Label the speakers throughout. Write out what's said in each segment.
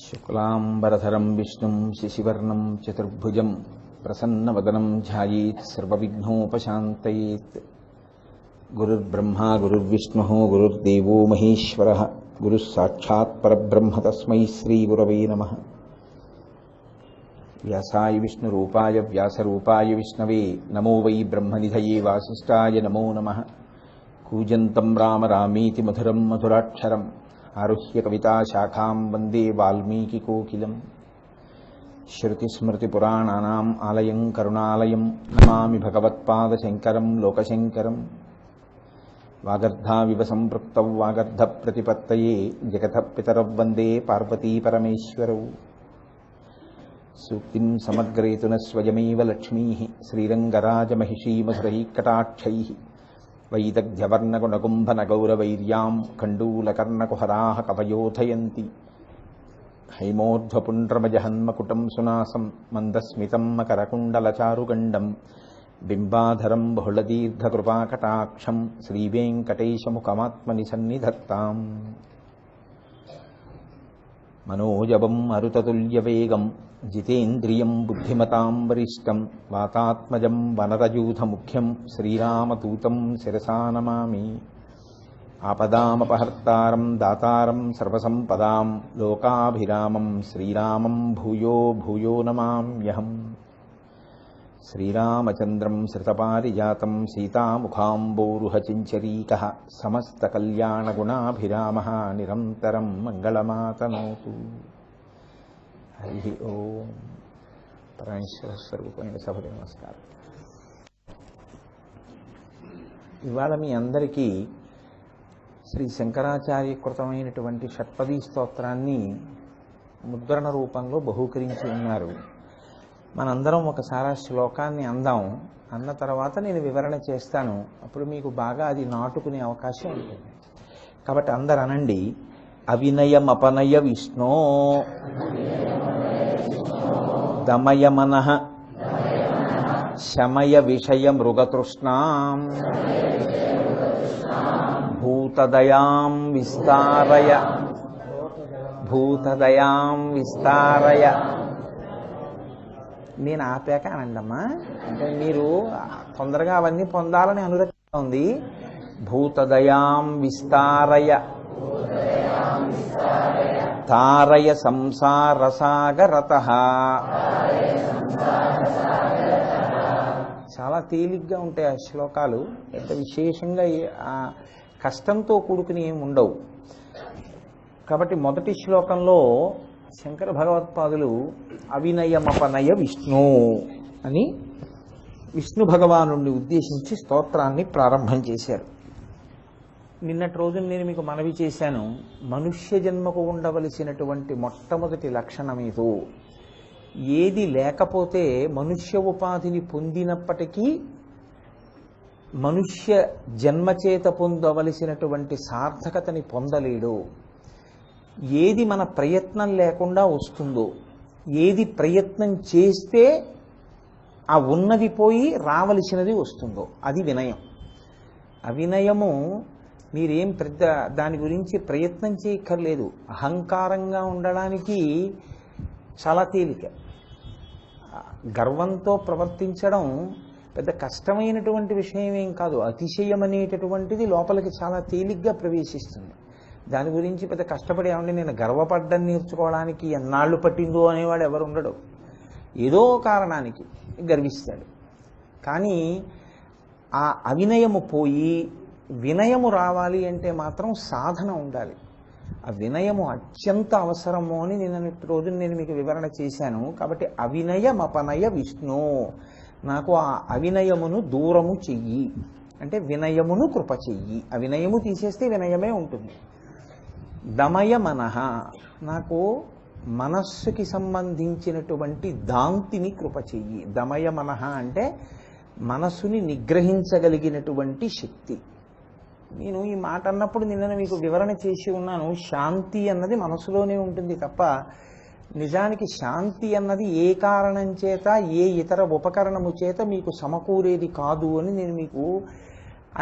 Speaker 1: శుక్లాంబరధరం విష్ణుం శశివర్ణం చతుర్భుజం ప్రసన్నవదనం ధ్యాయేత్ సర్వవిఘ్నోపశాంతయేత్. గురుర్బ్రహ్మా గురుర్విష్ణుః గురుర్దేవో మహేశ్వరః గురుః సాక్షాత్ పరబ్రహ్మ తస్మై శ్రీగురవే నమః. వ్యాసాయ విష్ణురూపాయ వ్యాసరూపాయ విష్ణవే నమో వై బ్రహ్మనిధయే వాసిష్ఠాయ నమో నమః. కూజంతం రామ రామేతి మధురం మధురాక్షరం ఆరుహ్య కవితాశాఖాం వందే వాల్మీకికోకిలం. శృతిస్మృతిపురాణానాం ఆలయం కరుణాలయం నమామి భగవత్పాదశంకరం లోకశంకరం. వాగర్ధావివ సంపృక్తౌ వాగర్ధప్రతిపత్తయే జగతః పితరౌ వందే పార్వతీపరమేశ్వరౌ. సూక్తిం సమగ్రేతు న స్వయమేవ లక్ష్మీః శ్రీరంగరాజమహిషీమధురైః కటాక్షైః. వైదగ్ధ్యవర్ణగుణగుంభనగౌరవైర్యాం కండూలకర్ణకుహరాः కవయోధయంతి. హైమోర్ధ్వపుండ్రమజహన్మకుటం సునాసం మందస్మితం మకరకుండలచారుగండం బింబాధరం బహుళదీర్ఘకృపాకటాక్షం శ్రీవేంకటేశముఖమాత్మని సన్నిధత్తాం. మనోజవం మరుతతుల్యవేగం జితేంద్రియం బుద్ధిమతాం వరిష్టం వాతాత్మజం వనరయూథముఖ్యం శ్రీరామదూతం శిరసా నమామి. ఆపదామపహర్తారం దాతారం సర్వసంపదాం లోకాభిరామం శ్రీరామం భూయో భూయో నమామ్యహం. శ్రీరామచంద్రం శ్రితపారిజాతం సీతాముఖాంబోరుహచించరీకః సమస్తకల్యాణగుణాభిరామः నిరంతరం మంగళమాతనోతు. హరి ఓం. పరమేశ్వర స్వరూపమైన సభకి నమస్కారం. ఇవాళ మీ అందరికీ శ్రీ శంకరాచార్య కృతమైనటువంటి షట్పదీ స్తోత్రాన్ని ముద్రణ రూపంలో బహూకరించి ఉన్నారు. మనందరం ఒకసారి ఆ శ్లోకాన్ని అందాం. అన్న తర్వాత నేను వివరణ చేస్తాను. అప్పుడు మీకు బాగా అది నాటుకునే అవకాశం ఉంటుంది. కాబట్టి అందరు అనండి. అవినయమపనయ విష్ణో దమయ మనః శమయ విషయ మృగతృష్ణాం భూతదయాం విస్తారయ భూతదయాం విస్తారయ. నేను ఆపాక అనండమ్మా, అంటే మీరు తొందరగా అవన్నీ పొందాలని అనురక్తంగా ఉంది. భూతదయాం విస్తారయ తారయ సంసారసాగరతః. చాలా తేలిగ్గా ఉంటాయి ఆ శ్లోకాలు. ఎంత విశేషంగా ఆ కష్టంతో కూడుకుని ఏమి ఉండవు. కాబట్టి మొదటి శ్లోకంలో శంకర భగవత్పాదులు అవినయమపనయ విష్ణు అని విష్ణు భగవానుడిని ఉద్దేశించి స్తోత్రాన్ని ప్రారంభం చేశారు. నిన్నటి రోజున నేను మీకు మనవి చేశాను, మనుష్య జన్మకు ఉండవలసినటువంటి మొట్టమొదటి లక్షణమేదో, ఏది లేకపోతే మనుష్య ఉపాధిని పొందినప్పటికీ మనుష్య జన్మచేత పొందవలసినటువంటి సార్థకతని పొందలేడు. ఏది మన ప్రయత్నం లేకుండా వస్తుందో, ఏది ప్రయత్నం చేస్తే ఆ ఉన్నది పోయి రావలసినది వస్తుందో అది వినయం. అవినయము మీరేం పెద్ద దాని గురించి ప్రయత్నం చేయక్కర్లేదు. అహంకారంగా ఉండడానికి చాలా తేలిక. గర్వంతో ప్రవర్తించడం పెద్ద కష్టమైనటువంటి విషయం ఏం కాదు. అతిశయం అనేటటువంటిది లోపలికి చాలా తేలిగ్గా ప్రవేశిస్తుంది. దాని గురించి పెద్ద కష్టపడి ఏమంటే నేను గర్వపడ్డం నేర్చుకోవడానికి ఎన్నాళ్ళు పట్టిందో అనేవాడు ఎవరు ఉండడు. ఏదో కారణానికి గర్విస్తాడు. కానీ ఆ అవినయము పోయి వినయము రావాలి అంటే మాత్రం సాధన ఉండాలి. ఆ వినయము అత్యంత అవసరము అని నిన్నటి రోజు నేను మీకు వివరణ చేశాను. కాబట్టి అవినయమపనయ విష్ణు, నాకు ఆ అవినయమును దూరము చెయ్యి అంటే వినయమును కృప చెయ్యి. అవినయము తీసేస్తే వినయమే ఉంటుంది. దమయ మనః, నాకు మనస్సుకి సంబంధించినటువంటి దాంతిని కృప చెయ్యి. దమయ మనః అంటే మనస్సుని నిగ్రహించగలిగినటువంటి శక్తి. నేను ఈ మాట అన్నప్పుడు నిన్న మీకు వివరణ చేసి ఉన్నాను. శాంతి అన్నది మనసులోనే ఉంటుంది తప్ప నిజానికి శాంతి అన్నది ఏ కారణం చేత ఏ ఇతర ఉపకరణము చేత మీకు సమకూరేది కాదు అని నేను మీకు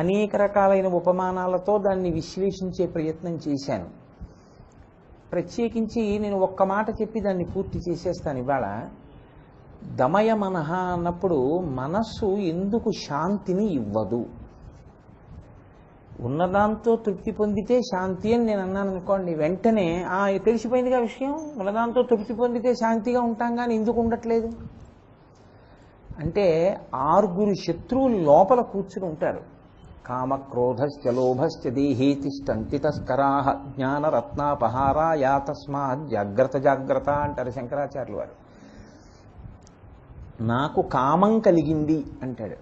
Speaker 1: అనేక రకాలైన ఉపమానాలతో దాన్ని విశ్లేషించే ప్రయత్నం చేశాను. ప్రత్యేకించి నేను ఒక్క మాట చెప్పి దాన్ని పూర్తి చేసేస్తాను ఇవాళ. దమయ మనః అన్నప్పుడు మనస్సు ఎందుకు శాంతిని ఇవ్వదు? ఉన్నదాంతో తృప్తి పొందితే శాంతి అని నేను అన్నాను అనుకోండి, వెంటనే తెలిసిపోయిందిగా విషయం. ఉన్నదాంతో తృప్తి పొందితే శాంతిగా ఉంటాం, కానీ ఎందుకు ఉండట్లేదు అంటే 6 శత్రువులు లోపల కూర్చుని ఉంటారు. కామక్రోధశ్చ లోభశ్చ దేహే తిష్టంతి తస్కరాః జ్ఞానరత్నాపహారాయ తస్మాత్ జాగ్రత్త జాగ్రత్త అంటారు శంకరాచార్యులు వారు. నాకు కామం కలిగింది అంటాడు,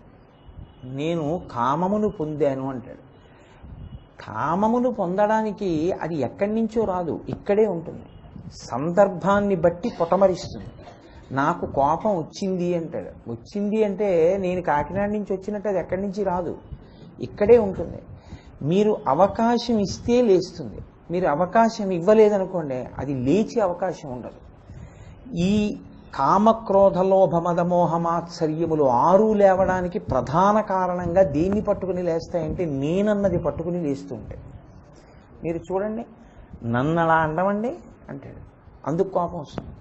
Speaker 1: నేను కామమును పొందాను అంటాడు. కామమును పొందడానికి అది ఎక్కడి నుంచో రాదు, ఇక్కడే ఉంటుంది. సందర్భాన్ని బట్టి పొటమరిస్తుంది. నాకు కోపం వచ్చింది అంటాడు. వచ్చింది అంటే నేను కాకినాడ నుంచి వచ్చినట్టు అది ఎక్కడి నుంచి రాదు, ఇక్కడే ఉంటుంది. మీరు అవకాశం ఇస్తే లేస్తుంది, మీరు అవకాశం ఇవ్వలేదనుకోండి అది లేచే అవకాశం ఉండదు. ఈ కామక్రోధ లోభ మదమోహమాత్సర్యములు 6 లేవడానికి ప్రధాన కారణంగా దేన్ని పట్టుకుని లేస్తాయంటే నేనన్నది పట్టుకుని లేస్తుంటే. మీరు చూడండి, నన్నలా అండమండి అంటాడు, అందుకు కోపం వస్తుంది.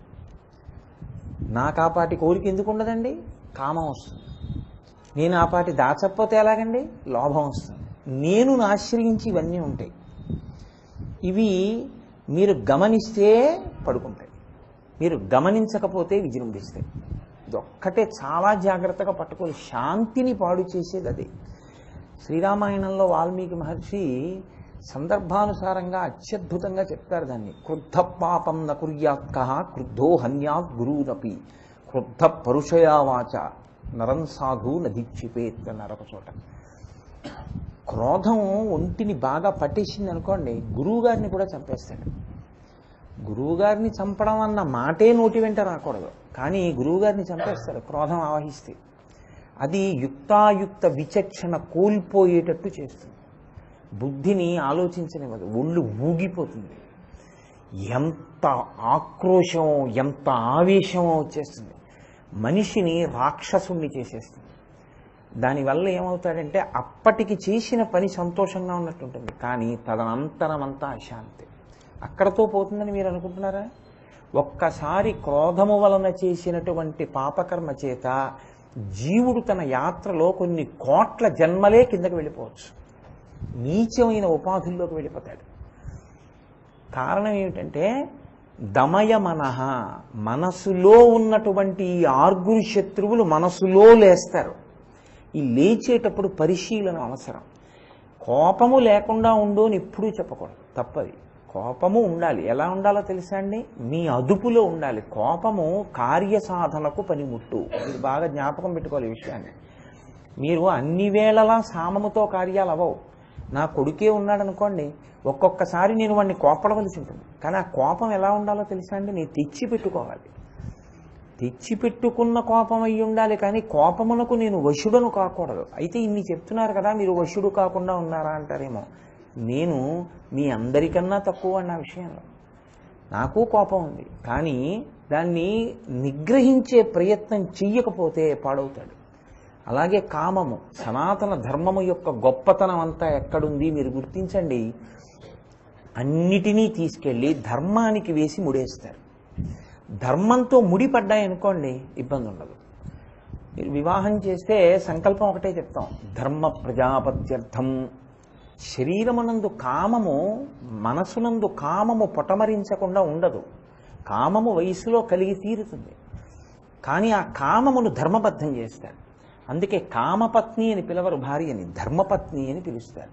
Speaker 1: నాకు ఆ పాటి కోరిక ఎందుకు ఉండదండి, కామం వస్తుంది. నేను ఆ పాటి దాచకపోతే ఎలాగండి, లోభం వస్తుంది. నేను ఆశ్రయించి ఇవన్నీ ఉంటాయి. ఇవి మీరు గమనిస్తే పడుకుంటాయి, మీరు గమనించకపోతే విజృంభిస్తాయి. ఇదొక్కటే చాలా జాగ్రత్తగా పట్టుకోవాలి. శాంతిని పాడు చేసేది అదే. శ్రీరామాయణంలో వాల్మీకి మహర్షి సందర్భానుసారంగా అత్యద్భుతంగా చెప్తారు దాన్ని. క్రుద్ధ పాపం న కుర్యాత్కః క్రుద్ధో హన్యాత్ గురూనపి క్రుద్ధ పరుషయా వాచ నరం సాధు నదీక్షిపేత్ అన్నారు ఒక చోట. క్రోధం ఒంటిని బాగా పట్టేసింది అనుకోండి, గురువుగారిని కూడా చంపేస్తాడు. గురువుగారిని చంపడం అన్న మాటే నోటి వెంట రాకూడదు, కానీ గురువుగారిని చంపేస్తాడు క్రోధం ఆవహిస్తే. అది యుక్తాయుక్త విచక్షణ కోల్పోయేటట్టు చేస్తుంది, బుద్ధిని ఆలోచించనివ్వదు, ఒళ్ళు ఊగిపోతుంది. ఎంత ఆక్రోశమో ఎంత ఆవేశమో వచ్చేస్తుంది, మనిషిని రాక్షసుణ్ణి చేసేస్తుంది. దానివల్ల ఏమవుతాడంటే అప్పటికి చేసిన పని సంతోషంగా ఉన్నట్టుంటుంది, కానీ తదనంతరమంతా అశాంతి. అక్కడతో పోతుందని మీరు అనుకుంటున్నారా? ఒక్కసారి క్రోధము వలన చేసినటువంటి పాపకర్మ చేత జీవుడు తన యాత్రలో కొన్ని కోట్ల జన్మలే కిందకి వెళ్ళిపోవచ్చు, నీచమైన ఉపాధుల్లోకి వెళ్ళిపోతాడు. కారణం ఏమిటంటే దమయ మనః, మనసులో ఉన్నటువంటి ఈ 6 శత్రువులు మనసులో లేస్తారు. ఈ లేచేటప్పుడు పరిశీలన అవసరం. కోపము లేకుండా ఉండు అని ఎప్పుడూ చెప్పకూడదు, తప్పది. కోపము ఉండాలి. ఎలా ఉండాలో తెలుసా అండి? మీ అదుపులో ఉండాలి. కోపము కార్యసాధనకు పనిముట్టు. మీరు బాగా జ్ఞాపకం పెట్టుకోవాలి ఈ విషయాన్ని. మీరు అన్ని వేళలా సామముతో కార్యాలు అవ్వవు. నా కొడుకే ఉన్నాడు అనుకోండి, ఒక్కొక్కసారి నేను వాడిని కోపడవలసి ఉంటుంది, కానీ ఆ కోపం ఎలా ఉండాలో తెలుసా అండి? నేను తెచ్చిపెట్టుకోవాలి. తెచ్చిపెట్టుకున్న కోపం అయి ఉండాలి, కానీ కోపమునకు నేను వశుడను కాకూడదు. అయితే ఇన్ని చెప్తున్నారు కదా, మీరు వశుడు కాకుండా ఉన్నారా అంటారేమో. నేను మీ అందరికన్నా తక్కువ నా విషయంలో. నాకు కోపం ఉంది, కానీ దాన్ని నిగ్రహించే ప్రయత్నం చెయ్యకపోతే పాడవుతాడు. అలాగే కామము, సనాతన ధర్మము యొక్క గొప్పతనం అంతా ఎక్కడుంది మీరు గుర్తించండి. అన్నిటినీ తీసుకెళ్ళి ధర్మానికి వేసి ముడేస్తారు. ధర్మంతో ముడిపడ్డాయనుకోండి ఇబ్బంది ఉండదు. మీరు వివాహం చేస్తే సంకల్పం ఒకటే చెప్తాం, ధర్మ ప్రజాపత్యర్థం. శరీరమునందు కామము, మనసునందు కామము పొటమరించకుండా ఉండదు. కామము వయసులో కలిగి తీరుతుంది, కానీ ఆ కామమును ధర్మబద్ధం చేస్తాడు. అందుకే కామపత్ని అని పిలవరు భార్యని, ధర్మపత్ని అని పిలుస్తారు.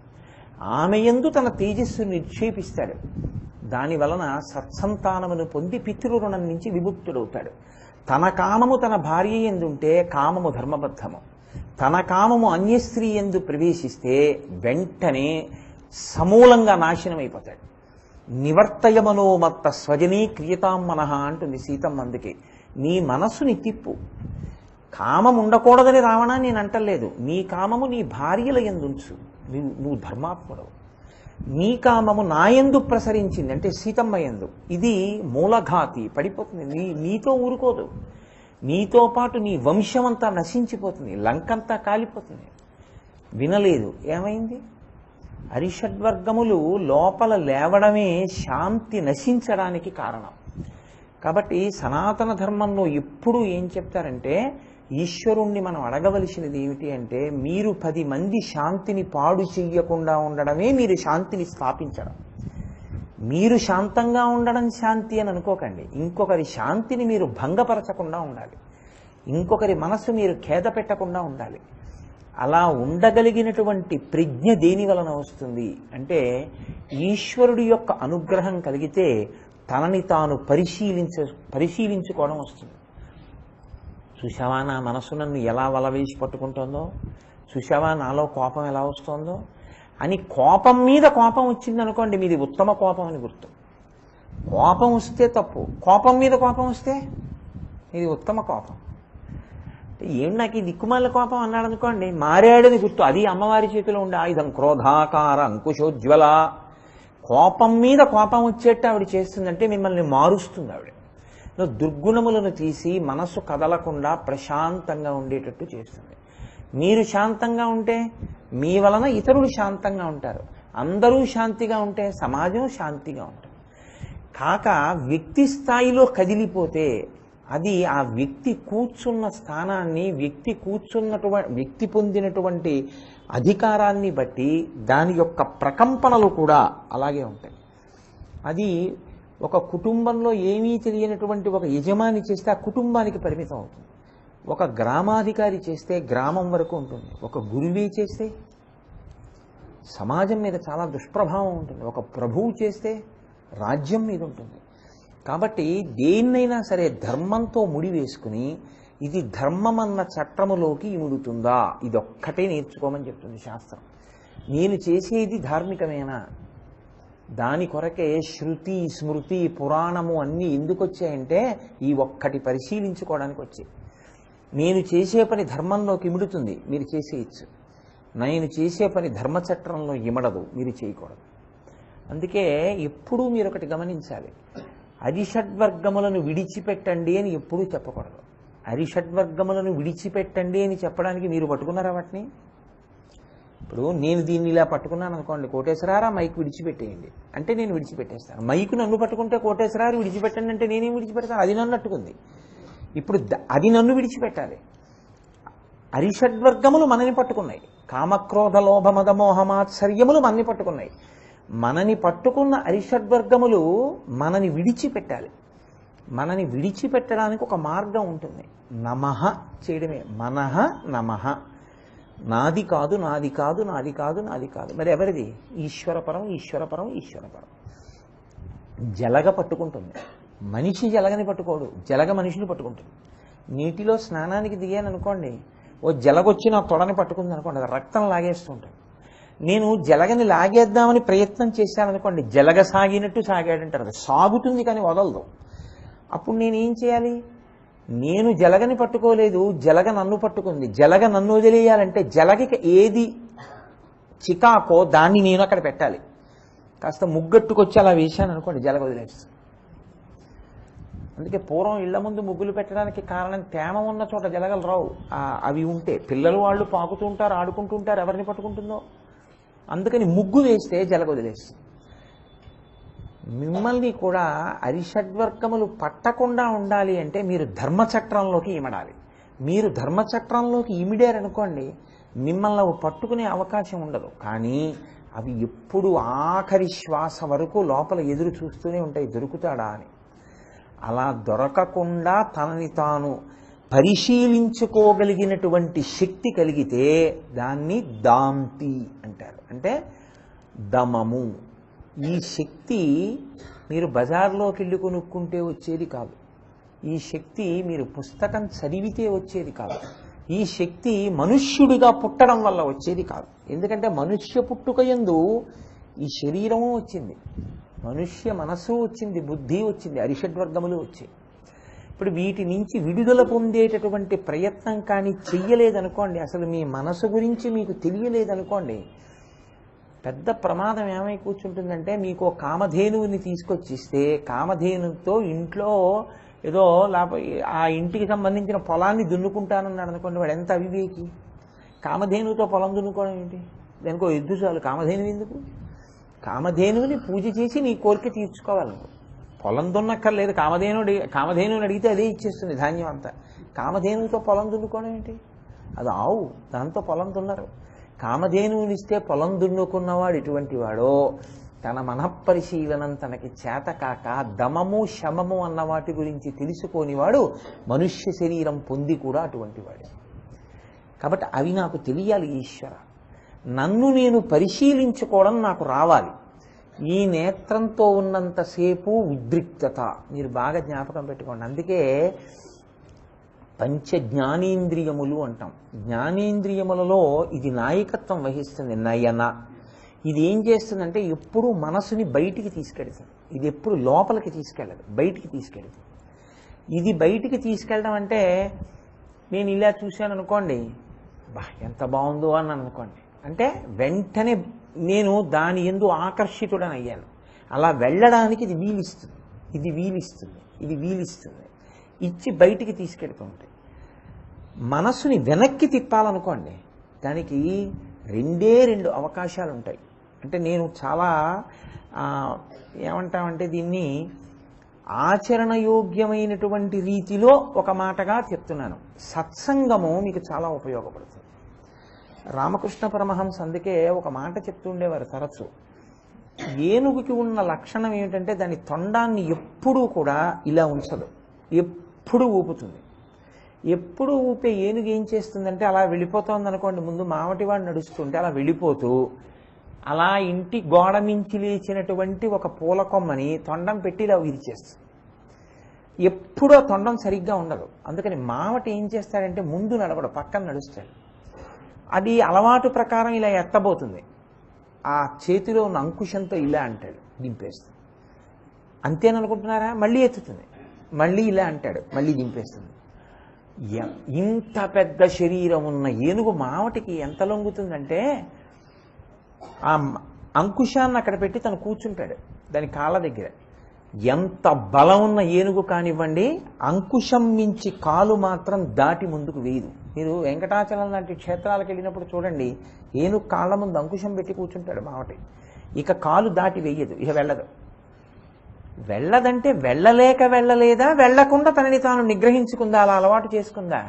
Speaker 1: ఆమె యందు తన తేజస్సును నిక్షేపిస్తాడు. దాని వలన సత్సంతానమును పొంది పితృరుణం నుంచి విముక్తుడవుతాడు. తన కామము తన భార్య యందుంటే కామము ధర్మబద్ధము. తన కామము అన్యస్త్రీ యందు ప్రవేశిస్తే వెంటనే సమూలంగా నాశనం అయిపోతాడు. నివర్తయమనోమత్త స్వజనీ క్రియతాం మనః అంటుంది సీతమ్మ. అందుకే నీ మనస్సుని తిప్పు. కామం ఉండకూడదని రావణా నేను అంటలేదు. నీ కామము నీ భార్యల యందుంచు, నువ్వు ధర్మాత్ముడవు. నీ కామము నా యందు ప్రసరించింది అంటే సీతమ్మ యందు, ఇది మూలఘాతి, పడిపోతుంది. నీతో ఊరుకోదు, నీతో పాటు నీ వంశమంతా నశించిపోతుంది, లంకంతా కాలిపోతుంది. వినలేదు, ఏమైంది? అరిషడ్వర్గములు లోపల లేవడమే శాంతి నశించడానికి కారణం. కాబట్టి సనాతన ధర్మంలో ఎప్పుడూ ఏం చెప్తారంటే, ఈశ్వరుణ్ణి మనం అడగవలసినది ఏమిటి అంటే, మీరు 10 మంది శాంతిని పాడు చెయ్యకుండా ఉండడమే మీరు శాంతిని స్థాపించడం. మీరు శాంతంగా ఉండడం శాంతి అని అనుకోకండి. ఇంకొకరి శాంతిని మీరు భంగపరచకుండా ఉండాలి. ఇంకొకరి మనస్సు మీరు ఖేద పెట్టకుండా ఉండాలి. అలా ఉండగలిగినటువంటి ప్రజ్ఞ దేని వలన వస్తుంది అంటే, ఈశ్వరుడి యొక్క అనుగ్రహం కలిగితే తనని తాను పరిశీలించుకోవడం వస్తుంది. చూశావా నా మనసు నన్ను ఎలా వలవేసి పట్టుకుంటుందో, చూశావా నాలో కోపం ఎలా వస్తుందో అని. కోపం మీద కోపం వచ్చింది అనుకోండి, మీది ఉత్తమ కోపం అని గుర్తు. కోపం వస్తే తప్పు, కోపం మీద కోపం వస్తే ఇది ఉత్తమ కోపం. ఏం నాకు ఈ దిక్కుమాల కోపం అన్నాడు అనుకోండి, మారాడని గుర్తు. అది అమ్మవారి చేతిలో ఉండే ఆయుధం, క్రోధాకార అంకుశోజ్వల. కోపం మీద కోపం వచ్చేట్టు ఆవిడ చేస్తుందంటే మిమ్మల్ని మారుస్తుంది ఆవిడ. దుర్గుణములను తీసి మనసు కదలకుండా ప్రశాంతంగా ఉండేటట్టు చేస్తుంది. మీరు శాంతంగా ఉంటే మీ వలన ఇతరులు శాంతంగా ఉంటారు. అందరూ శాంతిగా ఉంటే సమాజం శాంతిగా ఉంటుంది. కాక వ్యక్తి స్థాయిలో కదిలిపోతే అది ఆ వ్యక్తి కూర్చున్న స్థానాన్ని, వ్యక్తి పొందినటువంటి అధికారాన్ని బట్టి దాని యొక్క ప్రకంపనలు కూడా అలాగే ఉంటాయి. అది ఒక కుటుంబంలో ఏమీ తెలియనటువంటి ఒక యజమాని చేస్తే ఆ కుటుంబానికి పరిమితం అవుతుంది. ఒక గ్రామాధికారి చేస్తే గ్రామం వరకు ఉంటుంది. ఒక గురువే చేస్తే సమాజం మీద చాలా దుష్ప్రభావం ఉంటుంది. ఒక ప్రభువు చేస్తే రాజ్యం మీద ఉంటుంది. కాబట్టి దేన్నైనా సరే ధర్మంతో ముడి వేసుకుని ఇది ధర్మం అన్న చట్టములోకి ఇముడుతుందా, ఇదొక్కటే నేర్చుకోమని చెప్తుంది శాస్త్రం. నేను చేసేది ధార్మికమేనా, దాని కొరకే శృతి స్మృతి పురాణము అన్నీ ఎందుకు వచ్చాయంటే ఈ ఒక్కటి పరిశీలించుకోవడానికి వచ్చాయి. నేను చేసే పని ధర్మంలోకి ఇముడుతుంది, మీరు చేసేయచ్చు. నేను చేసే పని ధర్మచట్రంలో ఇమడదు, మీరు చేయకూడదు. అందుకే ఎప్పుడూ మీరు ఒకటి గమనించాలి, అరిషడ్వర్గములను విడిచిపెట్టండి అని ఎప్పుడూ చెప్పకూడదు. అరిషడ్వర్గములను విడిచిపెట్టండి అని చెప్పడానికి మీరు పట్టుకున్నారా వాటిని? ఇప్పుడు నేను దీన్ని ఇలా పట్టుకున్నాను అనుకోండి, కోటేశ్వరారా మైక్ విడిచిపెట్టేయండి అంటే నేను విడిచిపెట్టేస్తాను. మైకు నన్ను పట్టుకుంటే కోటేశ్వరారు విడిచిపెట్టండి అంటే నేనేం విడిచిపెడతాను? అది నన్ను అట్టుకుంది. ఇప్పుడు అది నన్ను విడిచిపెట్టాలి. అరిషడ్వర్గములు మనని పట్టుకున్నాయి. కామక్రోధ లోభ మద మోహమాత్సర్యములు మనని పట్టుకున్నాయి. మనని పట్టుకున్న అరిషడ్వర్గములు మనని విడిచిపెట్టాలి. మనని విడిచిపెట్టడానికి ఒక మార్గం ఉంటుంది. నమః చేయడమే. మనః నమః. నాది కాదు, నాది కాదు, నాది కాదు, నాది కాదు. మరి ఎవరిది? ఈశ్వరపరం, ఈశ్వరపరం, ఈశ్వరపరం. జలగ పట్టుకుంటుంది, మనిషి జలగని పట్టుకోడు, జలగ మనిషిని పట్టుకుంటుంది. నీటిలో స్నానానికి దిగాను అనుకోండి, ఓ జలగొచ్చి నా తొడని పట్టుకుంది అనుకోండి, అది రక్తం లాగేస్తుంటాడు. నేను జలగని లాగేద్దామని ప్రయత్నం చేశాను అనుకోండి, జలగ సాగినట్టు సాగాడంటారు. అది సాగుతుంది కానీ వదలదు. అప్పుడు నేనేం చేయాలి? నేను జలగని పట్టుకోలేదు, జలగ నన్ను పట్టుకుంది. జలగ నన్ను వదిలేయాలంటే జలగకి ఏది చికాకో దాన్ని నేను అక్కడ పెట్టాలి. కాస్త ముగ్గట్టుకొచ్చి అలా వేశాను అనుకోండి, జలగ వదిలేస్తుంది. అందుకే పూర్వం ఇళ్ల ముందు ముగ్గులు పెట్టడానికి కారణం తేమ ఉన్న చోట జలగలు రావు. అవి ఉంటే పిల్లలు వాళ్ళు పాకుతుంటారు, ఆడుకుంటుంటారు, ఎవరిని పట్టుకుంటుందో. అందుకని ముగ్గు వేస్తే జలగ వదిలేస్తుంది. మిమ్మల్ని కూడా అరిషడ్వర్గములు పట్టకుండా ఉండాలి అంటే మీరు ధర్మచట్రంలోకి ఇమడాలి. మీరు ధర్మచట్రంలోకి ఇమిడారనుకోండి, మిమ్మల్ని అవి పట్టుకునే అవకాశం ఉండదు. కానీ అవి ఎప్పుడు ఆఖరి శ్వాస వరకు లోపల ఎదురు చూస్తూనే ఉంటాయి, దొరుకుతాడా అని. అలా దొరకకుండా తనని తాను పరిశీలించుకోగలిగినటువంటి శక్తి కలిగితే దాన్ని దాంతి అంటారు. అంటే దమము. ఈ శక్తి మీరు బజార్లోకి వెళ్ళి కొనుక్కుంటే వచ్చేది కాదు. ఈ శక్తి మీరు పుస్తకం చదివితే వచ్చేది కాదు. ఈ శక్తి మనుష్యుడిగా పుట్టడం వల్ల వచ్చేది కాదు. ఎందుకంటే మనుష్య పుట్టుక యందు ఈ శరీరము వచ్చింది, మనుష్య మనసు వచ్చింది, బుద్ధి వచ్చింది, అరిషడ్వర్గములు వచ్చాయి. ఇప్పుడు వీటి నుంచి విడుదల పొందేటటువంటి ప్రయత్నం కానీ చెయ్యలేదనుకోండి, అసలు మీ మనసు గురించి మీకు తెలియలేదనుకోండి, పెద్ద ప్రమాదం ఏమై కూర్చుంటుందంటే, మీకు కామధేనువుని తీసుకొచ్చిస్తే కామధేనుతో ఇంట్లో ఏదో ఆ ఇంటికి సంబంధించిన పొలాన్ని దున్నుకుంటానన్నాడు అనుకోండి, వాడు ఎంత అవివేకి. కామధేనుతో పొలం దున్నుకోవడం ఏంటి? దానికో ఎద్దు చాలు, కామధేనువు ఎందుకు? కామధేనువుని పూజ చేసి నీ కోరిక తీర్చుకోవాలి. పొలం దున్నక్కర్లేదు. కామధేనువుని అడిగితే అదే ఇచ్చేస్తుంది ధాన్యం అంతా. కామధేనువుతో పొలం దున్నుకోవడం ఏంటి? అది ఆవు, దాంతో పొలం దున్నరు. కామధేనువునిస్తే పొలం దున్నుకున్నవాడు ఎటువంటి వాడో, తన మనఃపరిశీలనం తనకి చేత కాక దమము శమము అన్న వాటి గురించి తెలుసుకోనివాడు మనుష్య శరీరం పొంది కూడా అటువంటి వాడు. కాబట్టి అవి నాకు తెలియాలి ఈశ్వర, నన్ను నేను పరిశీలించుకోవడం నాకు రావాలి. ఈ నేత్రంతో ఉన్నంతసేపు ఉద్రిక్తత, మీరు బాగా జ్ఞాపకం పెట్టుకోండి. అందుకే పంచ జ్ఞానేంద్రియములు అంటాం. జ్ఞానేంద్రియములలో ఇది నాయకత్వం వహిస్తుంది. నయన ఇది ఏం చేస్తుందంటే ఎప్పుడు మనసుని బయటికి తీసుకెళ్తుంది. ఇది ఎప్పుడు లోపలికి తీసుకెళ్ళదు, బయటికి తీసుకెళ్తుంది. ఇది బయటికి తీసుకెళ్ళడం అంటే నేను ఇలా చూశాను అనుకోండి, బా ఎంత బాగుందో అని అనుకోండి, అంటే వెంటనే నేను దాని యందు ఆకర్షితుడని అయ్యాను. అలా వెళ్ళడానికి ఇది వీలిస్తుంది, ఇది వీలిస్తుంది, ఇది వీలిస్తుంది, ఇచ్చి బయటికి తీసుకెళ్తుంటాయి. మనసుని వెనక్కి తిప్పాలనుకోండి, దానికి రెండు అవకాశాలు ఉంటాయి. అంటే నేను చాలా ఏమంటామంటే దీన్ని ఆచరణయోగ్యమైనటువంటి రీతిలో ఒక మాటగా చెప్తున్నాను. సత్సంగము మీకు చాలా ఉపయోగపడుతుంది. రామకృష్ణ పరమహంస అందుకే ఒక మాట చెప్తుండేవారు తరచు. ఏనుగుకి ఉన్న లక్షణం ఏమిటంటే దాని తొండాన్ని ఎప్పుడూ కూడా ఇలా ఉంచదు, ఎప్పుడు ఊపుతుంది. ఎప్పుడు ఊపే ఏనుగు ఏం చేస్తుందంటే అలా వెళ్ళిపోతుంది అనుకోండి, ముందు మావటివాడు నడుస్తుంటే అలా వెళ్ళిపోతూ అలా ఇంటి గోడ మించి లేచినటువంటి ఒక పూల కొమ్మని తొండం పెట్టి ఇలా విరిచేస్తుంది. ఎప్పుడూ తొండం సరిగ్గా ఉండదు. అందుకని మావటి ఏం చేస్తాడంటే ముందు నడవడు, పక్కన నడుస్తాడు. అది అలవాటు ప్రకారం ఇలా ఎత్తబోతుంది, ఆ చేతిలో ఉన్న అంకుశంతో ఇలా అంటాడు, దింపేస్తుంది. అంతేననుకుంటున్నారా? మళ్ళీ ఎత్తుతుంది, మళ్ళీ ఇలా అంటాడు, మళ్ళీ దింపేస్తుంది. ఇంత పెద్ద శరీరం ఉన్న ఏనుగు మావటికి ఎంత లొంగుతుందంటే ఆ అంకుశాన్ని అక్కడ పెట్టి తను కూర్చుంటాడు దాని కాళ్ళ దగ్గర. ఎంత బలం ఉన్న ఏనుగు కానివ్వండి, అంకుశం మించి కాలు మాత్రం దాటి ముందుకు వేయదు. మీరు వెంకటాచలం లాంటి క్షేత్రాలకు వెళ్ళినప్పుడు చూడండి, ఏనుగు కాళ్ళ ముందు అంకుశం పెట్టి కూర్చుంటాడు మావటి. ఇక కాలు దాటి వేయదు, ఇక వెళ్ళదు. వెళ్ళదంటే వెళ్ళలేదా, వెళ్లకుండా తనని తాను నిగ్రహించుకుందా, అలా అలవాటు చేసుకుందా?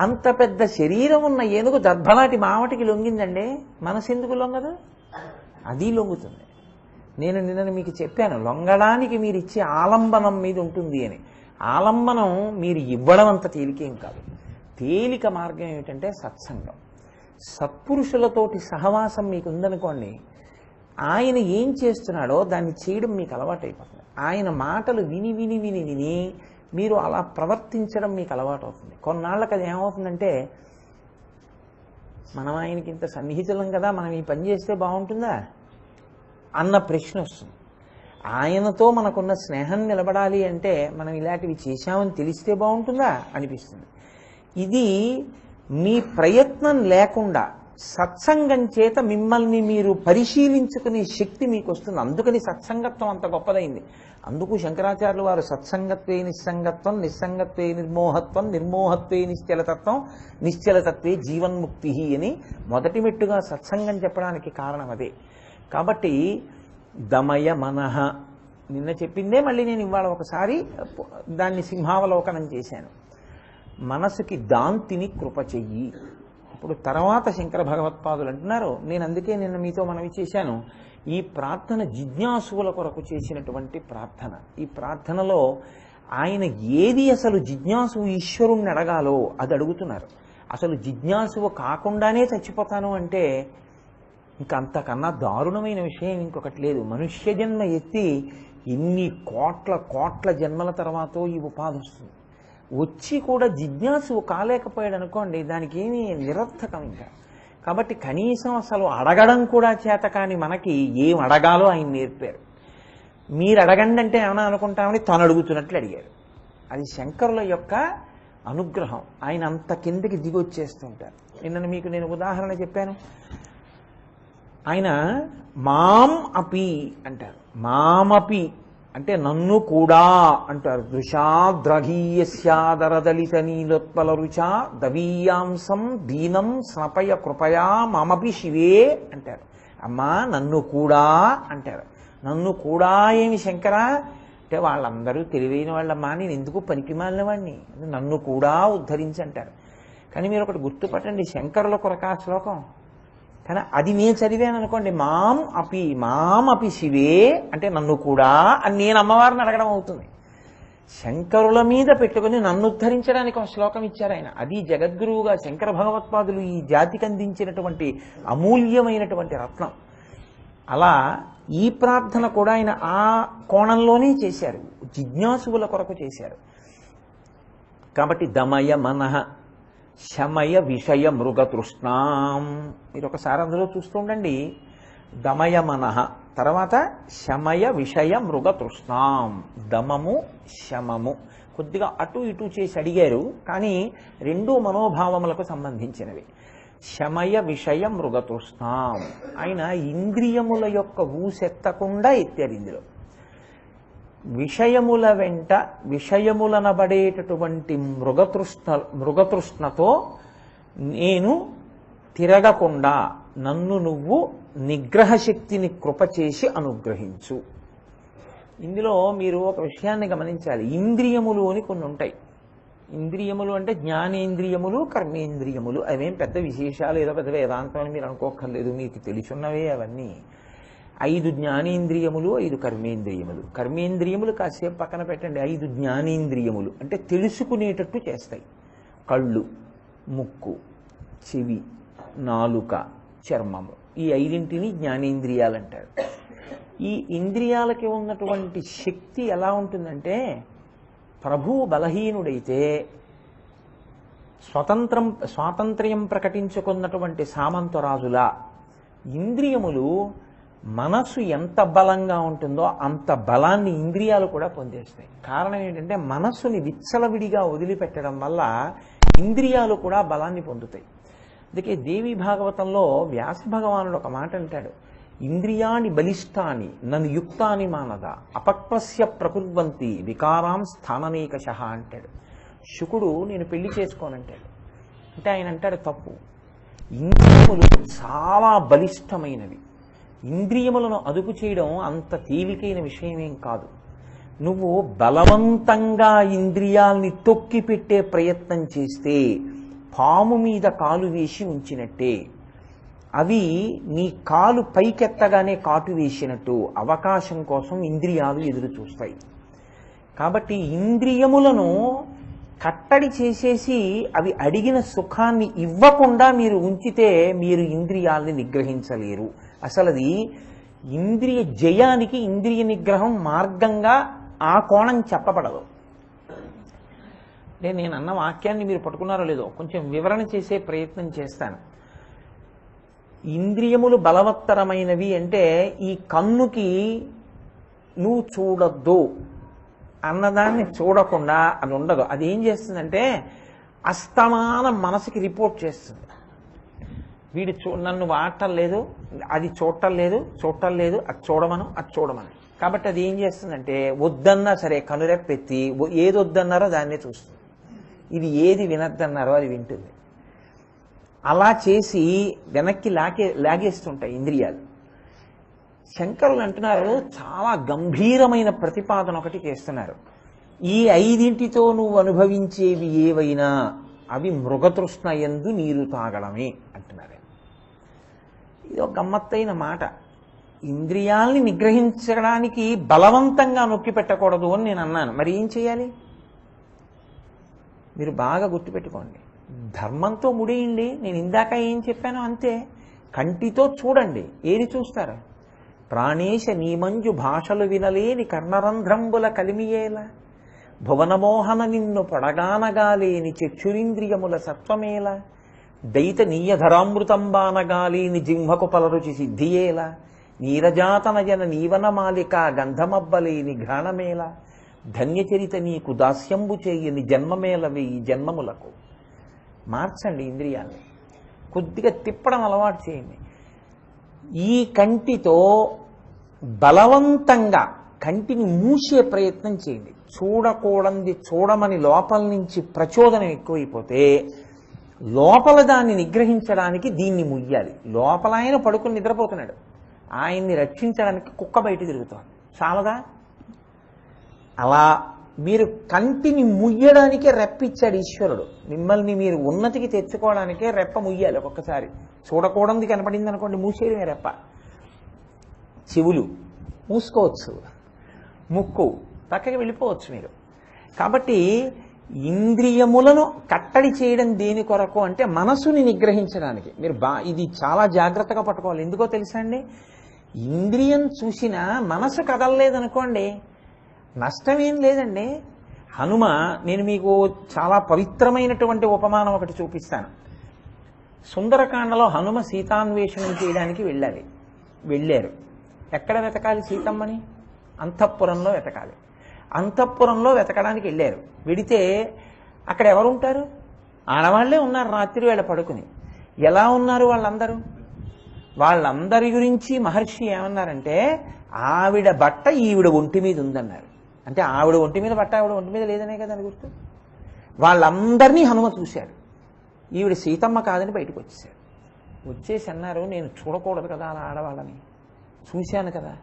Speaker 1: అంత పెద్ద శరీరం ఉన్న ఏనుగు దర్భలాటి మావటికి లొంగిందండి, మనసు ఎందుకు లొంగదు? అది లొంగుతుంది. నేను నిన్న మీకు చెప్పాను, లొంగడానికి మీరు ఇచ్చే ఆలంబనం మీద ఉంటుంది అని. ఆలంబనం మీరు ఇవ్వడం అంత తేలికేం కాదు. తేలిక మార్గం ఏమిటంటే సత్సంగం. సత్పురుషులతోటి సహవాసం మీకు ఉందనుకోండి, ఆయన ఏం చేస్తున్నాడో దాన్ని చేయడం మీకు అలవాటు అయిపోతుంది. ఆయన మాటలు విని విని విని విని మీరు అలా ప్రవర్తించడం మీకు అలవాటు అవుతుంది. కొన్నాళ్ళకి అది ఏమవుతుందంటే, మనం ఆయనకి ఇంత సన్నిహితులం కదా, మనం ఈ పని చేస్తే బాగుంటుందా అన్న ప్రశ్న వస్తుంది. ఆయనతో మనకున్న స్నేహం నిలబడాలి అంటే మనం ఇలాంటివి చేశామని తెలిస్తే బాగుంటుందా అనిపిస్తుంది. ఇది మీ ప్రయత్నం లేకుండా సత్సంగం చేత మిమ్మల్ని మీరు పరిశీలించుకునే శక్తి మీకు వస్తుంది. అందుకని సత్సంగత్వం అంత గొప్పదైంది. అందుకు శంకరాచార్యులు వారు సత్సంగత్వే నిస్సంగత్వం, నిస్సంగత్వే నిర్మోహత్వం, నిర్మోహత్వే నిశ్చలతత్వం, నిశ్చలతత్వే జీవన్ముక్తి అని మొదటి మెట్టుగా సత్సంగం చెప్పడానికి కారణం అదే. కాబట్టి దమయ మనః నిన్న చెప్పిందే మళ్ళీ నేను ఇవాళ ఒకసారి దాన్ని సింహావలోకనం చేశాను. మనసుకి దాంతిని కృప చెయ్యి. ఇప్పుడు తర్వాత శంకర భగవత్పాదులు అంటున్నారు, నేను అందుకే నిన్న మీతో మనవి చేశాను, ఈ ప్రార్థన జిజ్ఞాసువుల కొరకు చేసినటువంటి ప్రార్థన. ఈ ప్రార్థనలో ఆయన ఏది అసలు జిజ్ఞాసువు ఈశ్వరుణ్ణి అడగాలో అది అడుగుతున్నారు. అసలు జిజ్ఞాసువు కాకుండానే చచ్చిపోతాను అంటే ఇంకా అంతకన్నా దారుణమైన విషయం ఇంకొకటి లేదు. మనుష్య జన్మ ఎత్తి ఇన్ని కోట్ల జన్మల తర్వాతో ఈ ఉపాధి వస్తుంది. వచ్చి కూడా జిజ్ఞాసువు కాలేకపోయాడు అనుకోండి, దానికి ఏమీ నిరర్థకం ఇంకా. కాబట్టి కనీసం అసలు అడగడం కూడా చేత కాని మనకి ఏం అడగాలో ఆయన నేర్పారు. మీరు అడగండి అంటే ఏమైనా అనుకుంటామని తను అడుగుతున్నట్లు అడిగారు. అది శంకరుల యొక్క అనుగ్రహం. ఆయన అంత కిందకి దిగొచ్చేస్తుంటారు. నిన్న మీకు నేను ఉదాహరణ చెప్పాను. ఆయన మాం అపి అంటారు. మామపి అంటే నన్ను కూడా అంటారు. దృశాద్రఘీయస్యాదరదలిత నీలోత్పల రుచా దవీయాంసం దీనం స్నపయ కృపయా మమపి శివే అంటారు. అమ్మా నన్ను కూడా అంటారు. నన్ను కూడా ఏమి శంకర అంటే వాళ్ళందరూ తెలివైన వాళ్ళమ్మా, నేను ఎందుకు పనికిమాలిన వాడిని, నన్ను కూడా ఉద్ధరించంటారు. కానీ మీరు ఒకటి గుర్తుపట్టండి, శంకరుల కొరకా శ్లోకం, కానీ అది నేను చదివాను అనుకోండి, మాం అపి శివే అంటే నన్ను కూడా అని నేను అమ్మవారిని అడగడం అవుతుంది. శంకరుల మీద పెట్టుకుని నన్ను ఉద్ధరించడానికి ఒక శ్లోకం ఇచ్చారు ఆయన. అది జగద్గురువుగా శంకర భగవత్పాదులు ఈ జాతికి అందించినటువంటి అమూల్యమైనటువంటి రత్నం. అలా ఈ ప్రార్థన కూడా ఆయన ఆ కోణంలోనే చేశారు, జిజ్ఞాసువుల కొరకు చేశారు. కాబట్టి దమయ మనః శమయ విషయ మృగతృష్ణాం, మీరు ఒకసారి అందులో చూస్తూ ఉండండి. దమయ మనః తర్వాత శమయ విషయ మృగతృష్ణాం, దమము శమము కొద్దిగా అటు ఇటు చేసి అడిగారు, కానీ రెండూ మనోభావములకు సంబంధించినవి. శమయ విషయ మృగతృష్ణాం, ఆయన ఇంద్రియముల యొక్క ఊసెత్తకుండా ఎత్తారు. ఇందులో విషయముల వెంట విషయములనబడేటటువంటి మృగతృష్ణతో నేను తిరగకుండా నన్ను నువ్వు నిగ్రహ శక్తిని కృపచేసి అనుగ్రహించు. ఇందులో మీరు ఒక విషయాన్ని గమనించాలి. ఇంద్రియములు అని కొన్ని ఉంటాయి. ఇంద్రియములు అంటే జ్ఞానేంద్రియములు, కర్మేంద్రియములు. అవేం పెద్ద విశేషాలు, ఏదో పెద్ద వేదాంతం అని మీరు అనుకోక్కర్లేదు, మీకు తెలుసున్నవే అవన్నీ. 5 జ్ఞానేంద్రియములు, 5 కర్మేంద్రియములు. కర్మేంద్రియములు కాసేపు పక్కన పెట్టండి. 5 జ్ఞానేంద్రియములు అంటే తెలుసుకునేటట్టు చేస్తాయి. కళ్ళు, ముక్కు, చెవి, నాలుక, చర్మము, ఈ 5ంటిని జ్ఞానేంద్రియాలు అంటారు. ఈ ఇంద్రియాలకి ఉన్నటువంటి శక్తి ఎలా ఉంటుందంటే, ప్రభువు బలహీనుడైతే స్వాతంత్ర్యం ప్రకటించుకున్నటువంటి సామంతరాజులా ఇంద్రియములు మనసు ఎంత బలంగా ఉంటుందో అంత బలాన్ని ఇంద్రియాలు కూడా పొందేస్తాయి. కారణం ఏంటంటే మనస్సుని విచ్చలవిడిగా వదిలిపెట్టడం వల్ల ఇంద్రియాలు కూడా బలాన్ని పొందుతాయి. అందుకే దేవి భాగవతంలో వ్యాస భగవానుడు ఒక మాట అంటాడు, ఇంద్రియాణి బలిష్టాని నన్ను యుక్తాని మానద అపక్వస్య ప్రకుర్వంతి వికారాం స్థాననేకశః అంటాడు. శుకుడు నేను పెళ్లి చేసుకోనంటాడు. అంటే ఆయన అంటాడు తప్పు. ఇంద్రియములు చాలా బలిష్టమైనవి. ఇంద్రియములను అదుపు చేయడం అంత తేలికైన విషయమేం కాదు. నువ్వు బలవంతంగా ఇంద్రియాల్ని తొక్కి పెట్టే ప్రయత్నం చేస్తే పాము మీద కాలు వేసి ఉంచినట్టే. అవి నీ కాలు పైకెత్తగానే కాటు వేసినట్టు అవకాశం కోసం ఇంద్రియాలు ఎదురు చూస్తాయి. కాబట్టి ఇంద్రియములను కట్టడి చేసేసి అవి అడిగిన సుఖాన్ని ఇవ్వకుండా మీరు ఉంచితే మీరు ఇంద్రియాల్ని నిగ్రహించలేరు. అసలు అది ఇంద్రియ జయానికి ఇంద్రియ నిగ్రహం మార్గంగా ఆ కోణం చెప్పబడదు. నేను అన్న వాక్యాన్ని మీరు పట్టుకున్నారో లేదో కొంచెం వివరణ చేసే ప్రయత్నం చేస్తాను. ఇంద్రియములు బలవత్తరమైనవి అంటే ఈ కన్నుకి నువ్వు చూడొద్దు అన్నదాన్ని చూడకుండా అది ఉండదు. అది ఏం చేస్తుందంటే అస్తమానం మనసుకి రిపోర్ట్ చేస్తుంది. వీడు నన్ను వాడటం లేదు, అది చూడటం లేదు, అది చూడమను. కాబట్టి అది ఏం చేస్తుందంటే వద్దన్నా సరే కనురెప్పెత్తి ఏది వద్దన్నారో దాన్నే చూస్తుంది. ఇది ఏది వినద్దన్నారో అది వింటుంది. అలా చేసి వెనక్కి లాగేస్తుంటాయి ఇంద్రియాలు. శంకరులు అంటున్నారు, చాలా గంభీరమైన ప్రతిపాదన ఒకటి చేస్తున్నారు. ఈ 5ంటితో నువ్వు అనుభవించేవి ఏవైనా అవి మృగతృష్ణ యందు నీరు తాగడమే అంటున్నారు. ఇది ఒక గమ్మత్తైన మాట. ఇంద్రియాల్ని నిగ్రహించడానికి బలవంతంగా నొక్కి పెట్టకూడదు అని నేను అన్నాను. మరి ఏం చేయాలి? మీరు బాగా గుర్తుపెట్టుకోండి. ధర్మంతో ముడియండి. నేను ఇందాక ఏం చెప్పానో అంతే. కంటితో చూడండి. ఏది చూస్తారు? ప్రాణేశ నీమంజు భాషలు వినలేని కర్ణరంధ్రంబుల కలిమియేలా, భువనమోహన నిన్ను పొడగానగాలేని చక్షురింద్రియముల సత్వమేలా, దైత నీయధరామృతంబానగాలేని జింహకు పలరుచి సిద్ధియేలా, నీరజాతనజన నీవనమాలిక గంధమబ్బలేని ఘ్రాణమేలా, ధన్యచరిత నీకు దాస్యంబు చేయని జన్మమేల వెయ్యి జన్మములకు. మార్చండి ఇంద్రియాన్ని, కొద్దిగా తిప్పడం అలవాటు చేయండి. ఈ కంటితో బలవంతంగా కంటిని మూసే ప్రయత్నం చేయండి. చూడకూడంది చూడమని లోపల నుంచి ప్రచోదనం ఎక్కువైపోతే లోపల దాన్ని నిగ్రహించడానికి దీన్ని ముయ్యాలి. లోపల ఆయన పడుకుని నిద్రపోతున్నాడు, ఆయన్ని రక్షించడానికి కుక్క బయట తిరుగుతోంది, చాలదా? అలా మీరు కంటిని ముయ్యడానికే రెప్పిచ్చాడు ఈశ్వరుడు. మిమ్మల్ని మీరు ఉన్నతికి తెచ్చుకోవడానికే రెప్ప ముయ్యాలి. ఒక్కొక్కసారి చూడకూడదు కనపడింది అనుకోండి, మూసేయడమే రెప్ప. చెవులు మూసుకోవచ్చు, ముక్కు పక్కకి వెళ్ళిపోవచ్చు మీరు. కాబట్టి ఇంద్రియములను కట్టడి చేయడం దేని కొరకు అంటే మనసుని నిగ్రహించడానికి. మీరు ఇది చాలా జాగ్రత్తగా పట్టుకోవాలి. ఎందుకో తెలుసా అండి, ఇంద్రియం చూసినా మనసు కదలలేదనుకోండి నష్టమేం లేదండి. హనుమ, నేను మీకు చాలా పవిత్రమైనటువంటి ఉపమానం ఒకటి చూపిస్తాను. సుందరకాండలో హనుమ సీతాన్వేషణం చేయడానికి వెళ్ళారు. ఎక్కడ వెతకాలి సీతమ్మని? అంతఃపురంలో వెతకాలి. అంతఃపురంలో వెతకడానికి వెళ్ళారు. వెడితే అక్కడ ఎవరుంటారు? ఆడవాళ్లే ఉన్నారు. రాత్రి వేళ పడుకుని ఎలా ఉన్నారు వాళ్ళందరూ? వాళ్ళందరి గురించి మహర్షి ఏమన్నారంటే, ఆవిడ బట్ట ఈవిడ ఒంటి మీద ఉందన్నారు. అంటే ఆవిడ ఒంటి మీద బట్ట ఆవిడ ఒంటి మీద లేదనే కదా అని గుర్తు. వాళ్ళందరినీ హనుమ చూశాడు. ఈవిడ సీతమ్మ కాదని బయటకు వచ్చేసి అన్నారు, నేను చూడకూడదు కదా అలా ఆడవాళ్ళని, చూశాను కదా,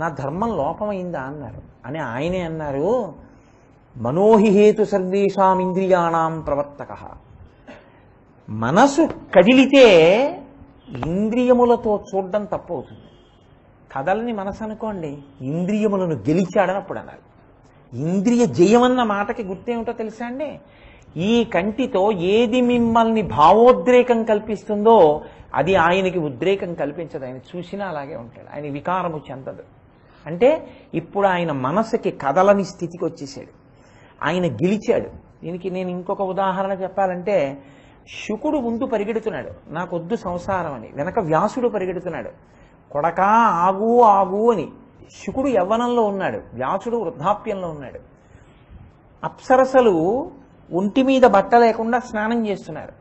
Speaker 1: నా ధర్మం లోపమైందా అన్నారు. అని ఆయనే అన్నారు, మనోహిహేతు సర్వేషాం ఇంద్రియాణం ప్రవర్తక. మనసు కదిలితే ఇంద్రియములతో చూడడం తప్పవుతుంది. కదలని మనసు అనుకోండి, ఇంద్రియములను గెలిచాడని అప్పుడు అన్నారు. ఇంద్రియ జయమన్న మాటకి గుర్తేమిటో తెలుసా అండి? ఈ కంటితో ఏది మిమ్మల్ని భావోద్రేకం కల్పిస్తుందో అది ఆయనకి ఉద్రేకం కల్పించదు. ఆయన చూసినా అలాగే ఉంటాడు, ఆయన వికారము చెందదు. అంటే ఇప్పుడు ఆయన మనసుకి కదలని స్థితికి వచ్చేసాడు, ఆయన గెలిచాడు. దీనికి నేను ఇంకొక ఉదాహరణ చెప్పాలంటే, శుకుడు ముందు పరిగెడుతున్నాడు, నాకొద్దు సంసారం అని. వెనక వ్యాసుడు పరిగెడుతున్నాడు, కొడకా ఆగు ఆగు అని. శుకుడు యవ్వనంలో ఉన్నాడు, వ్యాసుడు వృద్ధాప్యంలో ఉన్నాడు. అప్సరసలు ఒంటి మీద బట్ట లేకుండా స్నానం చేస్తున్నారు.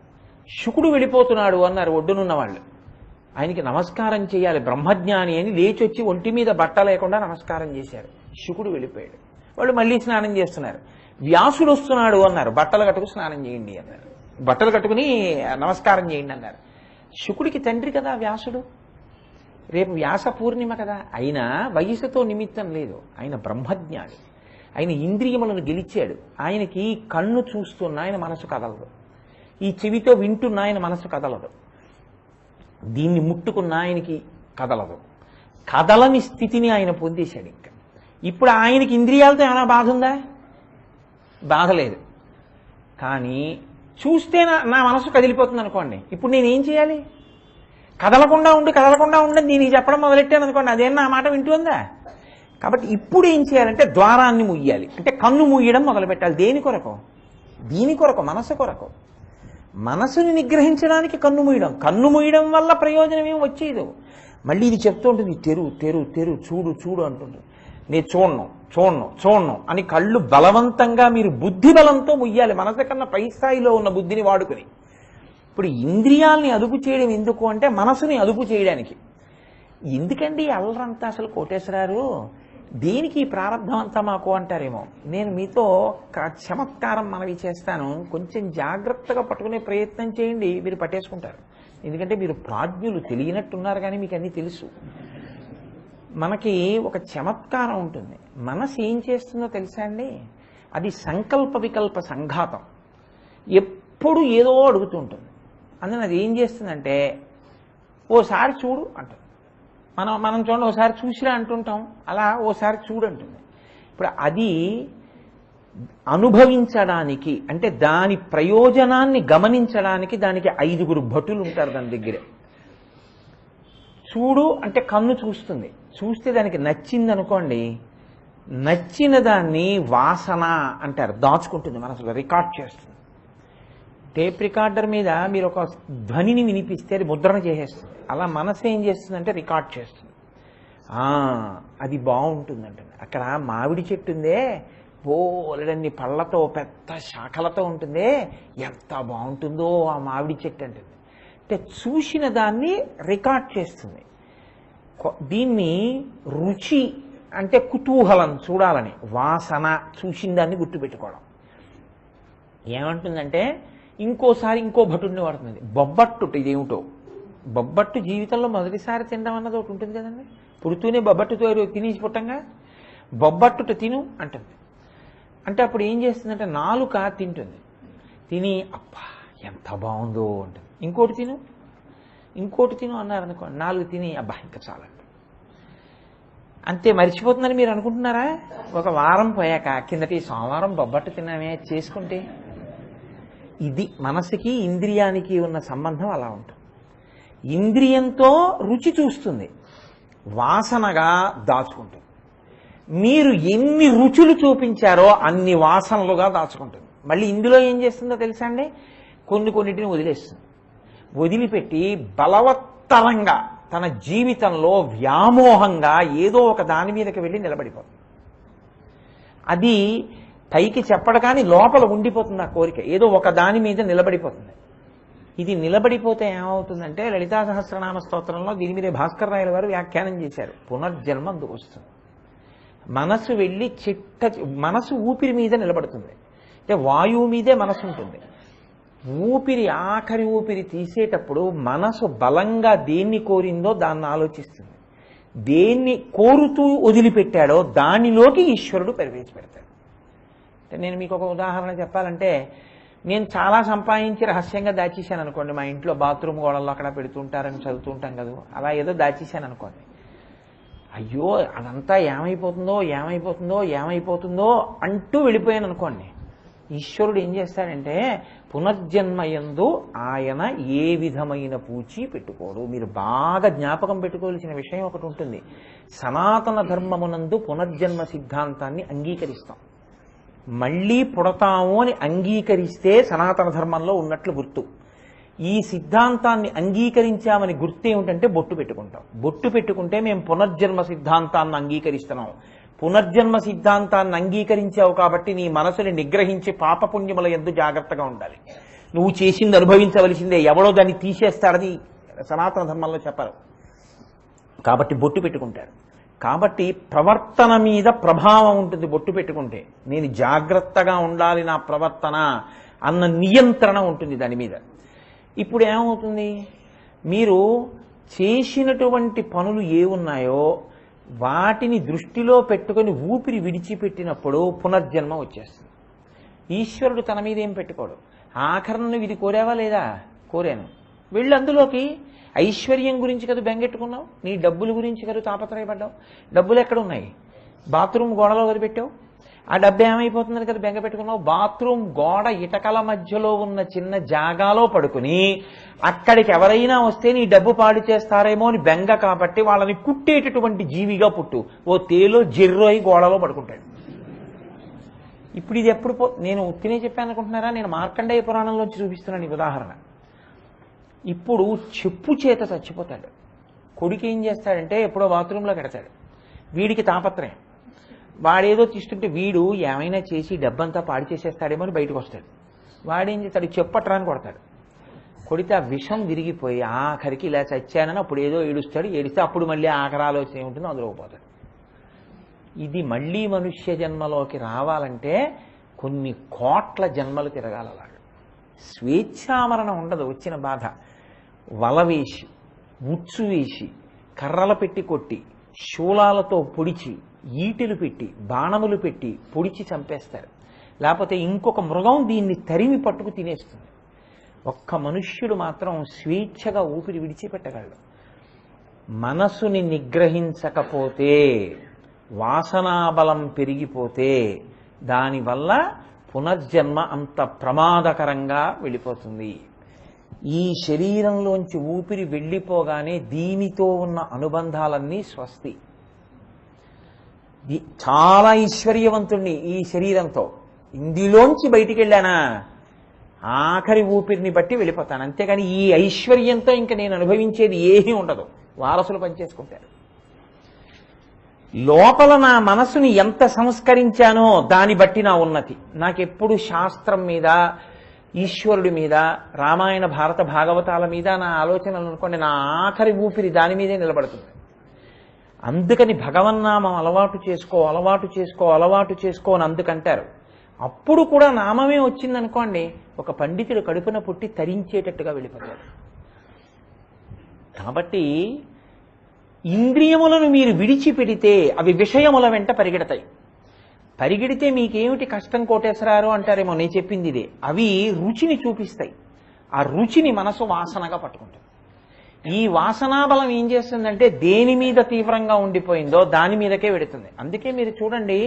Speaker 1: శుకుడు వెళ్ళిపోతున్నాడు అన్నారు ఒడ్డునున్న వాళ్ళు. ఆయనకి నమస్కారం చేయాలి బ్రహ్మజ్ఞాని అని లేచి వచ్చి ఒంటి మీద బట్ట లేకుండా నమస్కారం చేశారు. శుకుడు వెళ్ళిపోయాడు. వాళ్ళు మళ్ళీ స్నానం చేస్తున్నారు. వ్యాసుడు వస్తున్నాడు అన్నారు, బట్టలు కట్టుకు స్నానం చేయండి అన్నారు, బట్టలు కట్టుకుని నమస్కారం చేయండి అన్నారు. శుకుడికి తండ్రి కదా వ్యాసుడు, రేపు వ్యాస పూర్ణిమ కదా. అయినా వయసుతో నిమిత్తం లేదు, ఆయన బ్రహ్మజ్ఞాని. ఆయన ఇంద్రియములను గెలిచాడు. ఆయనకి కన్ను చూస్తున్న ఆయన మనసు కదలదు, ఈ చెవితో వింటున్న ఆయన మనసు కదలదు, దీన్ని ముట్టుకున్న ఆయనకి కదలదు. కదలని స్థితిని ఆయన పొందేశాడు. ఇంకా ఇప్పుడు ఆయనకి ఇంద్రియాలతో ఏమైనా బాధ ఉందా? బాధ లేదు. కానీ చూస్తే నా మనసు కదిలిపోతుంది అనుకోండి, ఇప్పుడు నేనేం చేయాలి? కదలకుండా ఉండని దీనికి చెప్పడం మొదలెట్టాను అనుకోండి, అదేం నా మాట వింటుందా? కాబట్టి ఇప్పుడు ఏం చేయాలంటే ద్వారాన్ని ముయ్యాలి, అంటే కన్ను ముయ్యడం మొదలుపెట్టాలి. దేని కొరకు? దీని కొరకు, మనసు కొరకు. మనసుని నిగ్రహించడానికి కన్ను మూయడం. కన్ను మూయడం వల్ల ప్రయోజనం ఏం వచ్చేది? మళ్ళీ ఇది చెప్తూ ఉంటుంది, తెరు తెరు తెరు, చూడు చూడు అంటుంది. నేను చూడను అని కళ్ళు బలవంతంగా మీరు బుద్ధి బలంతో ముయ్యాలి, మనసు కన్నా పై స్థాయిలో ఉన్న బుద్ధిని వాడుకుని. ఇప్పుడు ఇంద్రియాల్ని అదుపు చేయడం ఎందుకు అంటే మనసుని అదుపు చేయడానికి. ఎందుకండి అల్లరంతా అసలు కోటేశ్వరారు, దేనికి ఈ ప్రారంభం అంతా మాకు అంటారేమో. నేను మీతో చమత్కారం మనవి చేస్తాను, కొంచెం జాగ్రత్తగా పట్టుకునే ప్రయత్నం చేయండి, మీరు పట్టేసుకుంటారు. ఎందుకంటే మీరు ప్రాజ్ఞులు, తెలియనట్టున్నారు కానీ మీకు అన్నీ తెలుసు. మనకి ఒక చమత్కారం ఉంటుంది. మనసు ఏం చేస్తుందో తెలుసా అండి? అది సంకల్ప వికల్ప సంఘాతం. ఎప్పుడు ఏదో అడుగుతూ ఉంటుంది. అందుకని అది ఏం చేస్తుందంటే, ఓసారి చూడు అంటుంది. మనం చూడండి, ఓసారి చూసిరా అంటుంటాం, అలా ఓసారి చూడంటుంది. ఇప్పుడు అది అనుభవించడానికి, అంటే దాని ప్రయోజనాన్ని గమనించడానికి దానికి 5 భటులు ఉంటారు దాని దగ్గర. చూడు అంటే కన్ను చూస్తుంది, చూస్తే దానికి నచ్చింది అనుకోండి, నచ్చిన దాన్ని వాసన అంటారు, దాచుకుంటుంది మనసులో, రికార్డ్ చేస్తుంది. టేప్ రికార్డర్ మీద మీరు ఒక ధ్వనిని వినిపిస్తే అది ముద్రణ చేసేస్తుంది. అలా మనసు ఏం చేస్తుందంటే రికార్డ్ చేస్తుంది. అది బాగుంటుందంట. అక్కడ మామిడి చెట్టు ఉందే, బోలెడన్ని పళ్ళతో పెద్ద శాఖలతో ఉంటుందే, ఎంత బాగుంటుందో ఆ మామిడి చెట్టు అంటుంది. అంటే చూసిన దాన్ని రికార్డ్ చేస్తుంది. దీన్ని రుచి అంటే కుతూహలం చూడాలని, వాసన చూసిన దాన్ని గుర్తుపెట్టుకోవడం. ఏమంటుందంటే ఇంకోసారి ఇంకో భటుడిని వాడుతుంది. బొబ్బట్టు ఇదేమిటో, బొబ్బట్టు జీవితంలో మొదటిసారి తినడం అన్నది ఒకటి ఉంటుంది కదండి. పుడుతూనే బొబ్బట్టుతో తినేసి పుట్టంగా బొబ్బట్టుట తిను అంటుంది. అంటే అప్పుడు ఏం చేస్తుందంటే నాలుక తింటుంది. తిని అబ్బా ఎంత బాగుందో అంటుంది. ఇంకోటి తిను అన్నారనుకో, 4 తిని అబ్బా ఇంకా చాలండి. అంతే, మర్చిపోతుందని మీరు అనుకుంటున్నారా? ఒక వారం పోయాక కిందటి సోమవారం బొబ్బట్టు తిన్నామే చేసుకుంటే. ఇది మనసుకి ఇంద్రియానికి ఉన్న సంబంధం అలా ఉంటుంది. ఇంద్రియంతో రుచి చూస్తుంది, వాసనగా దాచుకుంటుంది. మీరు ఎన్ని రుచులు చూపించారో అన్ని వాసనలుగా దాచుకుంటుంది. మళ్ళీ ఇందులో ఏం చేస్తుందో తెలుసా అండి? కొన్నిటిని వదిలేస్తుంది. వదిలిపెట్టి బలవత్తరంగా తన జీవితంలో వ్యామోహంగా ఏదో ఒక దాని మీదకి వెళ్ళి నిలబడిపోతుంది. అది పైకి చెప్పడు కానీ లోపల ఉండిపోతుంది ఆ కోరిక, ఏదో ఒక దాని మీద నిలబడిపోతుంది. ఇది నిలబడిపోతే ఏమవుతుందంటే లలితా సహస్రనామ స్తోత్రంలో దీని మీదే భాస్కర్ రాయల వారు వ్యాఖ్యానం చేశారు. పునర్జన్మ అందుకు వస్తుంది. మనసు వెళ్ళి మనసు ఊపిరి మీద నిలబడుతుంది. అంటే వాయువు మీదే మనసు ఉంటుంది. ఆఖరి ఊపిరి తీసేటప్పుడు మనసు బలంగా దేన్ని కోరిందో దాన్ని ఆలోచిస్తుంది. దేన్ని కోరుతూ వదిలిపెట్టాడో దానిలోకి ఈశ్వరుడు ప్రవేశపెడతాడు. అంటే నేను మీకు ఒక ఉదాహరణ చెప్పాలంటే, నేను చాలా సంపాదించి రహస్యంగా దాచేశాను అనుకోండి. మా ఇంట్లో బాత్రూమ్ గోడల్లో అక్కడ పెడుతుంటారని చదువుతుంటాం కదా, అలా ఏదో దాచేశాను అనుకోండి. అయ్యో అదంతా ఏమైపోతుందో అంటూ వెళ్ళిపోయాను అనుకోండి. ఈశ్వరుడు ఏం చేస్తాడంటే పునర్జన్మయందు ఆయన ఏ విధమైన పూచి పెట్టుకోడు. మీరు బాగా జ్ఞాపకం పెట్టుకోవాల్సిన విషయం ఒకటి ఉంటుంది. సనాతన ధర్మమునందు పునర్జన్మ సిద్ధాంతాన్ని అంగీకరిస్తాం. మళ్ళీ పుడతాము అని అంగీకరిస్తే సనాతన ధర్మంలో ఉన్నట్లు గుర్తు. ఈ సిద్ధాంతాన్ని అంగీకరించామని గుర్తు ఏమిటంటే బొట్టు పెట్టుకుంటాం. బొట్టు పెట్టుకుంటే మేము పునర్జన్మ సిద్ధాంతాన్ని అంగీకరిస్తున్నాం. పునర్జన్మ సిద్ధాంతాన్ని అంగీకరించావు కాబట్టి నీ మనసుని నిగ్రహించి పాపపుణ్యముల యందు జాగ్రత్తగా ఉండాలి. నువ్వు చేసింది అనుభవించవలసిందే, ఎవడో దాన్ని తీసేస్తాడని సనాతన ధర్మంలో చెప్పరు. కాబట్టి బొట్టు పెట్టుకుంటారు. కాబట్టి ప్రవర్తన మీద ప్రభావం ఉంటుంది బొట్టు పెట్టుకుంటే. నేను జాగ్రత్తగా ఉండాలి నా ప్రవర్తన అన్న నియంత్రణ ఉంటుంది దాని మీద. ఇప్పుడు ఏమవుతుంది? మీరు చేసినటువంటి పనులు ఏ ఉన్నాయో వాటిని దృష్టిలో పెట్టుకొని ఊపిరి విడిచిపెట్టినప్పుడు పునర్జన్మ వచ్చేస్తుంది. ఈశ్వరుడు తన మీద ఏం పెట్టుకోడు. ఆఖరణ నువ్వు ఇది కోరావా లేదా? కోరాను, వెళ్ళి అందులోకి. ఐశ్వర్యం గురించి కదా బెంగెట్టుకున్నావు, నీ డబ్బుల గురించి కదా తాపత్రయపడ్డావు. డబ్బులు ఎక్కడున్నాయి? బాత్రూమ్ గోడలో వదిలిపెట్టావు. ఆ డబ్బు ఏమైపోతుందని కదా బెంగ పెట్టుకున్నావు. బాత్రూమ్ గోడ ఇటకల మధ్యలో ఉన్న చిన్న జాగాలో పడుకుని అక్కడికి ఎవరైనా వస్తే నీ డబ్బు పాడు చేస్తారేమో అని బెంగ. కాబట్టి వాళ్ళని కుట్టేటటువంటి జీవిగా పుట్టు. ఓ తేలో జెర్రోయి గోడలో పడుకుంటాడు. ఇప్పుడు ఇది ఎప్పుడు నేను ఉత్తినే చెప్పాను అనుకుంటున్నారా? నేను మార్కండేయ పురాణంలోంచి చూపిస్తున్నాను ఈ ఉదాహరణ. ఇప్పుడు చెప్పు చేత చచ్చిపోతాడు. కొడుకు ఏం చేస్తాడంటే ఎప్పుడో బాత్రూంలో పెడతాడు. వీడికి తాపత్రయం. వాడేదో తీస్తుంటే వీడు ఏమైనా చేసి డబ్బంతా పాడు చేసేస్తాడేమో అని బయటకు వస్తాడు. వాడేం చేస్తాడు? చెప్పట్రాని కొడతాడు. కొడితే ఆ విషం విరిగిపోయి ఆఖరికి ఇలా చచ్చానని అప్పుడు ఏదో ఏడుస్తాడు. ఏడిస్తే అప్పుడు మళ్ళీ ఆఖరి ఆలోచన ఏముంటుందో అందులో పోతాడు. ఇది మళ్ళీ మనుష్య జన్మలోకి రావాలంటే కొన్ని కోట్ల జన్మలు తిరగాల. అలాగే స్వేచ్ఛామరణం ఉండదు. వచ్చిన బాధ వల వేసి, ఉచ్చు వేసి, కర్రలు పెట్టి కొట్టి, శూలాలతో పొడిచి, ఈటెలు పెట్టి, బాణములు పెట్టి పొడిచి చంపేస్తారు. లేకపోతే ఇంకొక మృగం దీన్ని తరిమి పట్టుకు తినేస్తుంది. ఒక్క మనుష్యుడు మాత్రం స్వేచ్ఛగా ఊపిరి విడిచిపెట్టగలడు. మనసుని నిగ్రహించకపోతే, వాసనాబలం పెరిగిపోతే దానివల్ల పునర్జన్మ అంత ప్రమాదకరంగా వెళ్ళిపోతుంది. ఈ శరీరంలోంచి ఊపిరి వెళ్ళిపోగానే దీనితో ఉన్న అనుబంధాలన్నీ స్వస్తి. చాలా ఐశ్వర్యవంతుణ్ణి ఈ శరీరంతో, ఇందులోంచి బయటికి వెళ్ళానా ఆఖరి ఊపిరిని బట్టి వెళ్ళిపోతాను. అంతేగాని ఈ ఐశ్వర్యంతో ఇంకా నేను అనుభవించేది ఏమీ ఉండదు. వారసులు పనిచేసుకుంటారు. లోపల నా మనసుని ఎంత సంస్కరించానో దాన్ని బట్టి నా ఉన్నతి. నాకెప్పుడు శాస్త్రం మీద, ఈశ్వరుడి మీద, రామాయణ భారత భాగవతాల మీద నా ఆలోచనలు అనుకోండి, నా ఆఖరి ఊపిరి దాని మీదే నిలబడుతుంది. అందుకని భగవన్నామం అలవాటు చేసుకో అలవాటు చేసుకో అలవాటు చేసుకో అని అందుకంటారు. అప్పుడు కూడా నామమే వచ్చిందనుకోండి, ఒక పండితుడు కడుపున పుట్టి తరించేటట్టుగా వెళ్ళిపోతాడు. కాబట్టి ఇంద్రియములను మీరు విడిచిపెడితే అవి విషయముల వెంట పరిగెడతాయి. పరిగెడితే మీకేమిటి కష్టం కోటేశ్వరారు అంటారేమో, నేను చెప్పింది ఇదే. అవి రుచిని చూపిస్తాయి. ఆ రుచిని మనసు వాసనగా పట్టుకుంటుంది. ఈ వాసనాబలం ఏం చేస్తుందంటే దేని మీద తీవ్రంగా ఉండిపోయిందో దాని మీదకే వెడుతుంది. అందుకే మీరు చూడండి,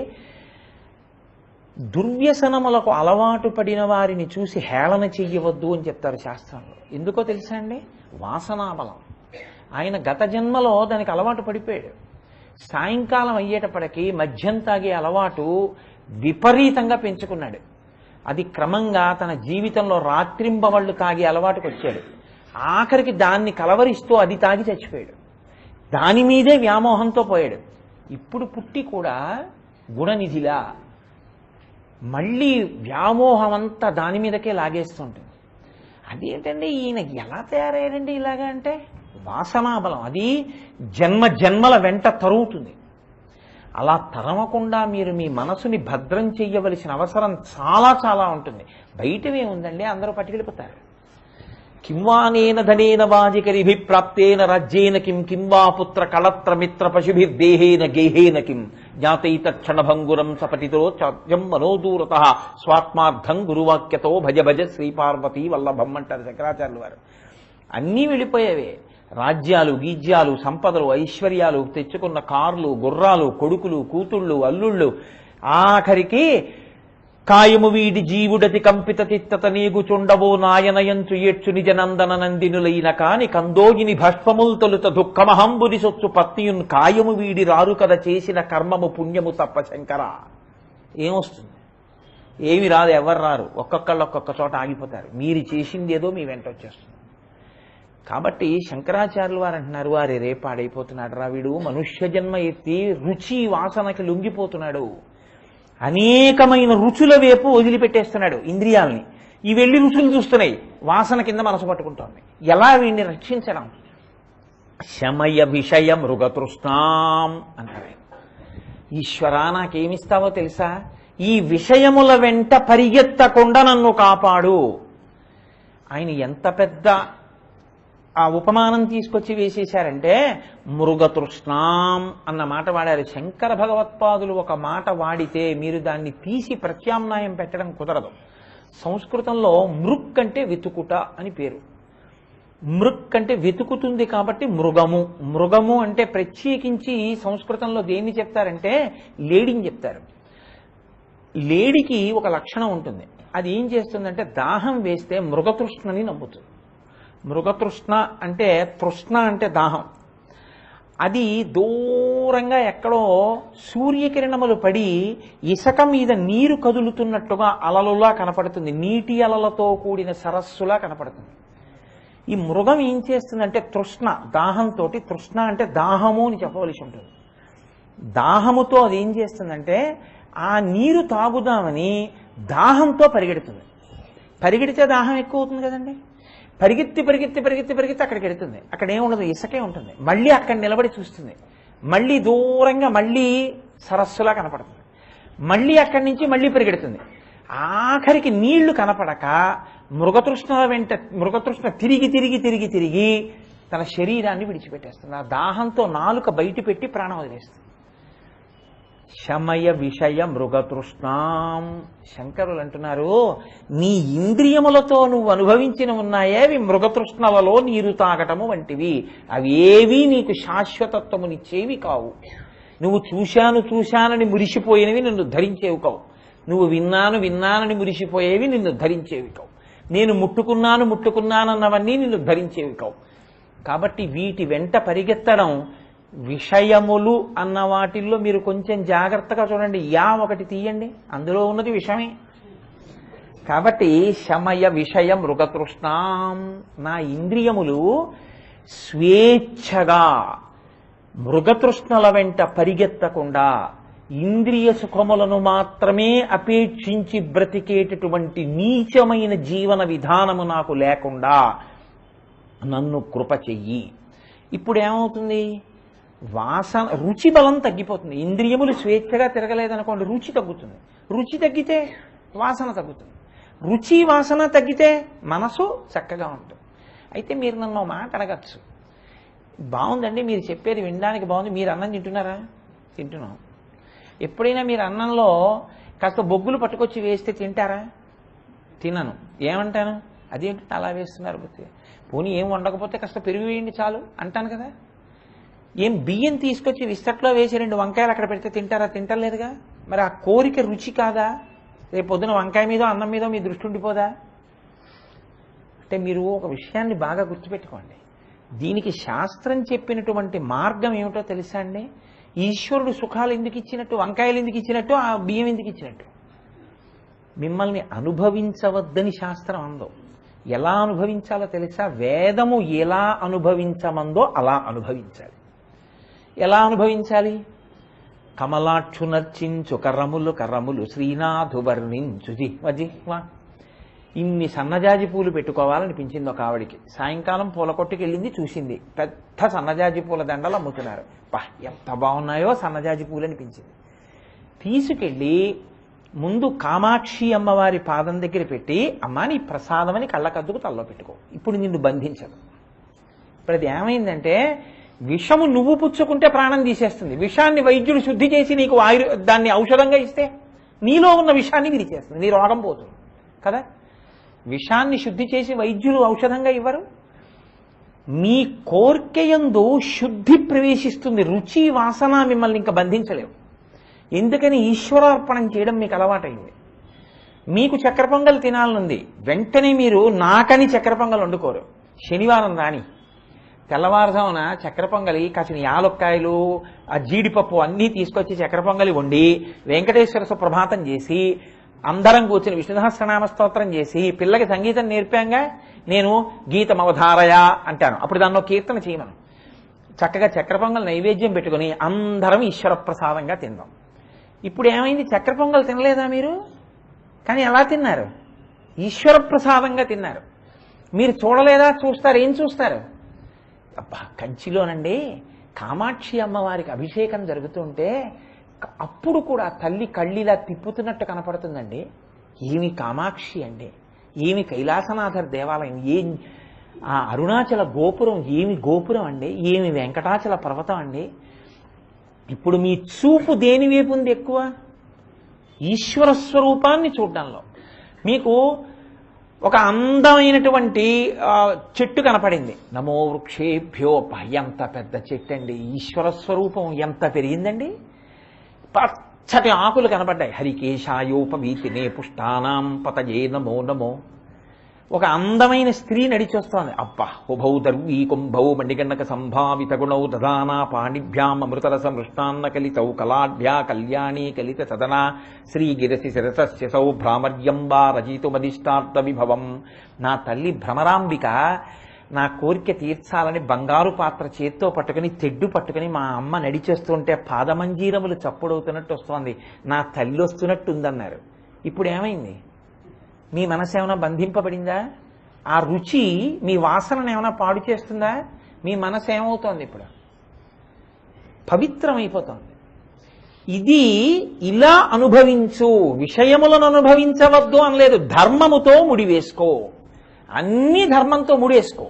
Speaker 1: దుర్వ్యసనములకు అలవాటు పడిన వారిని చూసి హేళన చెయ్యవద్దు అని చెప్తారు శాస్త్రంలో. ఎందుకో తెలుసా అండి? వాసనాబలం. ఆయన గత జన్మలో దానికి అలవాటు పడిపోయాడు. సాయంకాలం అయ్యేటప్పటికీ మద్యం తాగే అలవాటు విపరీతంగా పెంచుకున్నాడు. అది క్రమంగా తన జీవితంలో రాత్రింబవళ్ళు తాగే అలవాటుకు వచ్చాడు. ఆఖరికి దాన్ని కలవరిస్తూ అది తాగి చచ్చిపోయాడు. దాని మీదే వ్యామోహంతో పోయాడు. ఇప్పుడు పుట్టి కూడా గుణనిధిలా మళ్ళీ వ్యామోహం అంతా దాని మీదకే లాగేస్తుంటుంది. అదేంటండి ఈయన ఎలా తయారయ్యాడండి ఇలాగా అంటే? వాసనాబలం. అది జన్మ జన్మల వెంట తరుగుతుంది. అలా తరమకుండా మీరు మీ మనసుని భద్రం చెయ్యవలసిన అవసరం చాలా చాలా ఉంటుంది. బయటవేముందండి, అందరూ పట్టుకెళ్ళిపోతారు. కింవానేన ధనేన వాజికరిభి ప్రాప్తేన రాజ్యేన కిం కింవా పుత్ర కళత్ర మిత్ర పశుభిర్దేహేన గేహేన కిం జ్ఞాతైత క్షణభంగురం సపటితో చాద్యం మనోదూరత స్వాత్మార్థం గురువాక్యతో భజ భజ శ్రీపార్వతీ వల్లభం అంటారు శంకరాచార్యులు వారు. అన్నీ వెళ్ళిపోయేవే. రాజ్యాలు, గీజ్యాలు, సంపదలు, ఐశ్వర్యాలు, తెచ్చుకున్న కార్లు, గుర్రాలు, కొడుకులు, కూతుళ్ళు, అల్లుళ్ళు, ఆఖరికి కాయము వీడి జీవుడతి కంపిత తిత్తత నీగుచుండవో నాయనయంచు ఏడ్చు నిజనందన నందినులైన కాని కందోగిని భస్మముల్ తొలుత దుఃఖమహంబుని సొచ్చు పత్నియున్ కాయము వీడి రారు కథ చేసిన కర్మము పుణ్యము తప్ప శంకర. ఏమొస్తుంది? ఏమి రాదు, ఎవరు రారు. ఒక్కొక్కళ్ళు ఒక్కొక్క చోట ఆగిపోతారు. మీరు చేసింది ఏదో మీ వెంట వచ్చేస్తుంది. కాబట్టి శంకరాచార్యులు వారు అంటున్నారు, వారి రేపాడైపోతున్నాడు రా వీడు, మనుష్య జన్మ ఎత్తి రుచి వాసనకి లొంగిపోతున్నాడు, అనేకమైన రుచుల వైపు వదిలిపెట్టేస్తున్నాడు ఇంద్రియాలని. ఈ వెళ్ళి రుచులు చూస్తున్నాయి, వాసన కింద మనసు పట్టుకుంటోంది. ఎలా వీడిని రక్షించడం? శమయ విషయ మృగతృష్ణాం అంటారు. ఈశ్వరా నాకేమిస్తావో తెలుసా? ఈ విషయముల వెంట పరిగెత్తకుండా నన్ను కాపాడు. ఆయన ఎంత పెద్ద ఆ ఉపమానం తీసుకొచ్చి వేసేశారంటే మృగతృష్ణాం అన్న మాట వాడారు. శంకర భగవత్పాదులు ఒక మాట వాడితే మీరు దాన్ని తీసి ప్రత్యామ్నాయం పెట్టడం కుదరదు. సంస్కృతంలో మృక్ అంటే వెతుకుట అని పేరు. మృక్ అంటే వెతుకుతుంది కాబట్టి మృగము. మృగము అంటే ప్రత్యేకించి సంస్కృతంలో దేన్ని చెప్తారంటే లేడిని చెప్తారు. లేడికి ఒక లక్షణం ఉంటుంది. అది ఏం చేస్తుందంటే దాహం వేస్తే మృగతృష్ణని నమ్ముతుంది. మృగతృష్ణ అంటే తృష్ణ అంటే దాహం. అది దూరంగా ఎక్కడో సూర్యకిరణములు పడి ఇసుక మీద నీరు కదులుతున్నట్టుగా అలలులా కనపడుతుంది. నీటి అలలతో కూడిన సరస్సులా కనపడుతుంది. ఈ మృగం ఏం చేస్తుందంటే తృష్ణ, దాహంతో, తృష్ణ అంటే దాహము అని చెప్పవలసి ఉంటుంది. దాహముతో అది ఏం చేస్తుందంటే ఆ నీరు తాగుదామని దాహంతో పరిగెడుతుంది. పరిగెడితే దాహం ఎక్కువ అవుతుంది కదండి. పరిగెత్తి పరిగెత్తి పరిగెత్తి పరిగెత్తి అక్కడికి వెళుతుంది. అక్కడ ఏముండదు, ఇసుకే ఉంటుంది. మళ్ళీ అక్కడ నిలబడి చూస్తుంది. మళ్ళీ దూరంగా మళ్ళీ సరస్సులా కనపడుతుంది. మళ్ళీ అక్కడి నుంచి మళ్ళీ పరిగెడుతుంది. ఆఖరికి నీళ్లు కనపడక మృగతృష్ణ తిరిగి తిరిగి తిరిగి తిరిగి తన శరీరాన్ని విడిచిపెట్టేస్తుంది. ఆ దాహంతో నాలుక బయట పెట్టి ప్రాణం వదిలేస్తుంది. శమయ విషయ మృగతృష్ణాం. శంకరులు అంటున్నారు, నీ ఇంద్రియములతో నువ్వు అనుభవించిన ఉన్నాయే అవి మృగతృష్ణలలో నీరు తాగటము వంటివి. అవి ఏవీ నీకు శాశ్వతత్వమునిచ్చేవి కావు. నువ్వు చూశానని మురిసిపోయినవి నిన్ను ధరించేవి కావు. నువ్వు విన్నానని మురిసిపోయేవి నిన్ను ధరించేవి కావు. నేను ముట్టుకున్నానన్నవన్నీ నిన్ను ధరించేవి కావు. కాబట్టి వీటి వెంట పరిగెత్తడం, విషయములు అన్న వాటిల్లో మీరు కొంచెం జాగ్రత్తగా చూడండి. యా ఒకటి తీయండి, అందులో ఉన్నది విషమే. కాబట్టి శమయ విషయ మృగతృష్ణాం. నా ఇంద్రియములు స్వేచ్ఛగా మృగతృష్ణల వెంట పరిగెత్తకుండా ఇంద్రియ సుఖములను మాత్రమే అపేక్షించి బ్రతికేటటువంటి నీచమైన జీవన విధానము నాకు లేకుండా నన్ను కృప చెయ్యి. ఇప్పుడు ఏమవుతుంది? వాసన రుచి బలం తగ్గిపోతుంది. ఇంద్రియములు స్వేచ్ఛగా తిరగలేదనుకోండి, రుచి తగ్గుతుంది. రుచి తగ్గితే వాసన తగ్గుతుంది. రుచి వాసన తగ్గితే మనసు చక్కగా ఉంటుంది. అయితే మీరు నన్ను మాట అడగచ్చు, బాగుందండి మీరు చెప్పేది వినడానికి బాగుంది, మీరు అన్నం తింటున్నారా? తింటున్నాం. ఎప్పుడైనా మీరు అన్నంలో కాస్త బొగ్గులు పట్టుకొచ్చి వేస్తే తింటారా? తినను. ఏమంటాను? అదేంటి అలా వేస్తున్నారు బుద్ధి, పోనీ ఏం వండకపోతే కాస్త పెరుగు వేయండి చాలు అంటాను కదా. ఏం బియ్యం తీసుకొచ్చి విస్తట్లో వేసి 2 వంకాయలు అక్కడ పెడితే తింటారా? తింటలేదుగా. మరి ఆ కోరిక రుచి కాదా? రేపు పొద్దున వంకాయ మీదో అన్నం మీదో మీ దృష్టి ఉండిపోదా? అంటే మీరు ఒక విషయాన్ని బాగా గుర్తుపెట్టుకోండి. దీనికి శాస్త్రం చెప్పినటువంటి మార్గం ఏమిటో తెలుసా అండి? ఈశ్వరుడు సుఖాలు ఎందుకు ఇచ్చినట్టు, వంకాయలు ఎందుకు ఇచ్చినట్టు, ఆ బియ్యం ఎందుకు ఇచ్చినట్టు? మిమ్మల్ని అనుభవించవద్దని శాస్త్రం అందో. ఎలా అనుభవించాలో తెలుసా? వేదము ఎలా అనుభవించమందో అలా అనుభవించాలి. ఎలా అనుభవించాలి? కమలాక్షు నర్చించు కర్రములు కర్రములు శ్రీనాథు వర్ణించు జిహ్వ జిహ్వ. ఇన్ని సన్నజాజి పూలు పెట్టుకోవాలనిపించింది ఒక ఆవిడికి. సాయంకాలం పూల కొట్టుకు వెళ్ళింది, చూసింది పెద్ద సన్నజాజి పూల దండలు అమ్ముతున్నారు. పా ఎంత బాగున్నాయో సన్నజాజి పూలు అనిపించింది. తీసుకెళ్ళి ముందు కామాక్షి అమ్మవారి పాదం దగ్గర పెట్టి, అమ్మా నీ ప్రసాదం అని కళ్ళకద్దుకు తల్లో పెట్టుకో, ఇప్పుడు నిన్ను బంధించదు. ఇప్పుడు అది ఏమైందంటే, విషము నువ్వు పుచ్చుకుంటే ప్రాణం తీసేస్తుంది. విషాన్ని వైద్యుడు శుద్ధి చేసి నీకు దాన్ని ఔషధంగా ఇస్తే నీలో ఉన్న విషాన్ని విరిచేస్తుంది, నీ రోగం పోతుంది కదా. విషాన్ని శుద్ధి చేసి వైద్యులు ఔషధంగా ఇవ్వరు. మీ కోర్కెయందు శుద్ధి ప్రవేశిస్తుంది, రుచి వాసన మిమ్మల్ని ఇంకా బంధించలేవు. ఎందుకని? ఈశ్వరార్పణం చేయడం మీకు అలవాటైంది. మీకు చక్కెర పొంగల్ తినాలనుంది, వెంటనే మీరు నాకని చక్కెర పొంగల్ వండుకోరు. శనివారం రాని తెల్లవారుజామున చక్కెర పొంగలి కాసిన యాలక్కాయలు ఆ జీడిపప్పు అన్నీ తీసుకొచ్చి చక్కెర పొంగలి వండి వెంకటేశ్వర సుప్రభాతం చేసి అందరం కూర్చుని విష్ణు సహస్రనామ స్తోత్రం చేసి పిల్లకి సంగీతం నేర్పాంగా నేను గీతమవధారయ అంటాను. అప్పుడు దానిలో కీర్తన చేయమను. చక్కగా చక్కెర పొంగల్ నైవేద్యం పెట్టుకుని అందరం ఈశ్వర ప్రసాదంగా తిందాం. ఇప్పుడు ఏమైంది? చక్కెర పొంగల్ తినలేదా మీరు? కానీ ఎలా తిన్నారు? ఈశ్వర ప్రసాదంగా తిన్నారు. మీరు చూడలేదా? చూస్తారు. ఏం చూస్తారు? అబ్బా, కంచిలోనండి కామాక్షి అమ్మవారికి అభిషేకం జరుగుతుంటే అప్పుడు కూడా తల్లి కళ్ళిలా తిప్పుతున్నట్టు కనపడుతుందండి. ఏమి కామాక్షి అండి, ఏమి కైలాసనాథర్ దేవాలయం, ఆ అరుణాచల గోపురం ఏమి గోపురం అండి, ఏమి వెంకటాచల పర్వతం అండి. ఇప్పుడు మీ చూపు దేని వైపు ఉంది ఎక్కువ? ఈశ్వర స్వరూపాన్ని చూడడంలో. మీకు ఒక అందమైనటువంటి చెట్టు కనపడింది, నమో వృక్షేభ్యో, ఎంత పెద్ద చెట్టు అండి, ఈశ్వర స్వరూపం ఎంత పెరిగిందండి. పచ్చటి ఆకులు కనపడ్డాయి, హరికేశాయోపవీతినే పుష్టానాం పతయే నమో నమో. ఒక అందమైన స్త్రీ నడిచొస్తోంది, అబ్బా ఉభౌ దర్వీ కుంభౌ మణిగణక సంభావిత గుణౌ దదానా పాణిభ్యాం అమృతరస మృష్టాన్న కలితౌ కళాఢ్యా కళ్యాణీ కలిత సదనా శ్రీగిరసి శిరసస్యసౌ భ్రామర్యంబా రచితుమదిష్టార్థ విభవం. నా తల్లి భ్రమరాంబిక నా కోరిక తీర్చాలని బంగారు పాత్ర చేత్తో పట్టుకుని తెడ్డు పట్టుకుని మా అమ్మ నడిచేస్తుంటే పాదమంజీరములు చప్పుడవుతున్నట్టు వస్తోంది, నా తల్లి వస్తున్నట్టు ఉందన్నారు. ఇప్పుడు ఏమైంది? మీ మనసు ఏమైనా బంధింపబడిందా? ఆ రుచి మీ వాసనను ఏమైనా పాడు చేస్తుందా? మీ మనసు ఏమవుతోంది? ఇప్పుడు పవిత్రమైపోతుంది. ఇది ఇలా అనుభవించు, విషయములను అనుభవించవద్దు అనలేదు. ధర్మముతో ముడివేసుకో, అన్ని ధర్మంతో ముడేసుకో.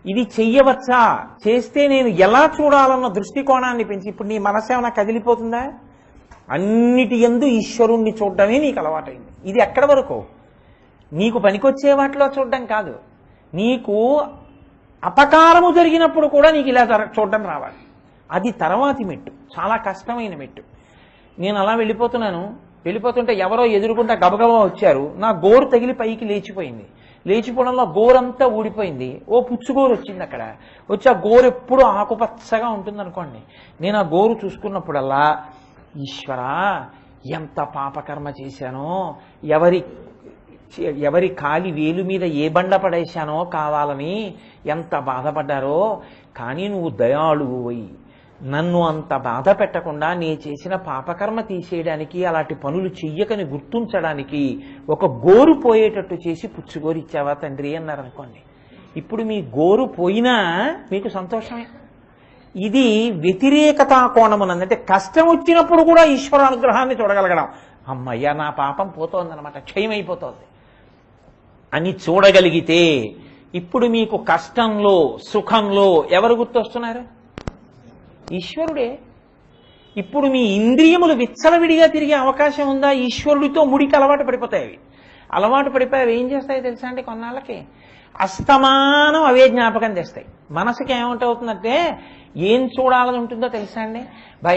Speaker 1: ఇది చెయ్యవచ్చా, చేస్తే నేను ఎలా చూడాలన్న దృష్టికోణాన్ని పెంచి ఇప్పుడు నీ మనసు ఏమైనా కదిలిపోతుందా? అన్నిటి యందు ఈశ్వరుణ్ణి చూడడమే నీకు అలవాటైంది. ఇది ఎక్కడి వరకు? నీకు పనికొచ్చే వాటిలో చూడడం కాదు, నీకు అపకారము జరిగినప్పుడు కూడా నీకు ఇలా చూడడం రావాలి. అది తర్వాతి మెట్టు, చాలా కష్టమైన మెట్టు. నేను అలా వెళ్ళిపోతుంటే ఎవరో ఎదురుకుంటా గబగబా వచ్చారు, నా గోరు తగిలి పైకి లేచిపోయింది. లేచిపోవడంలో గోరంతా ఊడిపోయింది. ఓ పుచ్చుగోరు వచ్చింది అక్కడ. వచ్చి ఆ గోరు ఎప్పుడూ ఆకుపచ్చగా ఉంటుంది అనుకోండి. నేను ఆ గోరు చూసుకున్నప్పుడల్లా, ఈశ్వరా ఎంత పాపకర్మ చేశానో, ఎవరి కాలి వేలు మీద ఏ బండ పడేశానో కావాలని ఎంత బాధపడ్డారో, కానీ నువ్వు దయాళువు అయి నన్ను అంత బాధ పెట్టకుండా నీ చేసిన పాపకర్మ తీసేయడానికి, అలాంటి పనులు చెయ్యకని గుర్తుంచడానికి ఒక గోరు పోయేటట్టు చేసి పుచ్చుగోరు ఇచ్చావా తండ్రి అన్నారు అనుకోండి. ఇప్పుడు మీ గోరు పోయినా మీకు సంతోషమే. ఇది వ్యతిరేకతా కోణమునంది. అంటే కష్టం వచ్చినప్పుడు కూడా ఈశ్వర అనుగ్రహాన్ని చూడగలగడం. అమ్మయ్య నా పాపం పోతోందనమాట, క్షయమైపోతోంది అని చూడగలిగితే ఇప్పుడు మీకు కష్టంలో సుఖంలో ఎవరు గుర్తొస్తున్నారు? ఈశ్వరుడే. ఇప్పుడు మీ ఇంద్రియములు విచ్చలవిడిగా తిరిగే అవకాశం ఉందా? ఈశ్వరుడితో ముడికి అలవాటు పడిపోతాయి. అవి అలవాటు పడిపోయి అవి ఏం చేస్తాయి తెలుసా అండి? కొన్నాళ్ళకి అస్తమానం అవే జ్ఞాపకం తెస్తాయి. మనసుకి ఏమంటవుతుందంటే ఏం చూడాలని ఉంటుందో తెలుసా అండి?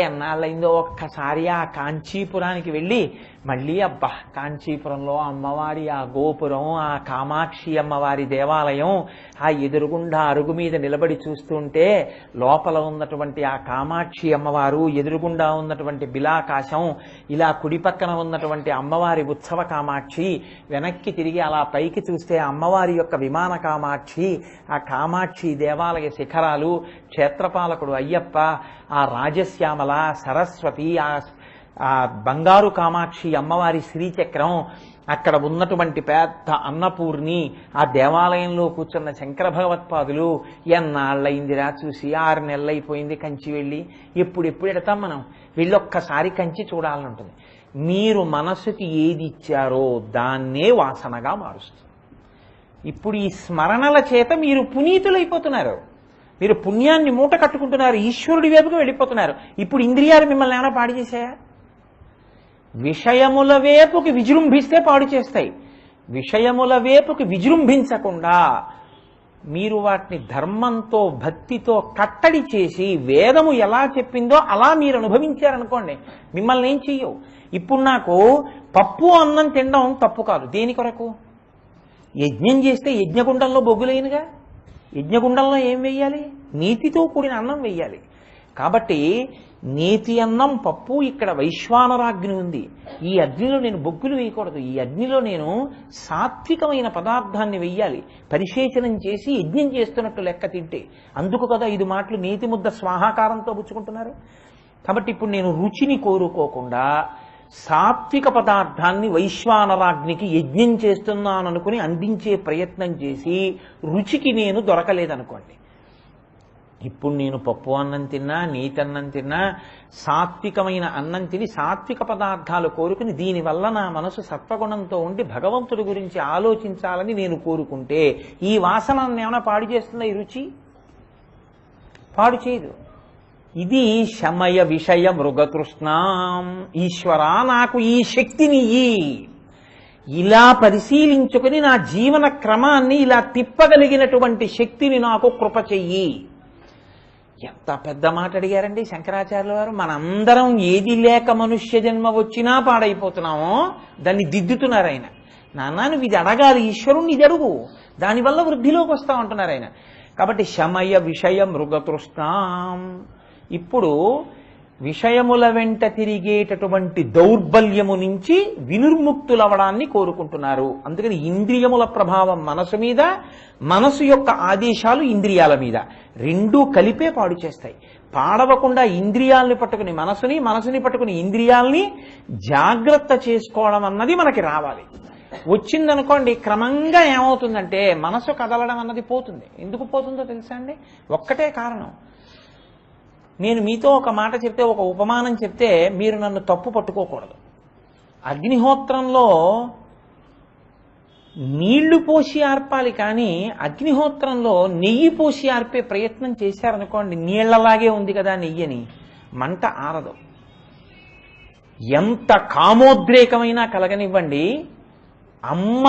Speaker 1: ఎన్నాళ్ళైందో ఒక్కసారి ఆ కాంచీపురానికి వెళ్ళి మళ్ళీ అబ్బా కాంచీపురంలో అమ్మవారి ఆ గోపురం, ఆ కామాక్షి అమ్మవారి దేవాలయం, ఆ ఎదురుగుండా అరుగు మీద నిలబడి చూస్తుంటే లోపల ఉన్నటువంటి ఆ కామాక్షి అమ్మవారు, ఎదురుగుండా ఉన్నటువంటి బిలాకాశం, ఇలా కుడి పక్కన ఉన్నటువంటి అమ్మవారి ఉత్సవ కామాక్షి, వెనక్కి తిరిగి అలా పైకి చూస్తే అమ్మవారి యొక్క విమాన కామాక్షి, ఆ కామాక్షి దేవాలయ శిఖరాలు, క్షేత్రపాలకుడు అయ్యప్ప, ఆ రాజశ్యామల, సరస్వతి, ఆ బంగారు కామాక్షి అమ్మవారి శ్రీచక్రం, అక్కడ ఉన్నటువంటి పెద్ద అన్నపూర్ణి, ఆ దేవాలయంలో కూర్చున్న శంకర భగవత్పాదులు. ఎన్నాళ్ళయిందిరా చూసి, 6 నెలలైపోయింది కంచి వెళ్ళి, ఎప్పుడు ఎడతాం మనం? వెళ్ళొక్కసారి కంచి చూడాలని ఉంటుంది. మీరు మనసుకి ఏది ఇచ్చారో దాన్నే వాసనగా మారుస్తుంది. ఇప్పుడు ఈ స్మరణల చేత మీరు పునీతులైపోతున్నారు, మీరు పుణ్యాన్ని మూట కట్టుకుంటున్నారు, ఈశ్వరుడి వైపుకి వెళ్ళిపోతున్నారు. ఇప్పుడు ఇంద్రియాలు మిమ్మల్ని ఏమైనా పాడు చేశాయా? విషయముల వైపుకి విజృంభిస్తే పాడు చేస్తాయి. విషయముల వైపుకి విజృంభించకుండా మీరు వాటిని ధర్మంతో భక్తితో కట్టడి చేసి వేదము ఎలా చెప్పిందో అలా మీరు అనుభవించారనుకోండి, మిమ్మల్ని ఏం చెయ్యవు. ఇప్పుడు నాకు పప్పు అన్నం తినడం తప్పు కాదు. దేని కొరకు? యజ్ఞం చేస్తే యజ్ఞగుండంలో బొగ్గులేనుగా. యజ్ఞగుండంలో ఏం వెయ్యాలి? నీతితో కూడిన అన్నం వెయ్యాలి. కాబట్టి నేతి అన్నం పప్పు, ఇక్కడ వైశ్వానరాగ్ని ఉంది. ఈ అగ్నిలో నేను బొగ్గులు వేయకూడదు, ఈ అగ్నిలో నేను సాత్వికమైన పదార్థాన్ని వెయ్యాలి. పరిశేచనం చేసి యజ్ఞం చేస్తున్నట్టు లెక్క తింటే. అందుకు కదా 5 మాటలు నేతి ముద్ద స్వాహాకారంతో పుచ్చుకుంటున్నారు. కాబట్టి ఇప్పుడు నేను రుచిని కోరుకోకుండా సాత్విక పదార్థాన్ని వైశ్వానరాగ్నికి యజ్ఞం చేస్తున్నాననుకుని అందించే ప్రయత్నం చేసి రుచికి నేను దొరకలేదనుకోండి, ఇప్పుడు నేను పప్పు అన్నం తిన్నా, నీతన్నం తిన్నా, సాత్వికమైన అన్నం తిని సాత్విక పదార్థాలు కోరుకుని దీనివల్ల నా మనసు సత్వగుణంతో ఉండి భగవంతుడి గురించి ఆలోచించాలని నేను కోరుకుంటే ఈ వాసన ఏమైనా పాడు చేస్తుందా? ఈ రుచి పాడు చేయదు. ఇది శమయ విషయ మృగతృష్ణాం. ఈశ్వరా నాకు ఈ శక్తిని ఇలా పరిశీలించుకుని నా జీవన క్రమాన్ని ఇలా తిప్పగలిగినటువంటి శక్తిని నాకు కృప చెయ్యి. ఎంత పెద్ద మాట అడిగారండి శంకరాచార్యుల వారు. మనందరం ఏది లేక మనుష్య జన్మ వచ్చినా పాడైపోతున్నామో దాన్ని దిద్దుతున్నారు ఆయన. నాన్న నువ్వు ఇది అడగాలి, ఈశ్వరుణ్ణి ఇది అడుగు, దానివల్ల వృద్ధిలోకి వస్తా ఉంటున్నారు ఆయన. కాబట్టి శమయ విషయ మృగతృష్ణాం. ఇప్పుడు విషయముల వెంట తిరిగేటటువంటి దౌర్బల్యము నుంచి వినిర్ముక్తులవడాన్ని కోరుకుంటున్నారు. అందుకని ఇంద్రియముల ప్రభావం మనసు మీద, మనసు యొక్క ఆదేశాలు ఇంద్రియాల మీద, రెండూ కలిపే పాడు చేస్తాయి. పాడవకుండా ఇంద్రియాలని పట్టుకుని మనసుని, మనసుని పట్టుకుని ఇంద్రియాలని జాగ్రత్త చేసుకోవడం అన్నది మనకి రావాలి. వచ్చిందనుకోండి క్రమంగా ఏమవుతుందంటే మనసు కదలడం అన్నది పోతుంది. ఎందుకు పోతుందో తెలుసా అండి? ఒక్కటే కారణం. నేను మీతో ఒక మాట చెప్తే, ఒక ఉపమానం చెప్తే మీరు నన్ను తప్పు పట్టుకోకూడదు. అగ్నిహోత్రంలో నీళ్లు పోసి ఆర్పాలి, కానీ అగ్నిహోత్రంలో నెయ్యి పోసి ఆర్పే ప్రయత్నం చేశారనుకోండి, నీళ్లలాగే ఉంది కదా నెయ్యని, మంట ఆరదు. ఎంత కామోద్రేకమైనా కలగనివ్వండి, అమ్మ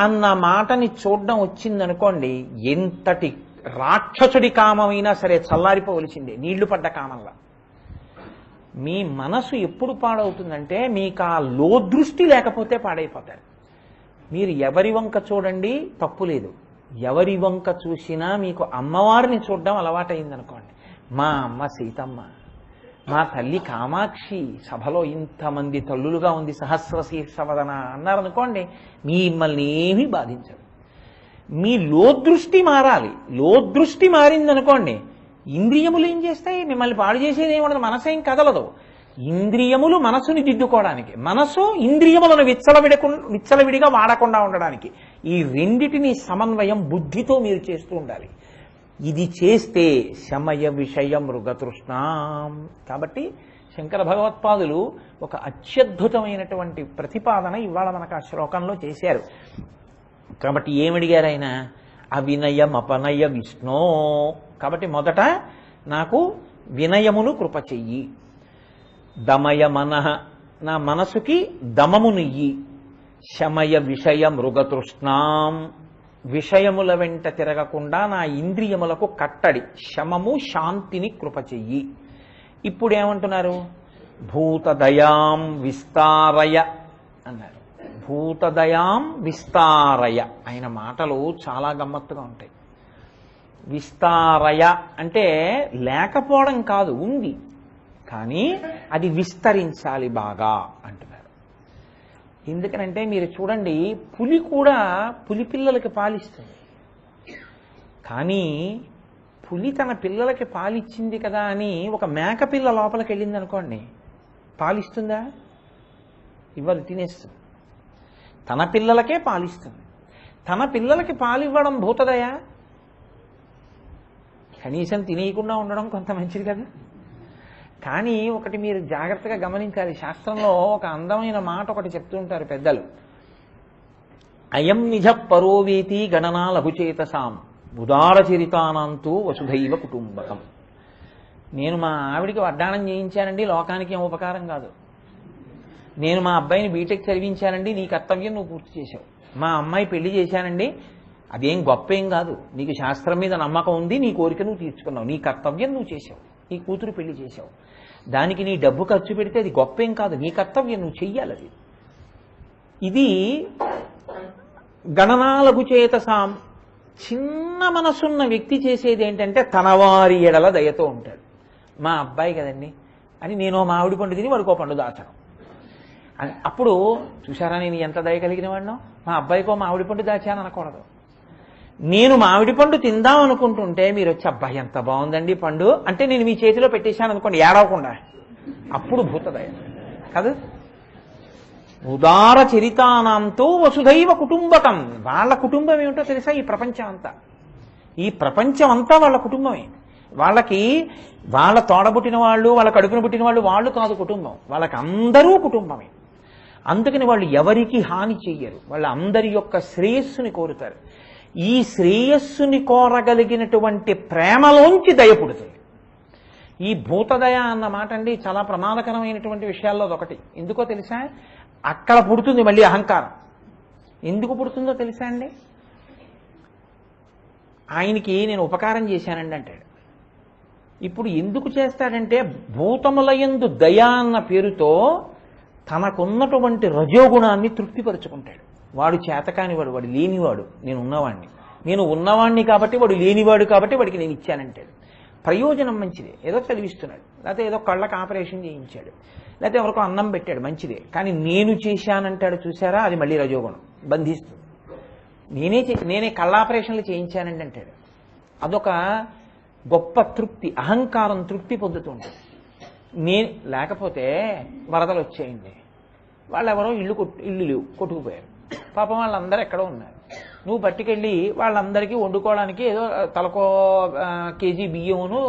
Speaker 1: అన్న మాటని చూడడం వచ్చిందనుకోండి, ఎంతటి రాక్షసుడి కామమైనా సరే చల్లారిపోవలసిందే నీళ్లు పడ్డ కామంలా. మీ మనసు ఎప్పుడు పాడవుతుందంటే మీకు ఆ లోదృష్టి లేకపోతే పాడైపోతారు. మీరు ఎవరి వంక చూడండి తప్పు లేదు, ఎవరి వంక చూసినా మీకు అమ్మవారిని చూడడం అలవాటైందనుకోండి, మా అమ్మ సీతమ్మ, మా తల్లి కామాక్షి, సభలో ఇంతమంది తల్లులుగా ఉంది సహస్రశీర్షవదన అన్నారనుకోండి, మిమ్మల్ని ఏమీ బాధించదు. మీ లోదృష్టి మారాలి. లోదృష్టి మారిందనుకోండి, ఇంద్రియములు ఏం చేస్తాయి? మిమ్మల్ని పాడు చేసేది ఏముండదు, మనసేం కదలదు. ఇంద్రియములు మనసుని దిద్దుకోవడానికి, మనసు ఇంద్రియములను విచ్చలవిడిగా వాడకుండా ఉండడానికి, ఈ రెండిటిని సమన్వయం బుద్ధితో మీరు చేస్తూ ఉండాలి. ఇది చేస్తే శమయ విషయ మృగతృష్ణాం. కాబట్టి శంకర భగవత్పాదులు ఒక అత్యద్భుతమైనటువంటి ప్రతిపాదన ఇవాళ మనకు ఆ శ్లోకంలో చేశారు. కాబట్టి ఏమడిగారు ఆయన? అవినయమపనయ విష్ణో. కాబట్టి మొదట నాకు వినయమును కృప చెయ్యి. దమయ మనః, నా మనసుకి దమమునియ్యి. శమయ విషయ మృగతృష్ణాం, విషయముల వెంట తిరగకుండా నా ఇంద్రియములకు కట్టడి, శమము శాంతిని కృప చెయ్యి. ఇప్పుడేమంటున్నారు? భూతదయాం విస్తారయ అన్నారు. భూతదయాం విస్తారయ. ఆయన మాటలు చాలా గమ్మత్తుగా ఉంటాయి. విస్తారయ అంటే లేకపోవడం కాదు, ఉంది, కానీ అది విస్తరించాలి బాగా అంటున్నారు. ఎందుకనంటే మీరు చూడండి, పులి కూడా పులి పిల్లలకి పాలిస్తుంది. కానీ పులి తన పిల్లలకి పాలిచ్చింది కదా అని ఒక మేక పిల్ల లోపలికి వెళ్ళింది అనుకోండి, పాలిస్తుందా? ఇవ్వదు, తినేస్తుంది. తన పిల్లలకే పాలిస్తుంది. తన పిల్లలకి పాలివ్వడం భూతదయ. కనీసం తినేయకుండా ఉండడం కొంత మంచిది కదా. కానీ ఒకటి మీరు జాగ్రత్తగా గమనించాలి. శాస్త్రంలో ఒక అందమైన మాట ఒకటి చెప్తుంటారు పెద్దలు. అయం నిజ పరోవేతి గణనా లఘుచేతసాం ఉదార చరితానంతూ వసుధైవ కుటుంబకం. నేను మా ఆవిడికి వడ్డాణం చేయించానండి, లోకానికి ఏం ఉపకారం కాదు. నేను మా అబ్బాయిని బీటెక్ చదివించానండి, నీ కర్తవ్యం నువ్వు పూర్తి చేశావు. మా అమ్మాయి పెళ్లి చేశానండి, అదేం గొప్పేం కాదు. నీకు శాస్త్రం మీద నమ్మకం ఉంది, నీ కోరిక నువ్వు తీర్చుకున్నావు, నీ కర్తవ్యం నువ్వు చేశావు. నీ కూతురు పెళ్లి చేశావు, దానికి నీ డబ్బు ఖర్చు పెడితే అది గొప్పేం కాదు, నీ కర్తవ్యం నువ్వు చెయ్యాలి. అది ఇది గణనాలగు చేతసాం. చిన్న మనసున్న వ్యక్తి చేసేది ఏంటంటే తన వారి ఎడల దయతో ఉంటాడు. మా అబ్బాయి కదండి అని నేను మామిడి పండు తిని వాడికో పండు దాచడం. అప్పుడు చూసారా నేను ఎంత దయ కలిగిన వాడినో, మా అబ్బాయికో మామిడి పండు దాచాను అనకూడదు. నేను మామిడి పండు తిందాం అనుకుంటుంటే మీరు వచ్చి అబ్బాయి ఎంత బాగుందండి పండు అంటే నేను మీ చేతిలో పెట్టేశాను అనుకోండి, ఏడవకుండా, అప్పుడు భూతదయ కాదు. ఉదార చరితానాంతో వసుధైవ కుటుంబకం. వాళ్ళ కుటుంబం ఏమిటో తెలుసా? ఈ ప్రపంచం అంతా. ఈ ప్రపంచం అంతా వాళ్ళ కుటుంబమే. వాళ్ళకి వాళ్ళ తోడబుట్టిన వాళ్ళు, వాళ్ళ కడుపున పుట్టిన వాళ్ళు వాళ్ళు కాదు కుటుంబం, వాళ్ళకి అందరూ కుటుంబమే. అందుకని వాళ్ళు ఎవరికి హాని చెయ్యరు, వాళ్ళ అందరి యొక్క శ్రేయస్సుని కోరుతారు. ఈ శ్రేయస్సుని కోరగలిగినటువంటి ప్రేమలోంచి దయ పుడుతుంది. ఈ భూతదయ అన్న మాట అండి చాలా ప్రమాదకరమైనటువంటి విషయాల్లో ఒకటి. ఎందుకో తెలుసా? అక్కడ పుడుతుంది మళ్ళీ అహంకారం. ఎందుకు పుడుతుందో తెలుసా అండి? ఆయనకి నేను ఉపకారం చేశానండి అంటాడు. ఇప్పుడు ఎందుకు చేస్తాడంటే భూతములయందు దయ అన్న పేరుతో తనకున్నటువంటి రజోగుణాన్ని తృప్తిపరుచుకుంటాడు. వాడు చేతకానివాడు, వాడు లేనివాడు, నేను ఉన్నవాడిని, నేను ఉన్నవాడిని కాబట్టి వాడు లేనివాడు కాబట్టి వాడికి నేను ఇచ్చానంటాడు. ప్రయోజనం మంచిదే, ఏదో చదివిస్తున్నాడు, లేకపోతే ఏదో కళ్ళకు ఆపరేషన్ చేయించాడు, లేకపోతే ఎవరికో అన్నం పెట్టాడు, మంచిదే. కానీ నేను చేశానంటాడు చూసారా, అది మళ్ళీ రజోగుణం, బంధిస్తుంది. నేనే కళ్ళ ఆపరేషన్లు చేయించానండి అంటాడు. అదొక గొప్ప తృప్తి, అహంకారం తృప్తి పొందుతుంటుంది. లేకపోతే వరదలు వచ్చేయండి, వాళ్ళెవరో ఇల్లు కొట్టుకుపోయారు, పాపం వాళ్ళందరూ ఎక్కడో ఉన్నారు. నువ్వు పట్టుకెళ్ళి వాళ్ళందరికీ వండుకోవడానికి ఏదో తలకో కేజీ బియ్యమును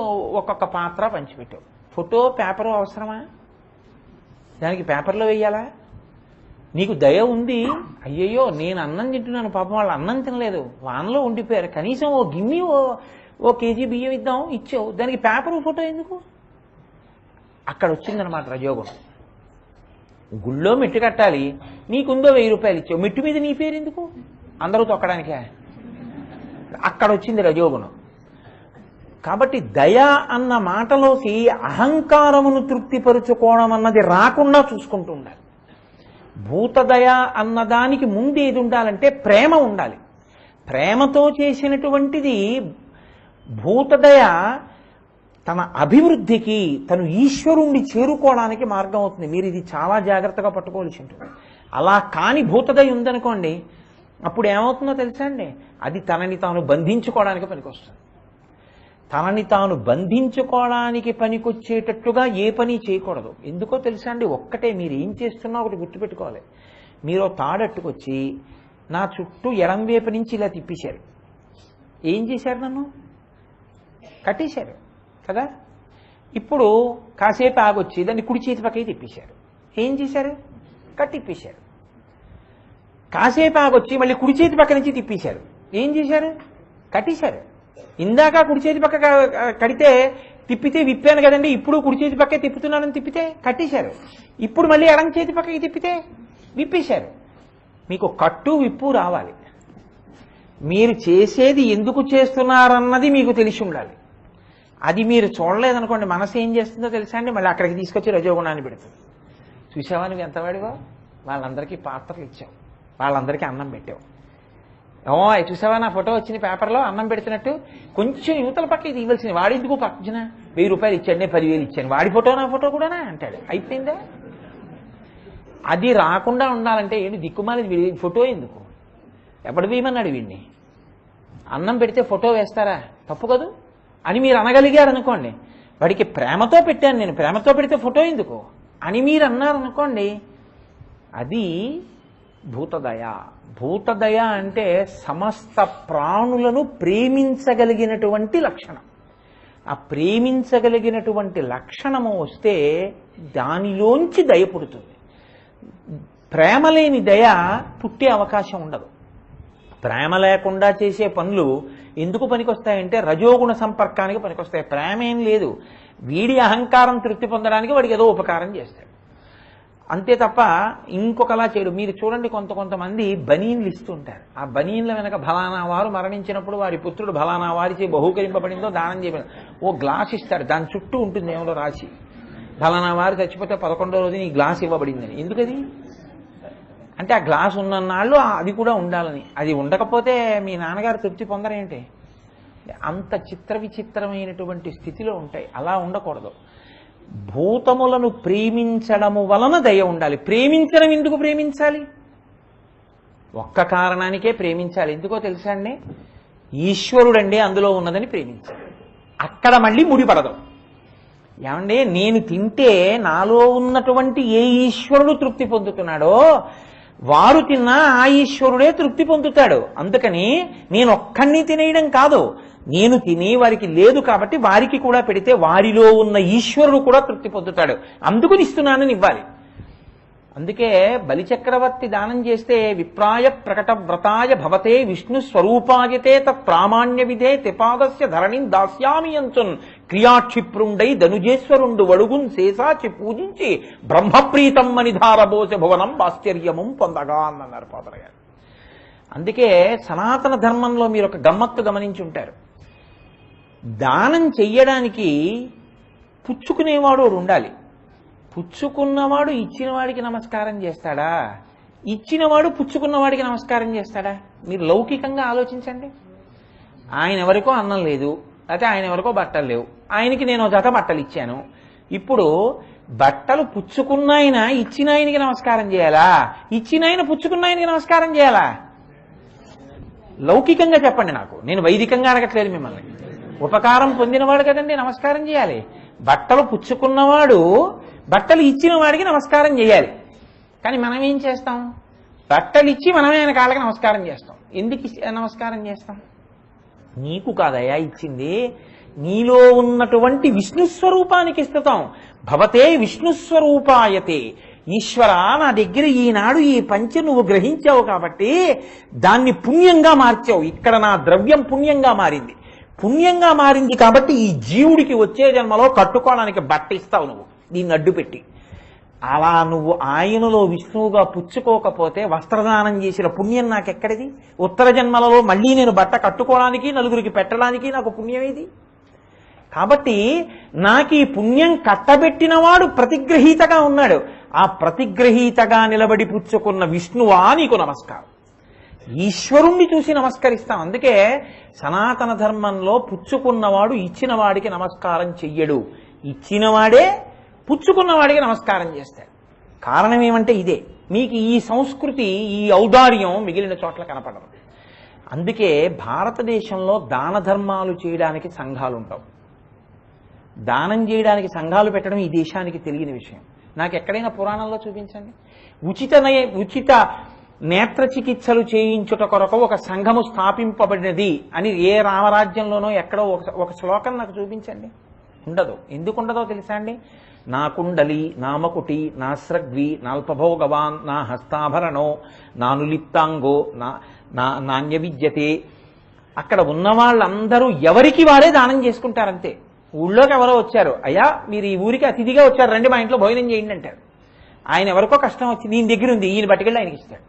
Speaker 1: ఒక్కొక్క పాత్ర పంచిపెట్టావు. ఫోటో పేపరు అవసరమా? దానికి పేపర్లో వేయాలా? నీకు దయ ఉంది, అయ్యయ్యో నేను అన్నం తింటున్నాను, పాపం వాళ్ళు అన్నం తినలేదు, వానలో ఉండిపోయారు, కనీసం ఓ గిన్నె ఓ కేజీ బియ్యం ఇద్దాం, ఇచ్చావు, దానికి పేపరు ఫోటో ఎందుకు? అక్కడ వచ్చిందనమాట రజోగుణం. గుళ్ళో మెట్టు కట్టాలి, నీకుందో 1000 రూపాయలు ఇచ్చావు, మెట్టు మీద నీ పేరు ఎందుకు? అందరూ తొక్కడానికే. అక్కడ వచ్చింది రజోగుణం. కాబట్టి దయ అన్న మాటలోకి అహంకారమును తృప్తిపరుచుకోవడం అన్నది రాకుండా చూసుకుంటూ ఉండాలి. భూతదయ అన్నదానికి ముందు ఏది ఉండాలంటే ప్రేమ ఉండాలి. ప్రేమతో చేసినటువంటిది భూతదయ తన అభివృద్ధికి, తను ఈశ్వరుణ్ణి చేరుకోవడానికి మార్గం అవుతుంది. మీరు ఇది చాలా జాగ్రత్తగా పట్టుకోవాల్సి ఉంటుంది. అలా కాని భూతదయ ఉందనుకోండి, అప్పుడు ఏమవుతుందో తెలుసా అండి, అది తనని తాను బంధించుకోవడానికి పనికొస్తుంది. తనని తాను బంధించుకోవడానికి పనికొచ్చేటట్టుగా ఏ పని చేయకూడదు. ఎందుకో తెలుసా అండి, ఒక్కటే మీరు ఏం చేస్తున్నా ఒకటి గుర్తుపెట్టుకోవాలి. మీరు తాడట్టుకొచ్చి నా చుట్టూ ఎడంవైపు నుంచి ఇలా తిప్పేశారు, ఏం చేశారు? నన్ను కట్టేశారు కదా. ఇప్పుడు కాసేపు ఆగొచ్చి దాన్ని కుడి చేతి పక్కకి తిప్పేశారు. ఏం చేశారు? కట్టిప్పేశారు. కాసేపు ఆగొచ్చి మళ్ళీ కుడి చేతి పక్క నుంచి తిప్పేశారు. ఏం చేశారు? కట్టేశారు. ఇందాక కుడి చేతి పక్క కడితే తిప్పితే విప్పాను కదండి, ఇప్పుడు కుడి చేతి పక్కే తిప్పుతున్నానని తిప్పితే కట్టేశారు. ఇప్పుడు మళ్ళీ ఎడం చేతి పక్కకి తిప్పితే విప్పేశారు. మీకు కట్టు విప్పు రావాలి. మీరు చేసేది ఎందుకు చేస్తున్నారన్నది మీకు తెలిసి ఉండాలి. అది మీరు చూడలేదనుకోండి, మనసు ఏం చేస్తుందో తెలుసా అండి, మళ్ళీ అక్కడికి తీసుకొచ్చి రజోగుణాన్ని పెడుతుంది. చూసావా నువ్వు ఎంతవాడివో, వాళ్ళందరికీ పాత్రలు ఇచ్చావు, వాళ్ళందరికీ అన్నం పెట్టావు. చూసావా నా ఫోటో వచ్చింది పేపర్లో అన్నం పెడుతున్నట్టు, కొంచెం యువతల పక్క ఇది ఇవ్వాల్సింది. వాడి ఎందుకు పక్కన 1000 రూపాయలు ఇచ్చాడు, నేను 10,000 ఇచ్చాను, వాడి ఫోటో నా ఫోటో కూడానా అంటాడు. అయిపోయిందా? అది రాకుండా ఉండాలంటే ఏంటి దిక్కుమాలి ఫోటో ఎందుకు, ఎప్పుడు వేయమన్నాడు వీడిని? అన్నం పెడితే ఫోటో వేస్తారా? తప్పు కదూ అని మీరు అనగలిగారు అనుకోండి. వాడికి ప్రేమతో పెట్టాను నేను, ప్రేమతో పెడితే ఫోటో ఎందుకు అని మీరు అన్నారనుకోండి, అది భూతదయ. భూతదయ అంటే సమస్త ప్రాణులను ప్రేమించగలిగినటువంటి లక్షణం. ఆ ప్రేమించగలిగినటువంటి లక్షణము వస్తే దానిలోంచి దయ పుడుతుంది. ప్రేమ లేని దయ పుట్టే అవకాశం ఉండదు. ప్రేమ లేకుండా చేసే పనులు ఎందుకు పనికొస్తాయంటే రజోగుణ సంపర్కానికి పనికొస్తాయి. ప్రేమ ఏం లేదు, వీడి అహంకారం తృప్తి పొందడానికి వాడికి ఏదో ఉపకారం చేస్తాడు అంతే తప్ప ఇంకొకలా చేయడు. మీరు చూడండి, కొంతమంది బనీన్లు ఇస్తుంటారు. ఆ బనీన్ల వెనక ఫలానా వారు మరణించినప్పుడు వారి పుత్రుడు ఫలానా వారిచే బహూకరింపబడిందో దానం చేయబడి ఓ గ్లాస్ ఇస్తాడు, దాని చుట్టూ ఉంటుంది ఏమో రాసి, ఫలానా వారు చచ్చిపోతే 11వ రోజున ఈ గ్లాస్ ఇవ్వబడిందని. ఎందుకది అంటే ఆ గ్లాస్ ఉన్నన్నాళ్ళు అది కూడా ఉండాలని. అది ఉండకపోతే మీ నాన్నగారు తృప్తి పొందరేంటి? అంత చిత్ర విచిత్రమైనటువంటి స్థితిలో ఉంటాయి. అలా ఉండకూడదు. భూతములను ప్రేమించడము వలన దయ ఉండాలి. ప్రేమించడం ఎందుకు ప్రేమించాలి? ఒక్క కారణానికే ప్రేమించాలి. ఎందుకో తెలుసా అండి? ఈశ్వరుడండి అందులో ఉన్నదని ప్రేమించాలి. అక్కడ మళ్ళీ ముడిపడదు. ఏమండి, నేను తింటే నాలో ఉన్నటువంటి ఏ ఈశ్వరుడు తృప్తి పొందుతున్నాడో వారు తిన్నా ఆ ఈశ్వరుడే తృప్తి పొందుతాడు. అందుకని నేను ఒక్కడిని తినేయడం కాదు, నేను తిని వారికి లేదు కాబట్టి వారికి కూడా పెడితే వారిలో ఉన్న ఈశ్వరుడు కూడా తృప్తి పొందుతాడు. అందుకని ఇస్తున్నానని ఇవ్వాలి. అందుకే బలిచక్రవర్తి దానం చేస్తే విప్రాయ ప్రకట వ్రతాయ భవతే విష్ణు స్వరూపాయతే తత్ ప్రామాణ్య విధే తిపాదస్య ధరణిం దాస్యామి అంచున్ క్రియాక్షిప్రుండై ధనుజేశ్వరుండు వడుగున్ శేషాచి పూజించి బ్రహ్మప్రీతం మనిధారబోస భువనం ఆశ్చర్యము పొందగా అన్నారు పాత్ర గారు. అందుకే సనాతన ధర్మంలో మీరు ఒక గమ్మత్తు గమనించి ఉంటారు. దానం చెయ్యడానికి పుచ్చుకునేవాడు ఉండాలి. పుచ్చుకున్నవాడు ఇచ్చిన వాడికి నమస్కారం చేస్తాడా? ఇచ్చినవాడు పుచ్చుకున్నవాడికి నమస్కారం చేస్తాడా? మీరు లౌకికంగా ఆలోచించండి. ఆయన ఎవరికో అన్నం లేదు, అయితే ఆయన ఎవరికో బట్టలు లేవు, ఆయనకి నేను జత బట్టలు ఇచ్చాను. ఇప్పుడు బట్టలు పుచ్చుకున్న ఆయన ఇచ్చిన ఆయనకి నమస్కారం చేయాలా? ఇచ్చిన ఆయన పుచ్చుకున్న ఆయనకి నమస్కారం చేయాలా? లౌకికంగా చెప్పండి నాకు, నేను వైదికంగా అడగట్లేదు మిమ్మల్ని. ఉపకారం పొందినవాడు కదండి నమస్కారం చేయాలి. బట్టలు పుచ్చుకున్నవాడు బట్టలు ఇచ్చిన వాడికి నమస్కారం చేయాలి. కానీ మనం ఏం చేస్తాం? బట్టలు ఇచ్చి మనమే ఆయన కాళ్ళకి నమస్కారం చేస్తాం. ఎందుకు నమస్కారం చేస్తాం? నీకు కాదయా ఇచ్చింది, నీలో ఉన్నటువంటి విష్ణుస్వరూపానికి ఇస్తాం. భవతే విష్ణుస్వరూపాయతే. ఈశ్వర, నా దగ్గర ఈనాడు ఈ పంచె నువ్వు గ్రహించావు కాబట్టి దాన్ని పుణ్యంగా మార్చావు. ఇక్కడ నా ద్రవ్యం పుణ్యంగా మారింది. పుణ్యంగా మారింది కాబట్టి ఈ జీవుడికి వచ్చే జన్మలో కట్టుకోవడానికి బట్ట ఇస్తావు నువ్వు, దీన్ని అడ్డుపెట్టి. అలా నువ్వు ఆయనలో విష్ణువుగా పుచ్చుకోకపోతే వస్త్రదానం చేసిన పుణ్యం నాకెక్కడిది? ఉత్తర జన్మలలో మళ్ళీ నేను బట్ట కట్టుకోవడానికి నలుగురికి పెట్టడానికి నాకు పుణ్యం ఏది? కాబట్టి నాకు ఈ పుణ్యం కట్టబెట్టినవాడు ప్రతిగ్రహీతగా ఉన్నాడు. ఆ ప్రతిగ్రహీతగా నిలబడి పుచ్చుకున్న విష్ణువా నీకు నమస్కారం. ఈశ్వరుణ్ణి చూసి నమస్కరిస్తాం. అందుకే సనాతన ధర్మంలో పుచ్చుకున్నవాడు ఇచ్చిన వాడికి నమస్కారం చెయ్యడు, ఇచ్చినవాడే పుచ్చుకున్నవాడికి నమస్కారం చేస్తాడు. కారణం ఏమంటే ఇదే. మీకు ఈ సంస్కృతి, ఈ ఔదార్యం మిగిలిన చోట్ల కనపడదు. అందుకే భారతదేశంలో దాన ధర్మాలు చేయడానికి సంఘాలు ఉంటావు. దానం చేయడానికి సంఘాలు పెట్టడం ఈ దేశానికి తెలియని విషయం. నాకు ఎక్కడైనా పురాణంలో చూపించండి. ఉచిత నేత్ర చికిత్సలు చేయించుట కొరకు ఒక సంఘము స్థాపింపబడినది అని ఏ రామరాజ్యంలోనో ఎక్కడో ఒక శ్లోకం నాకు చూపించండి. ఉండదు. ఎందుకు ఉండదో తెలుసా అండి? నా కుండలి, నా మకుటి, నా స్రగ్వి, నాల్పభోగవాన్, నా హస్తాభరణో, నానులిప్తాంగో, నాణ్య విద్యతే. అక్కడ ఉన్న వాళ్ళందరూ ఎవరికి వారే దానం చేసుకుంటారంతే. ఊళ్ళోకి ఎవరో వచ్చారు, అయ్యా మీరు ఈ ఊరికి అతిథిగా వచ్చారు, రండి మా ఇంట్లో భోజనం చేయండి అంటారు. ఆయన ఎవరికో కష్టం వచ్చింది, ఈయన దగ్గర ఉంది, ఈయన పట్టుకెళ్ళి ఆయనకి ఇస్తాడు.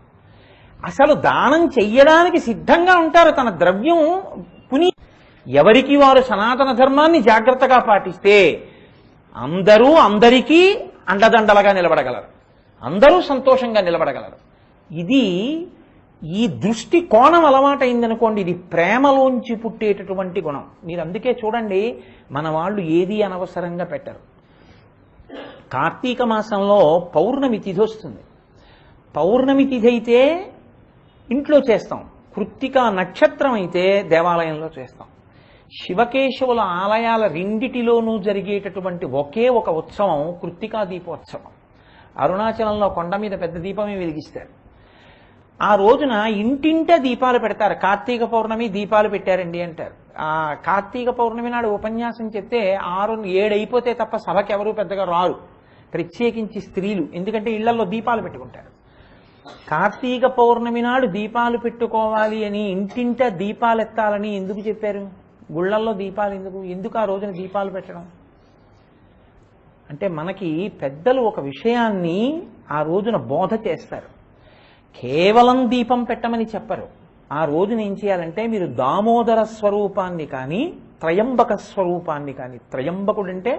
Speaker 1: అసలు దానం చెయ్యడానికి సిద్ధంగా ఉంటారు. తన ద్రవ్యం పుని ఎవరికి వారు సనాతన ధర్మాన్ని జాగ్రత్తగా పాటిస్తే అందరూ అందరికీ అండదండలుగా నిలబడగలరు, అందరూ సంతోషంగా నిలబడగలరు. ఇది ఈ దృష్టి కోణం అలవాటైందనుకోండి, ఇది ప్రేమలోంచి పుట్టేటటువంటి గుణం. మీరు అందుకే చూడండి, మన వాళ్ళు ఏది అనవసరంగా పెట్టరు. కార్తీక మాసంలో పౌర్ణమి తిథి వస్తుంది. పౌర్ణమి తిథి అయితే ఇంట్లో చేస్తాం, కృత్తికా నక్షత్రం అయితే దేవాలయంలో చేస్తాం. శివకేశవుల ఆలయాల రెండిటిలోనూ జరిగేటటువంటి ఒకే ఒక ఉత్సవం కృత్తికా దీపోత్సవం. అరుణాచలంలో కొండ మీద పెద్ద దీపమే వెలిగిస్తారు. ఆ రోజున ఇంటింటే దీపాలు పెడతారు. కార్తీక పౌర్ణమి దీపాలు పెట్టారండి అంటారు. ఆ కార్తీక పౌర్ణమి నాడు ఉపన్యాసం చెప్తే 6-7 అయిపోతే తప్ప సభకి ఎవరూ పెద్దగా రారు, ప్రత్యేకించి స్త్రీలు. ఎందుకంటే ఇళ్లలో దీపాలు పెట్టుకుంటారు. కార్తీక పౌర్ణమి నాడు దీపాలు పెట్టుకోవాలి అని, ఇంటింట దీపాలు ఎత్తాలని ఎందుకు చెప్పారు? గుళ్ళల్లో దీపాలు ఎందుకు ఆ రోజున దీపాలు పెట్టడం? అంటే మనకి పెద్దలు ఒక విషయాన్ని ఆ రోజున బోధ చేస్తారు. కేవలం దీపం పెట్టమని చెప్పరు. ఆ రోజున ఏం చేయాలంటే, మీరు దామోదర స్వరూపాన్ని కానీ త్రయంబక స్వరూపాన్ని కానీ, త్రయంబకుడు అంటే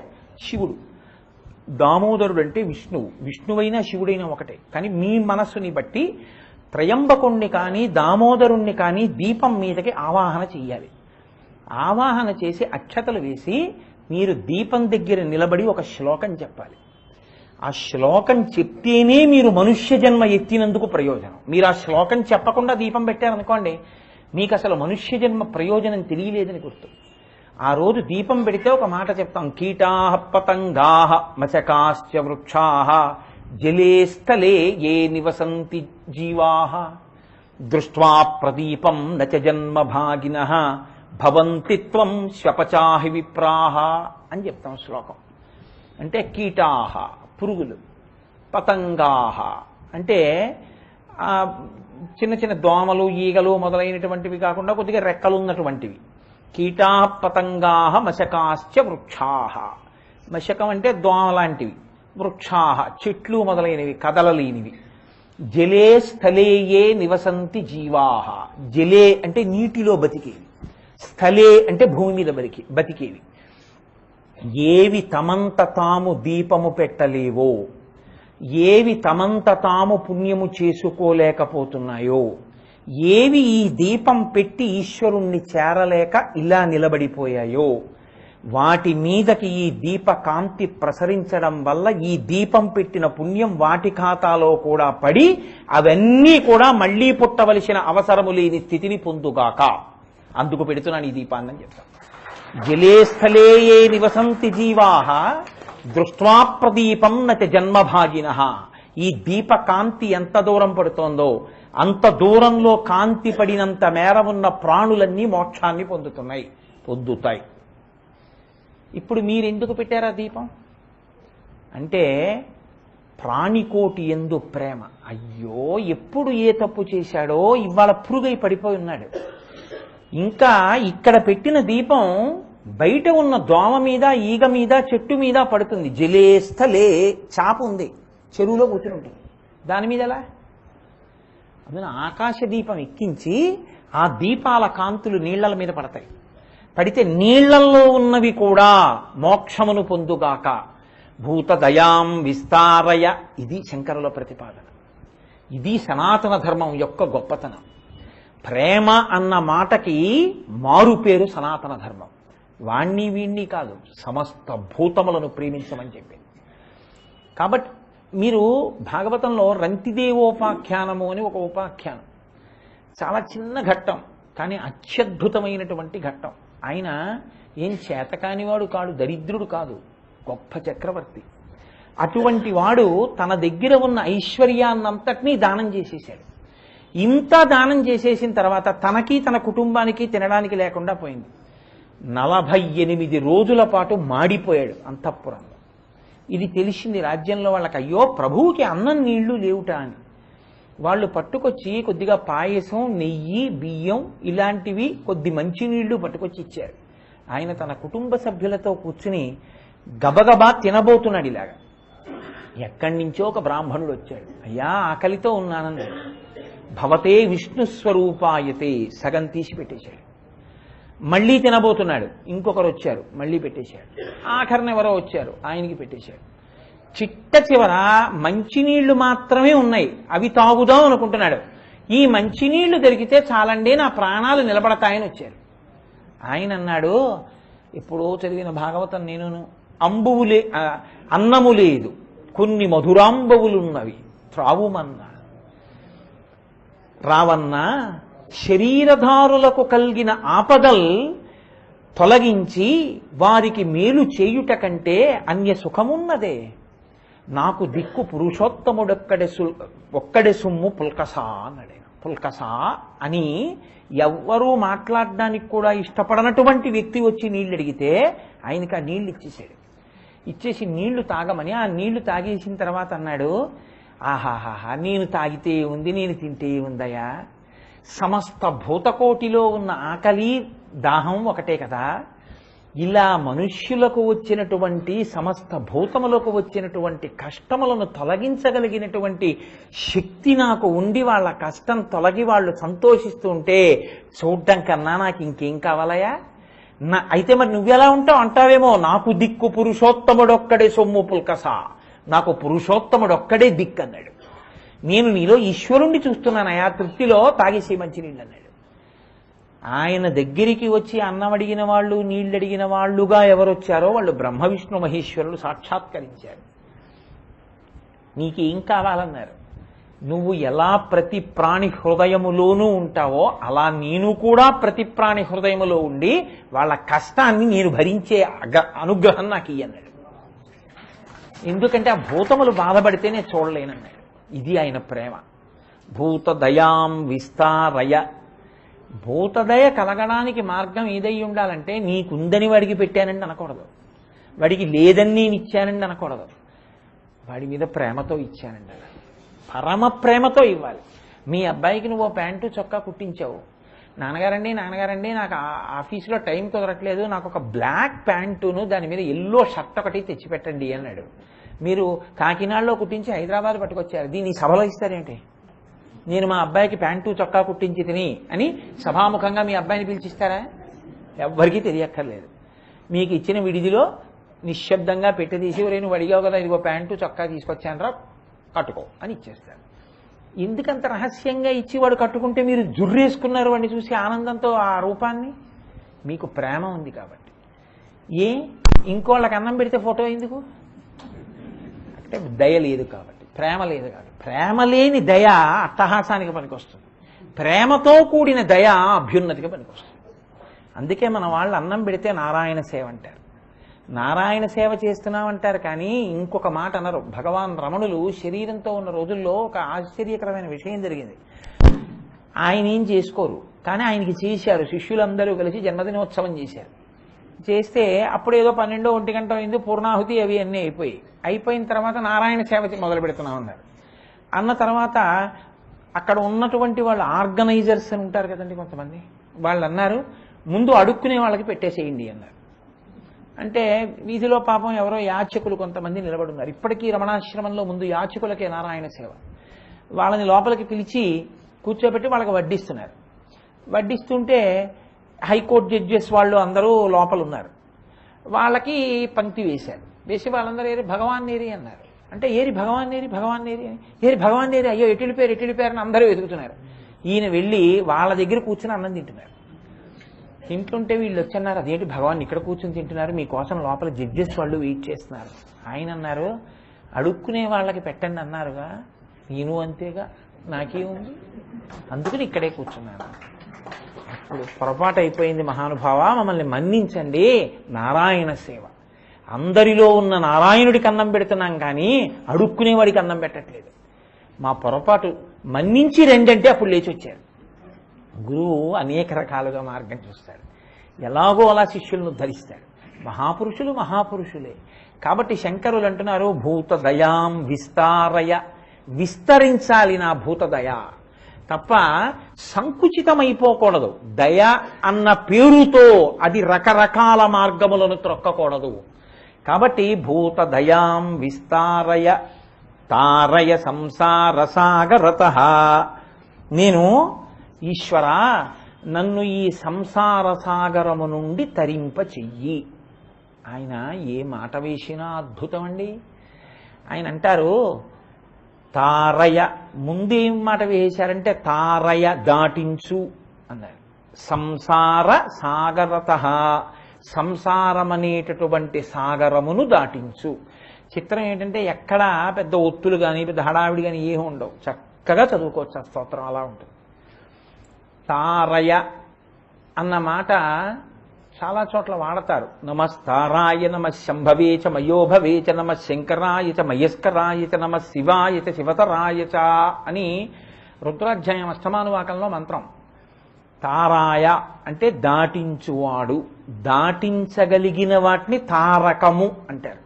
Speaker 1: శివుడు, దామోదరుడు అంటే విష్ణువు, విష్ణువైనా శివుడైనా ఒకటే. కానీ మీ మనస్సుని బట్టి త్రయంబకుణ్ణి కానీ దామోదరుణ్ణి కానీ దీపం మీదకి ఆవాహన చెయ్యాలి. ఆవాహన చేసి అక్షతలు వేసి మీరు దీపం దగ్గర నిలబడి ఒక శ్లోకం చెప్పాలి. ఆ శ్లోకం చెప్తేనే మీరు మనుష్య జన్మ ఎత్తినందుకు ప్రయోజనం. మీరు ఆ శ్లోకం చెప్పకుండా దీపం పెట్టారనుకోండి, మీకు అసలు మనుష్య జన్మ ప్రయోజనం తెలియలేదని గుర్తు. ఆ రోజు దీపం పెడితే ఒక మాట చెప్తాం, కీటాః పతంగాః మచకాశ్చ వృక్షాః జలే స్థలే ఏ నివసంతి జీవాః దృష్ట్వా ప్రదీపం నచ జన్మ భాగినః భవంతి త్వం శ్వపచాహి విప్రాహ అని చెప్తాం శ్లోకం. అంటే కీటాహ పురుగులు, పతంగాహ అంటే చిన్న చిన్న దోమలు, ఈగలు మొదలైనటువంటివి కాకుండా కొద్దిగా రెక్కలు ఉన్నటువంటివి. కీటా పతంగాహ మశకాశ్చ వృక్షాహ. మశకం అంటే దోమ లాంటివి, వృక్షాహ చెట్లు మొదలైనవి కదలలేనివి. జలే స్థలేయే నివసంతి జీవాహ. జలే అంటే నీటిలో బతికేవి, స్థలే అంటే భూమి మీద బతికేవి. ఏవి తమంత తాము దీపము పెట్టలేవో, ఏవి తమంత తాము పుణ్యము చేసుకోలేకపోతున్నాయో, ఏవి ఈ దీపం పెట్టి ఈశ్వరుణ్ణి చేరలేక ఇలా నిలబడిపోయాయో, వాటి మీదకి ఈ దీప కాంతి ప్రసరించడం వల్ల ఈ దీపం పెట్టిన పుణ్యం వాటి ఖాతాలో కూడా పడి అవన్నీ కూడా మళ్లీ పుట్టవలసిన అవసరము లేని స్థితిని పొందుగాక. అందుకు పెడుతున్నాను ఈ దీపాన్ని అని చెప్తాను. జలే స్థలే ఏ నివసంతి జీవాః దృష్ట్వా ప్రదీపం నచ జన్మభాగినః. ఈ దీప కాంతి ఎంత దూరం పడుతోందో అంత దూరంలో కాంతి పడినంత మేర ఉన్న ప్రాణులన్నీ మోక్షాన్ని పొందుతాయి. ఇప్పుడు మీరెందుకు పెట్టారా దీపం అంటే, ప్రాణికోటి ఎందు ప్రేమ. అయ్యో ఎప్పుడు ఏ తప్పు చేశాడో ఇవాళ పురుగై పడిపోయి ఉన్నాడు. ఇంకా ఇక్కడ పెట్టిన దీపం బయట ఉన్న దోమ మీద, ఈగ మీద, చెట్టు మీద పడుతుంది. జలే స్థలే చాప ఉంది, చెరువులో కూర్చుని ఉంటుంది, దాని మీద ఎలా? అందులో ఆకాశ దీపం ఎక్కించి ఆ దీపాల కాంతులు నీళ్ల మీద పడతాయి. పడితే నీళ్లల్లో ఉన్నవి కూడా మోక్షమును పొందుగాక. భూతదయాం విస్తారయ. ఇది శంకరుల ప్రతిపాదన. ఇది సనాతన ధర్మం యొక్క గొప్పతనం. ప్రేమ అన్న మాటకి మారు పేరు సనాతన ధర్మం. వాణ్ణి వీణ్ణి కాదు, సమస్త భూతములను ప్రేమించమని చెప్పింది. కాబట్టి మీరు భాగవతంలో రంతిదేవోపాఖ్యానము అని ఒక ఉపాఖ్యానం, చాలా చిన్న ఘట్టం కానీ అత్యద్భుతమైనటువంటి ఘట్టం. ఆయన ఏం చేతకానివాడు కాడు, దరిద్రుడు కాదు, గొప్ప చక్రవర్తి. అటువంటి వాడు తన దగ్గర ఉన్న ఐశ్వర్యాన్నంతటినీ దానం చేసేశాడు. ఇంత దానం చేసేసిన తర్వాత తనకి తన కుటుంబానికి తినడానికి లేకుండా పోయింది. 48 రోజుల పాటు మాడిపోయాడు అంతఃపురంలో. ఇది తెలిసింది రాజ్యంలో వాళ్ళకి, అయ్యో ప్రభువుకి అన్నం నీళ్లు లేవుట అని. వాళ్ళు పట్టుకొచ్చి కొద్దిగా పాయసం, నెయ్యి, బియ్యం ఇలాంటివి కొద్ది మంచినీళ్లు పట్టుకొచ్చి ఇచ్చారు. ఆయన తన కుటుంబ సభ్యులతో కూర్చుని గబగబా తినబోతున్నాడు. ఇలాగా ఎక్కడి నుంచో ఒక బ్రాహ్మణుడు వచ్చాడు. అయ్యా ఆకలితో ఉన్నానన్నాడు. భవతే విష్ణుస్వరూపాయతే, సగం తీసి పెట్టేశాడు. మళ్ళీ తినబోతున్నాడు. ఇంకొకరు వచ్చారు, మళ్ళీ పెట్టేశాడు. ఆఖరిని ఎవరో వచ్చారు, ఆయనకి పెట్టేశాడు. చిట్ట చివర మంచినీళ్లు మాత్రమే ఉన్నాయి, అవి తాగుదాం అనుకుంటున్నాడు. ఈ మంచినీళ్లు దొరికితే చాలండి, నా ప్రాణాలు నిలబడతాయని వచ్చారు. ఆయన అన్నాడు, ఎప్పుడో చదివిన భాగవతం నేను, అన్నము లేదు, కొన్ని మధురాంబవులున్నవి త్రావుమన్నా. రావన్నా, శరీరధారులకు కలిగిన ఆపదల్ తొలగించి వారికి మేలు చేయుట కంటే అన్య సుఖమున్నదే. నాకు దిక్కు పురుషోత్తముడొక్కడే సుమ్ము పుల్కసా అన్నాడు. పుల్కసా అని ఎవ్వరూ మాట్లాడడానికి కూడా ఇష్టపడనటువంటి వ్యక్తి వచ్చి నీళ్ళు అడిగితే ఆయనకి ఆ నీళ్లు ఇచ్చేసాడు. ఇచ్చేసి నీళ్లు తాగమని, ఆ నీళ్లు తాగేసిన తర్వాత అన్నాడు, ఆహాహాహా, నేను తాగితే ఉంది, నేను తింటే ఉందయా, సమస్త భూతకోటిలో ఉన్న ఆకలి దాహం ఒకటే కదా. ఇలా మనుష్యులకు వచ్చినటువంటి, సమస్త భూతములకు వచ్చినటువంటి కష్టములను తొలగించగలిగినటువంటి శక్తి నాకు ఉండి వాళ్ళ కష్టం తొలగి వాళ్ళు సంతోషిస్తూ ఉంటే చూడ్డం కన్నా నాకు ఇంకేం కావాలయా? అయితే మరి నువ్వెలా ఉంటావు అంటావేమో, నాకు దిక్కు పురుషోత్తముడొక్కడే సొమ్ము పుల్కసా, నాకు పురుషోత్తముడొక్కడే దిక్కు అన్నాడు. నేను నీలో ఈశ్వరుణ్ణి చూస్తున్నానయా, తృప్తిలో తాగేసే మంచినీళ్ళు అన్నాడు. ఆయన దగ్గరికి వచ్చి అన్నం అడిగిన వాళ్ళు, నీళ్ళు అడిగిన వాళ్ళుగా ఎవరొచ్చారో వాళ్ళు బ్రహ్మ విష్ణు మహేశ్వరులు సాక్షాత్కరించారు. నీకేం కావాలన్నారు. నువ్వు ఎలా ప్రతి ప్రాణి హృదయములోనూ ఉంటావో అలా నేను కూడా ప్రతి ప్రాణి హృదయములో ఉండి వాళ్ళ కష్టాన్ని నేను భరించే అనుగ్రహం నాకు ఇయ్యన్నాడు. ఎందుకంటే ఆ భూతములు బాధపడితే నేను చూడలేనన్నాడు. ఇది ఆయన ప్రేమ. భూతదయాం విస్తారయ. భూతదయ కలగడానికి మార్గం ఏదై ఉండాలంటే, నీకుందని వాడికి పెట్టానండి అనకూడదు, వాడికి లేదని నేను ఇచ్చానండి అనకూడదు, వాడి మీద ప్రేమతో ఇచ్చానండి, పరమ ప్రేమతో ఇవ్వాలి. మీ అబ్బాయికి నువ్వు ప్యాంటు చొక్కా కుట్టించావు, నాన్నగారండి నాకు ఆఫీసులో టైం కుదరట్లేదు, నాకు ఒక బ్లాక్ ప్యాంటును దాని మీద ఎల్లో షర్ట్ ఒకటి తెచ్చిపెట్టండి అన్నాడు. మీరు కాకినాడలో కుట్టించి హైదరాబాద్ పట్టుకొచ్చారు, దీన్ని సభలో ఇస్తారేంటి? నేను మా అబ్బాయికి ప్యాంటు చొక్కా కుట్టించి తిని అని సభాముఖంగా మీ అబ్బాయిని పిలిచిస్తారా? ఎవ్వరికీ తెలియక్కర్లేదు. మీకు ఇచ్చిన విడిదిలో నిశ్శబ్దంగా పెట్టి తీసి, నువ్వు అడిగావు కదా, ఇదిగో ప్యాంటు చొక్కా తీసుకొచ్చానరా కట్టుకో అని ఇచ్చేస్తారు. ఎందుకంత రహస్యంగా ఇచ్చి వాడు కట్టుకుంటే మీరు జుర్రేసుకున్నారు వాడిని చూసి ఆనందంతో ఆ రూపాన్ని? మీకు ప్రేమ ఉంది కాబట్టి. ఇంకోళ్ళకి అన్నం పెడితే ఫోటో ఎందుకు అంటే దయ లేదు కాబట్టి, ప్రేమ లేదు కాబట్టి. ప్రేమ లేని దయ అట్టహాసానికి పనికొస్తుంది, ప్రేమతో కూడిన దయ అభ్యున్నతికి పనికొస్తుంది. అందుకే మన వాళ్ళు అన్నం పెడితే నారాయణ సేవ అంటారు, నారాయణ సేవ చేస్తున్నామంటారు. కానీ ఇంకొక మాట అనరు. భగవాన్ రమణులు శరీరంతో ఉన్న రోజుల్లో ఒక ఆశ్చర్యకరమైన విషయం జరిగింది. ఆయన ఏం చేసుకోరు, కానీ ఆయనకి చేశారు. శిష్యులందరూ కలిసి జన్మదినోత్సవం చేశారు. చేస్తే అప్పుడు ఏదో 12, 1 గంట అయింది, పూర్ణాహుతి అవి అన్నీ అయిపోయిన తర్వాత నారాయణ సేవ మొదలు పెడుతున్నామన్నారు. అన్న తర్వాత అక్కడ ఉన్నటువంటి వాళ్ళు ఆర్గనైజర్స్ అని ఉంటారు కదండి కొంతమంది, వాళ్ళు అన్నారు, ముందు అడుక్కునే వాళ్ళకి పెట్టేసేయండి అన్నారు. అంటే వీధిలో పాపం ఎవరో యాచకులు కొంతమంది నిలబడున్నారు. ఇప్పటికీ రమణాశ్రమంలో ముందు యాచకులకే నారాయణ సేవ. వాళ్ళని లోపలికి పిలిచి కూర్చోబెట్టి వాళ్ళకి వడ్డిస్తున్నారు. వడ్డిస్తుంటే హైకోర్టు జడ్జెస్ వాళ్ళు అందరూ లోపల ఉన్నారు. వాళ్ళకి పంక్తి వేశారు. వేసి వాళ్ళందరూ ఏరి భగవాన్ నేరి అన్నారు. అంటే ఏరి భగవాన్ నేరి అని, ఏరి భగవాన్ నేరి, అయ్యో ఎటు వెళ్ళిపోయారని అందరూ వెతుకుతున్నారు. ఈయన వెళ్ళి వాళ్ళ దగ్గర కూర్చుని అన్నం తింటున్నారు. తింటుంటే వీళ్ళు వచ్చన్నారు, అదేంటి భగవాన్ ఇక్కడ కూర్చుని తింటున్నారు, మీకోసం లోపల జడ్జెస్ వాళ్ళు వెయిట్ చేస్తున్నారు. ఆయన అన్నారు, అడుక్కునే వాళ్ళకి పెట్టండి అన్నారుగా, నేను అంతేగా, నాకేముంది, అందుకని ఇక్కడే కూర్చున్నాను. అప్పుడు పొరపాటు అయిపోయింది మహానుభావ, మమ్మల్ని మన్నించండి, నారాయణ సేవ, అందరిలో ఉన్న నారాయణుడికి అన్నం పెడుతున్నాం కానీ అడుక్కునేవాడికి అన్నం పెట్టట్లేదు. మా పొరపాటు మన్నించి రెండంటే అప్పుడు లేచి వచ్చారు. గురువు అనేక రకాలుగా మార్గం చూస్తాడు, ఎలాగో అలా శిష్యులను ధరిస్తాడు. మహాపురుషులు మహాపురుషులే. కాబట్టి శంకరులు అంటున్నారు, భూత దయాం విస్తారయ, విస్తరించాలి నా భూతదయ, తప్ప సంకుచితమైపోకూడదు. దయ అన్న పేరుతో అది రకరకాల మార్గములను త్రొక్కకూడదు. కాబట్టి భూత దయాం విస్తారయ తారయ సంసార సాగరతః, నేను ఈశ్వర నన్ను ఈ సంసార సాగరము నుండి తరింప చెయ్యి. ఆయన ఏ మాట వేసినా అద్భుతం అండి. ఆయన అంటారు తారయ, ముందేం మాట వేశారంటే తారయ దాటించు అన్నారు. సంసార సాగరతః, సంసారమనేటటువంటి సాగరమును దాటించు. చిత్రం ఏంటంటే ఎక్కడా పెద్ద ఒత్తులు కానీ పెద్ద హడావిడి కానీ ఏమి ఉండవు, చక్కగా చదువుకోవచ్చు ఆ స్తోత్రం, అలా ఉంటుంది. తారయ అన్న మాట చాలా చోట్ల వాడతారు. నమస్తారాయ నమ శంభవే చ మయోభవే చ నమ శంకరాయ చ మయస్కరాయ చ నమ శివాయ చ శివతరాయ చ అని రుద్రాధ్యాయం అష్టమానువాకంలో మంత్రం. తారాయ అంటే దాటించువాడు, దాటించగలిగిన వాటిని తారకము అంటారు.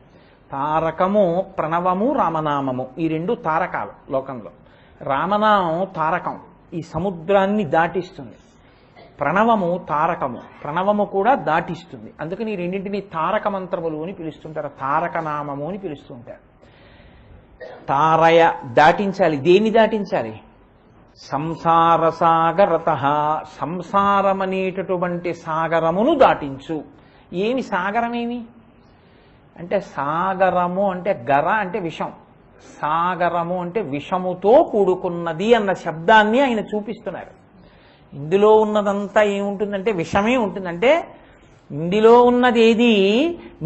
Speaker 1: తారకము ప్రణవము రామనామము, ఈ రెండు తారకాలు లోకంలో. రామనామం తారకం, ఈ సముద్రాన్ని దాటిస్తుంది. ప్రణవము తారకము, ప్రణవము కూడా దాటిస్తుంది. అందుకని ఈ రెండింటినీ తారక మంత్రములు అని పిలుస్తుంటారు, తారకనామము అని పిలుస్తుంటారు. తారయ దాటించాలి. దేన్ని దాటించాలి? సంసార సాగరతః, సంసారమనేటటువంటి సాగరమును దాటించు. ఏమి సాగరమేమి అంటే, సాగరము అంటే గర అంటే విషం, సాగరము అంటే విషముతో కూడుకున్నది అన్న శబ్దాన్ని ఆయన చూపిస్తున్నారు. ఇందులో ఉన్నదంతా ఏముంటుందంటే విషమే ఉంటుందంటే, ఇందులో ఉన్నది ఏది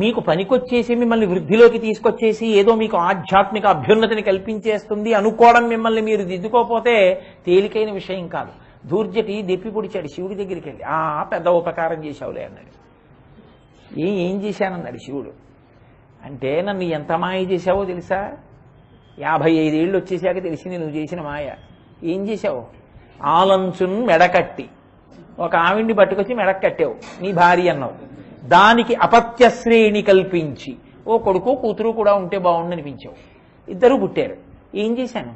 Speaker 1: మీకు పనికొచ్చేసి మిమ్మల్ని వృద్ధిలోకి తీసుకొచ్చేసి ఏదో మీకు ఆధ్యాత్మిక అభ్యున్నతిని కల్పించేస్తుంది అనుకోవడం మిమ్మల్ని మీరు దిద్దుకోపోతే తేలికైన విషయం కాదు. దూర్జటి దెప్పి పొడిచాడు శివుడి దగ్గరికి వెళ్ళి, పెద్ద ఉపకారం చేశావులే అన్నాడు. ఏం చేశానన్నాడు శివుడు. అంటే నన్ను ఎంత మాయ చేశావో తెలుసా? 55 ఏళ్ళు వచ్చేసాక తెలిసింది నువ్వు చేసిన మాయ. ఏం చేశావు? ఆలంచున్ మెడకట్టి ఒక ఆవిడ్ని పట్టుకొచ్చి మెడకు కట్టావు, నీ భార్య అన్నావు. దానికి అపత్యశ్రేణి కల్పించి ఓ కొడుకు కూతురు కూడా ఉంటే బాగుండనిపించావు. ఇద్దరు పుట్టారు. ఏం చేశాను?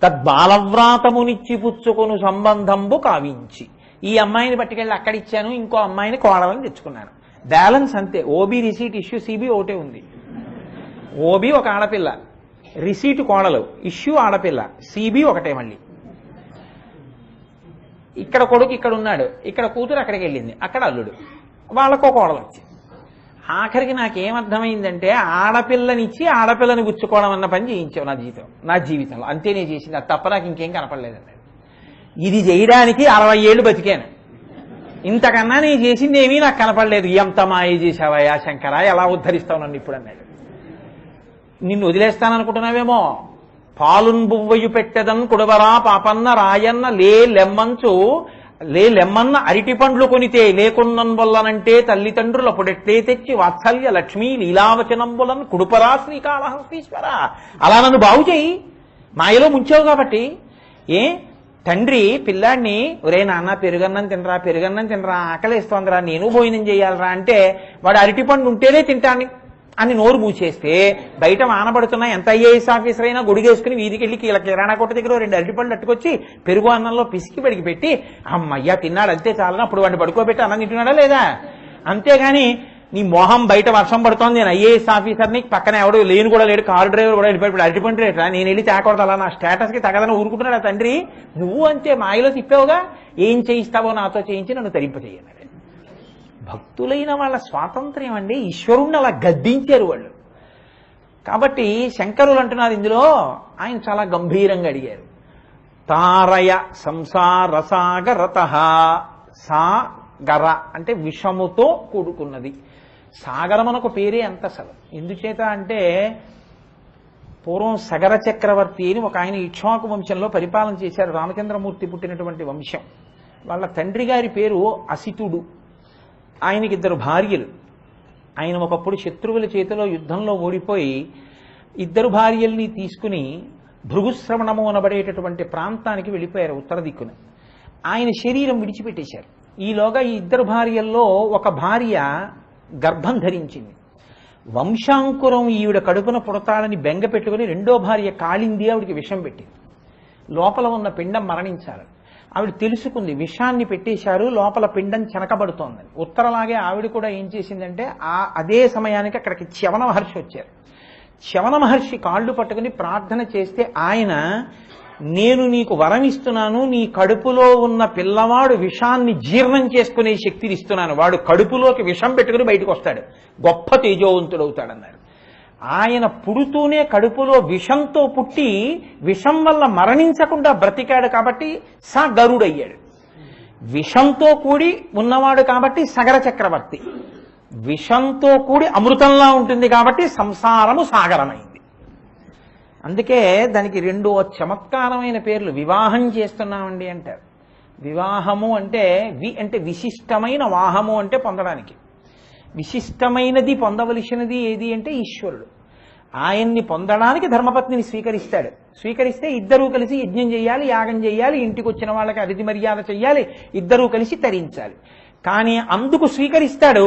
Speaker 1: తద్బాలవ్రాతమునిచ్చి పుచ్చుకొను సంబంధంబు కావించి ఈ అమ్మాయిని పట్టుకెళ్ళి అక్కడిచ్చాను, ఇంకో అమ్మాయిని కోడలని తెచ్చుకున్నాను. బ్యాలెన్స్ అంతే. ఓబీ రిసీట్ ఇష్యూ సిబి ఒకటే ఉంది. ఓబీ ఒక ఆడపిల్ల, రిసీట్ కోడలు, ఇష్యూ ఆడపిల్ల, సిబి ఒకటే. మళ్ళీ ఇక్కడ కొడుకు ఇక్కడ ఉన్నాడు, ఇక్కడ కూతురు అక్కడికి వెళ్ళింది, అక్కడ అల్లుడు, వాళ్ళకో కోడలు వచ్చింది. ఆఖరికి నాకేమర్థమైందంటే ఆడపిల్లనిచ్చి ఆడపిల్లని గుచ్చుకోవడం అన్న పని చేయించావు నా జీవితంలో. అంతే నేను చేసింది, అది తప్ప నాకు ఇంకేం కనపడలేదండి. ఇది చేయడానికి 60 ఏళ్ళు బతికాను, ఇంతకన్నా నేను చేసింది ఏమీ నాకు కనపడలేదు. ఎంత మాయ చేశావయ్యా శంకరా, ఎలా ఉద్ధరిస్తావు నన్ను ఇప్పుడు అన్నాడు. నిన్ను వదిలేస్తాననుకుంటున్నావేమో. పాలున్ బువ్వయు పెట్టెదన్ కుడవరా పాపన్న రాయన్న లెమ్మన్న అరటి పండ్లు కొనితే లేకున్నన్ వల్లనంటే తల్లిదండ్రుల పొడెట్లే తెచ్చి వాత్సల్య లక్ష్మీ లీలావచనంబులను కుడుపరా శ్రీకాళహస్తీశ్వర. అలా నన్ను బాగు చేయి, మాయలో ముంచావు కాబట్టి. తండ్రి పిల్లాడిని, ఒరే నాన్న పెరుగన్నం తినరా ఆకలేస్తోందిరా, నేను భోజనం చేయాలరా అంటే వాడు అరటిపండు ఉంటేనే తింటాను అని నోరు మూసేస్తే బయట మానబడుతున్నా ఎంత ఐఏఎస్ ఆఫీసర్ అయినా గొడిగేసుకుని వీధికెళ్ళి కిరాణా కొట్ట దగ్గర 2 అరటిపండ్లు అట్టుకొచ్చి పెరుగు అన్నంలో పిసికి పడికి పెట్టి అమ్మయ్యా తిన్నాడు అంతే చాలని అప్పుడు వాడిని పడుకోబెట్టి అన్నం తింటున్నాడా లేదా? అంతేగాని నీ మొహం బయట వర్షం పడుతోంది, నేను ఐఏఎస్ ఆఫీసర్ని, పక్కన ఎవడో లేను కూడా లేడు, కారు డ్రైవర్ కూడా వెళ్ళిపోయి అరటిపండు రేట్రా, నేను వెళ్ళి తేకూడదు, అలా నా స్టేటస్కి తగదని ఊరుకుంటున్నాడు ఆ తండ్రి. నువ్వు అంతే మాయలో తిప్పావుగా, ఏం చేయిస్తావో నాతో చేయించి నన్ను తరింపచేయన్నాడు. భక్తులైన వాళ్ళ స్వాతంత్ర్యం అండి, ఈశ్వరుణ్ణి అలా గద్దించారు వాళ్ళు. కాబట్టి శంకరులు అంటున్నారు ఇందులో, ఆయన చాలా గంభీరంగా అడిగారు. తారయ సంసారసాగరతః, సాగర అంటే విషముతో కూడుకున్నది. సాగరం అనొక పేరే అంత అసలు. ఎందుచేత అంటే పూర్వం సగర చక్రవర్తి అని ఒక ఆయన ఇక్ష్వాకు వంశంలో పరిపాలన చేశారు, రామచంద్రమూర్తి పుట్టినటువంటి వంశం. వాళ్ళ తండ్రి గారి పేరు అసితుడు. ఆయనకి 2 భార్యలు. ఆయన ఒకప్పుడు శత్రువుల చేతిలో యుద్ధంలో ఓడిపోయి 2 భార్యల్ని తీసుకుని భృగుశ్రవణము అనబడేటటువంటి ప్రాంతానికి వెళ్ళిపోయారు ఉత్తర దిక్కున. ఆయన శరీరం విడిచిపెట్టేశారు. ఈలోగా ఈ ఇద్దరు భార్యల్లో ఒక భార్య గర్భం ధరించింది. వంశాంకురం ఈవిడ కడుపున పుడతాడని బెంగ పెట్టుకుని రెండో భార్య కాళింది ఆవిడికి విషం పెట్టింది. లోపల ఉన్న పిండం మరణించాలి. ఆవిడ తెలుసుకుంది విషాన్ని పెట్టేశారు, లోపల పిండం చెనకబడుతోందని. ఉత్తరలాగే ఆవిడ కూడా ఏం చేసిందంటే అదే సమయానికి అక్కడికి చ్యవన మహర్షి వచ్చారు. చ్యవన మహర్షి కాళ్ళు పట్టుకుని ప్రార్థన చేస్తే ఆయన, నేను నీకు వరం ఇస్తున్నాను, నీ కడుపులో ఉన్న పిల్లవాడు విషాన్ని జీర్ణం చేసుకునే శక్తిని ఇస్తున్నాను, వాడు కడుపులోకి విషం పెట్టుకుని బయటకు వస్తాడు, గొప్ప తేజోవంతుడవుతాడన్నారు. ఆయన పుడుతూనే కడుపులో విషంతో పుట్టి విషం వల్ల మరణించకుండా బ్రతికాడు కాబట్టి గరుడయ్యాడు. విషంతో కూడి ఉన్నవాడు కాబట్టి సగర చక్రవర్తి, విషంతో కూడి అమృతంలా ఉంటుంది కాబట్టి సంసారము సాగరమైంది. అందుకే దానికి రెండు చమత్కారమైన పేర్లు. వివాహం చేస్తున్నామండి అంటారు. వివాహము అంటే అంటే విశిష్టమైన, వాహము అంటే పొందడానికి. విశిష్టమైనది పొందవలసినది ఏది అంటే ఈశ్వరుడు. ఆయన్ని పొందడానికి ధర్మపత్నిని స్వీకరిస్తాడు. స్వీకరిస్తే ఇద్దరూ కలిసి యజ్ఞం చేయాలి, యాగం చేయాలి, ఇంటికి వచ్చిన వాళ్ళకి అతిథి మర్యాద చెయ్యాలి, ఇద్దరూ కలిసి తరించాలి. కానీ అందుకు స్వీకరిస్తాడు.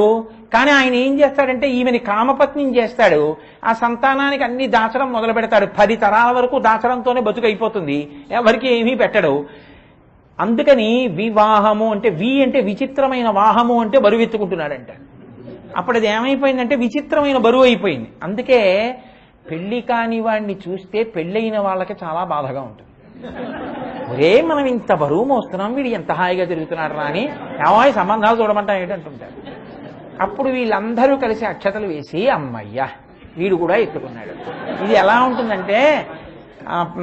Speaker 1: కానీ ఆయన ఏం చేస్తాడంటే ఈమెని కామపత్నిని చేస్తాడు. ఆ సంతానానికి అన్ని దాచడం మొదలు పెడతాడు. 10 తరాల వరకు దాచడంతోనే బతుకు అయిపోతుంది, ఎవరికి ఏమీ పెట్టడు. అందుకని వివాహము అంటే అంటే విచిత్రమైన, వాహము అంటే బరువు ఎత్తుకుంటున్నాడంట. అప్పుడు అది ఏమైపోయిందంటే విచిత్రమైన బరువు అయిపోయింది. అందుకే పెళ్లి కాని వాడిని చూస్తే పెళ్ళైన వాళ్ళకి చాలా బాధగా ఉంటుంది. ఒరే మనం ఇంత బరువు మోస్తున్నాం, వీడు ఎంత హాయిగా తిరుగుతున్నాడు రా అని ఏమాయి సంబంధాలు చూడమంటా ఏంటంటుంటారు. అప్పుడు వీళ్ళందరూ కలిసి అక్షతలు వేసి అమ్మయ్యా వీడు కూడా ఎత్తుకున్నాడు. ఇది ఎలా ఉంటుందంటే